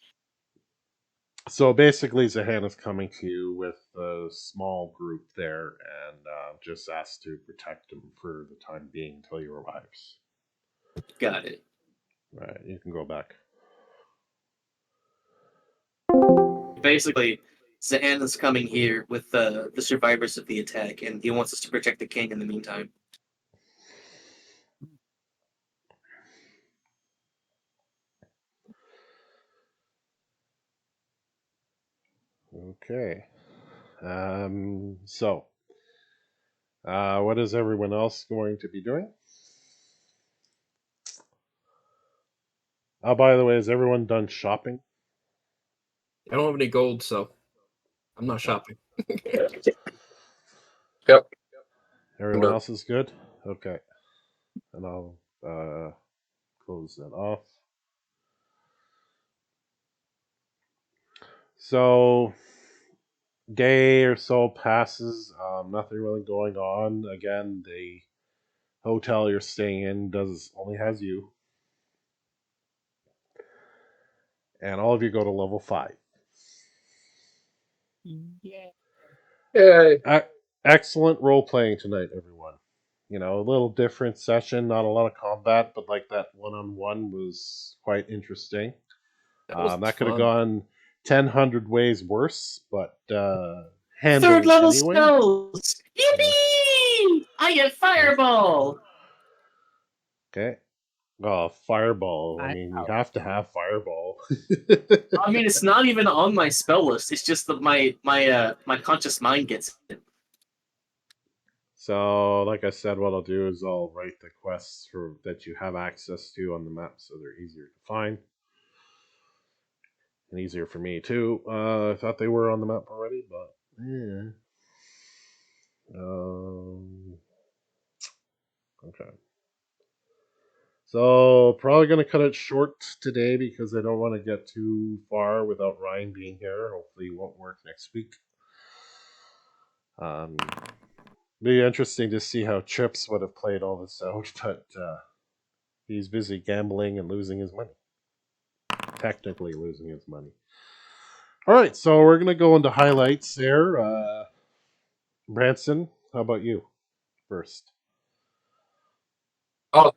So basically, Zahanna's coming to you with a small group there and just asks to protect him for the time being until he arrives. Got it. Right, you can go back. Basically, Zahanna's coming here with the survivors of the attack, and he wants us to protect the king in the meantime. Okay. So, what is everyone else going to be doing? Oh, by the way, is everyone done shopping? I don't have any gold, so I'm not shopping. Yep. Everyone done. else is good? Okay. And I'll close that off. So, day or so passes, nothing really going on. Again, the hotel you're staying in only has you, and all of you go to level 5. Yeah. Yay. Excellent role playing tonight, everyone. A little different session, not a lot of combat, but like that one-on-one was quite interesting. That could have gone 1,000 ways worse, but handled Third level anyway. spells! Yippee! I get fireball! Okay. Oh, fireball. I I mean, you know. have to have fireball. I mean, it's not even on my spell list. It's just that my conscious mind gets it. So, like I said, what I'll do is I'll write the quests that you have access to on the map so they're easier to find. And easier for me, too. I thought they were on the map already, but yeah. Okay. So, probably going to cut it short today because I don't want to get too far without Ryan being here. Hopefully, it won't work next week. Be interesting to see how Chips would have played all this out, but he's busy gambling and losing his money. Technically losing his money. All right, so we're going to go into highlights there. Branson, how about you first? Oh,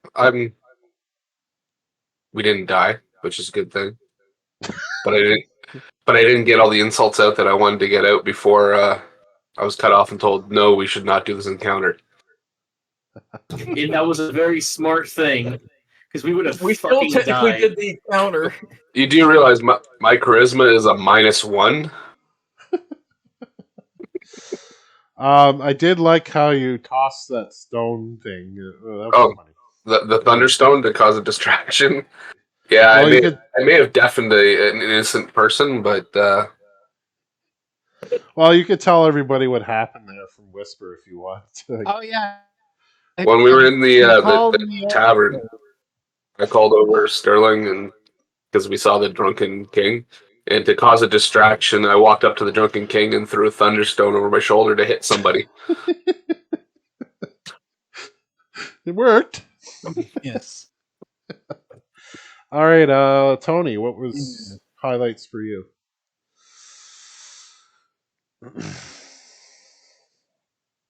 we didn't die, which is a good thing. But I didn't get all the insults out that I wanted to get out before I was cut off and told no, we should not do this encounter. And that was a very smart thing, because we would have We still fucking technically died. did the encounter. You do realize my charisma is a -1? I did like how you tossed that stone thing. That was funny. The thunderstone to cause a distraction. Yeah, Well, I may have deafened an innocent person, but you could tell everybody what happened there from Whisper if you want. Oh yeah. when we were in He the called me tavern, I called over Sterling and because we saw the Drunken King. And to cause a distraction, I walked up to the Drunken King and threw a Thunderstone over my shoulder to hit somebody. It worked. Yes. All right, Tony, what Yeah. was highlights for you?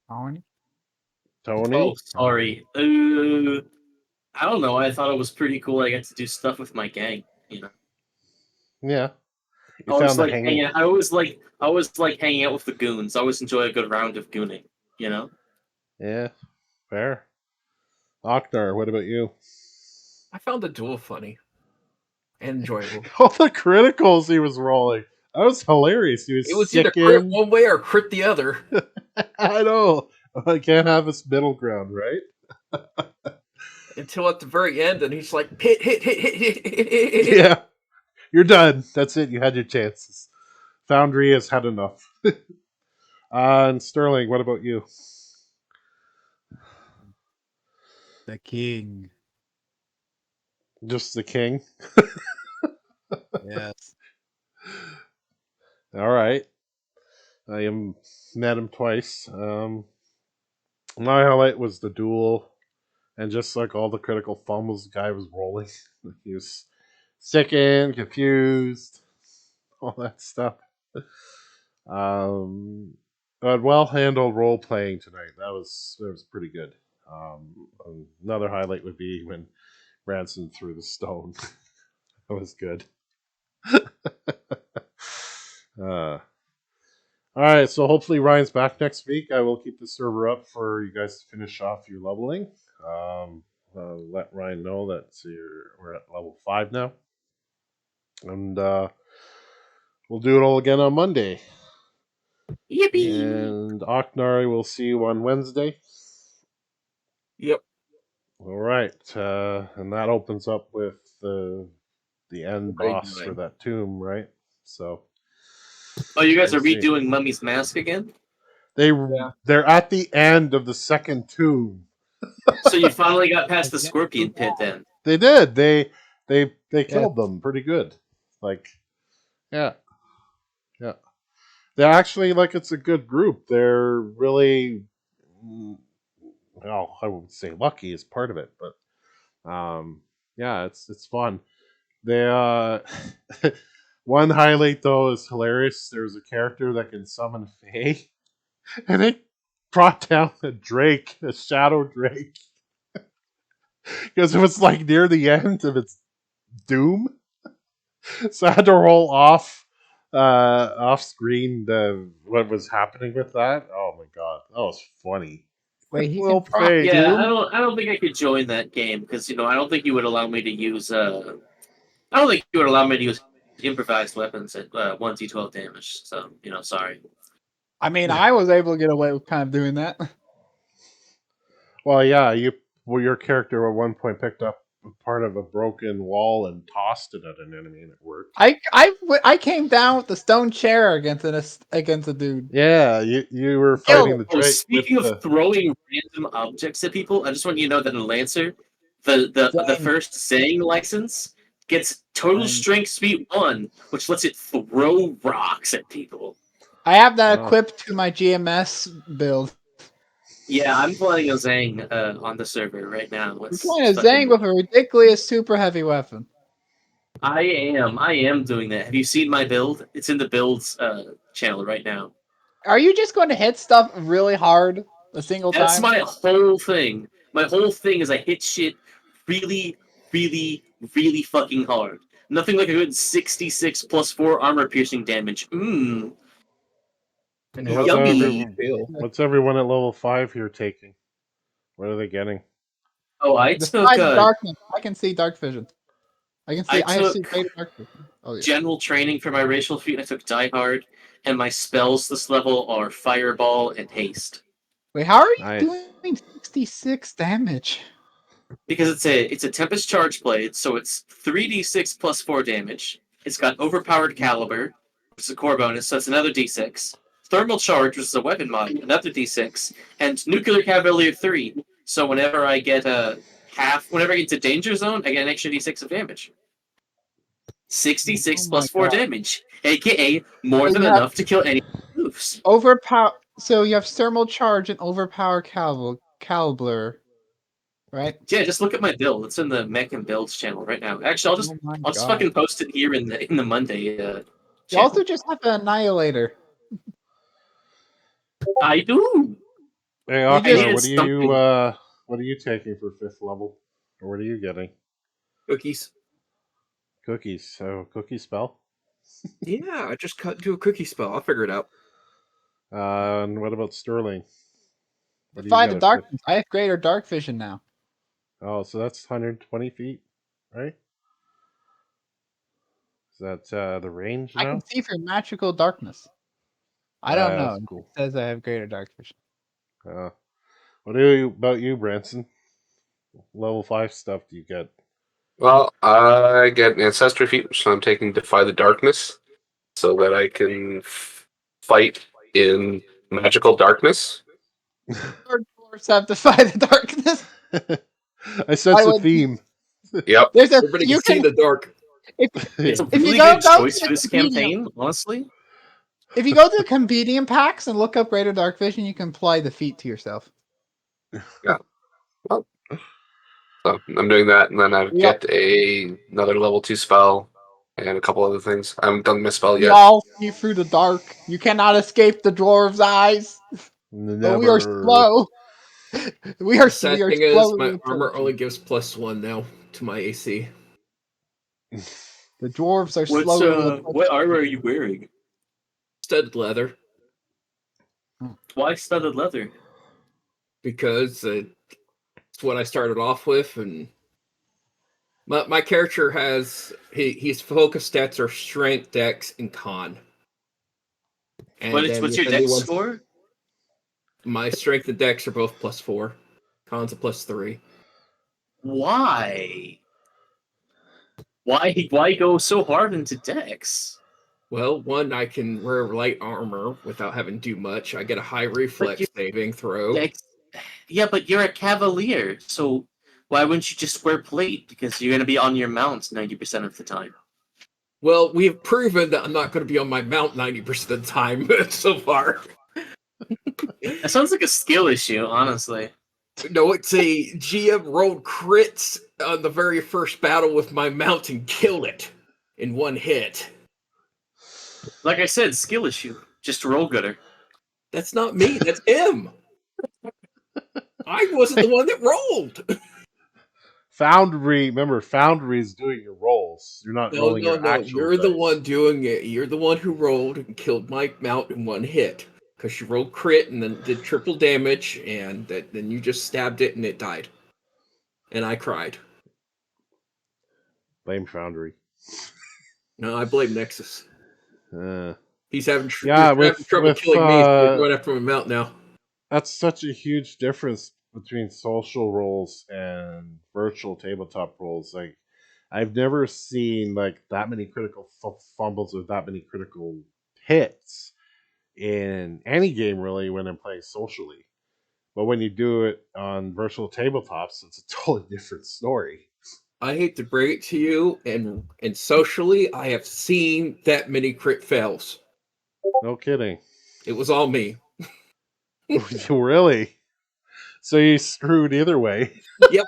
Tony? Tony? Oh, sorry. I don't know. I thought it was pretty cool. I got to do stuff with my gang. You know, Yeah. You I always found the like hang. hanging. I always like hanging out with the goons. I always enjoy a good round of gooning. You know. Yeah, fair. Oknar, what about you? I found the duel funny and enjoyable. All the criticals he was rolling. That was hilarious. He It was was either crit sicking. one way or crit the other. I know. I can't have this middle ground, right? Until at the very end, and he's like, hit, hit, hit, hit, hit, hit, hit, hit. Yeah. You're done. That's it. You had your chances. Foundry has had enough. And Sterling, what about you? The king. Just the king? Yes. All right. I met him twice. My highlight was the duel, and just like all the critical fumbles the guy was rolling, he was sickened, confused, all that stuff. But well handled role playing tonight. That was pretty good. Another highlight would be when Branson threw the stone. That was good. All right, so hopefully Ryan's back next week. I will keep the server up for you guys to finish off your leveling. Let Ryan know that we're at level 5 now. And we'll do it all again on Monday. Yippee! And Oknari, we'll see you on Wednesday. Yep. All right, and that opens up with the end Grade boss 9. for that tomb, right? So Oh, you guys we'll are see. redoing Mummy's Mask again? They're at the end of the second tomb. So you finally got past the Scorpion Pit then? They did. They Yeah. killed them pretty good. Like, yeah. They're actually like it's a good group. They're really, well, I would say lucky is part of it, but yeah, it's fun. They one highlight though is hilarious. There's a character that can summon Fae, and it brought down a drake, a shadow drake, because it was like near the end of its doom. So I had to roll off screen what was happening with that. Oh my god, that was funny. Wait, he Well, can proc Faye. Yeah, Doom? I don't think I could join that game because I don't think you would allow me to use I don't think you would allow me to use improvised weapons at 1d12 damage. So sorry. I mean, I was able to get away with kind of doing that. Well, yeah, your character at one point picked up part of a broken wall and tossed it at an enemy, and it worked. I came down with the stone chair against a dude. Yeah, you were Killed fighting him. the Oh, Drake with speaking of the. throwing random objects at people, I just want you to know that in Lancer, the Zang. first saying license gets total Zang. strength speed 1, which lets it throw rocks at people. I have that Oh. equipped to my GMS build. Yeah, I'm playing a Zang on the server right now. I'm It's playing a fucking- Zang with a ridiculous super heavy weapon. I am doing that. Have you seen my build? It's in the builds channel right now. Are you just going to hit stuff really hard a single That's time? my whole thing. My whole thing is I hit shit really, really, really fucking hard. Nothing like a good 66 plus 4 armor piercing damage. And What's how do Yummy. you feel? what's everyone at level 5 here taking? What are they getting? Oh, I took Despite darkness, I can see dark vision. I have took great dark vision. Oh yeah. general training for my racial feat. I took Die Hard, and my spells this level are Fireball and Haste. Wait, how are you Nice. doing 66 damage? Because it's a Tempest Charge Blade, so it's 3d6 plus 4 damage. It's got Overpowered Caliber, which is a core bonus, so it's another d6. Thermal Charge, which is a weapon mod, another d6. And Nuclear Cavalier 3, so whenever I get whenever I get to Danger Zone, I get an extra d6 of damage. 66 Oh plus my 4 God. damage, aka more So than you have enough to kill any moves. overpower. So you have thermal charge and overpower caliber, right? Yeah, just look at my build. It's in the mech and builds channel right now. Actually, Oh my I'll just God. fucking post it here in the Monday You channel. also just have an annihilator. I do. Hey, You just- Oxnard, something. what are you taking for 5th level? Or what are you getting? Cookies. Cookies. So cookie spell. Yeah, I just cut into a cookie spell. I'll figure it out. And what about Sterling? What do you Defy get the at darkness. I have greater dark vision now. Oh, so that's 120 feet, right? Is that the range I can now? see through magical darkness. I don't know. That's It cool. says I have greater dark vision. About you, Branson? Level 5 stuff do you get? Well, I get an ancestry feat, so I'm taking Defy the Darkness, so that I can fight in magical darkness. Our dwarves have defied the darkness. I sense I a would- theme. Yep. There's a Everybody you can see can the dark. It's a if you really go good to choice the for this comedian- campaign, honestly. If you go to the comedian packs and look up greater dark vision, you can apply the feat to yourself. So I'm doing that, and then I We get another level 2 spell and a couple other things. I haven't done my spell We yet. all see through the dark. You cannot escape the dwarves' eyes. But we are Never. slow. We The are sad slow. thing is, my armor only gives +1 now to my AC. The dwarves are slow. What armor are you wearing? Studded leather, Why studded leather? because it's what I started off with, and my character has his focus stats are strength, dex, and con. And What's then your if dex anyone- score? My strength and dex are both +4. Con's a +3. Why? Why go so hard into dex? Well, one, I can wear light armor without having to do much. I get a high reflex you- saving throw. Dex. Yeah, but you're a cavalier, so why wouldn't you just wear plate? Because you're gonna be on your mount 90% of the time. Well, we've proven that I'm not going to be on my mount 90% of the time so far. That sounds like a skill issue, honestly. No, it's a GM rolled crits on the very first battle with my mount and kill it in one hit. Like I said, skill issue. Just roll gooder. That's not me, that's him. I wasn't the one that rolled. Foundry. Remember, Foundry is doing your rolls. You're not rolling your actual You're the dice. one doing it. You're the one who rolled and killed my mount in one hit. Because you rolled crit and then did triple damage, and then you just stabbed it and it died. And I cried. Blame Foundry. No, I blame Nexus. Uh, He's having, Yeah, you're having trouble killing me, so you're going after my mount now. that's such a huge difference between social roles and virtual tabletop roles. Like, I've never seen like that many critical fumbles with that many critical hits in any game really when I'm playing socially. But when you do it on virtual tabletops, it's a totally different story. I hate to break it to you, and socially, I have seen that many crit fails. No kidding. It was all me. Really? So you screwed either way. Yep.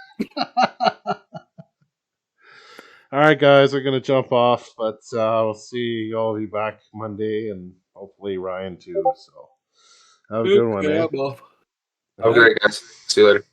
All right, guys, we're gonna jump off, but we'll see all of you back Monday, and hopefully Ryan too. So have a good one, Okay, eh? I'm off. Have a great, guys. See you later.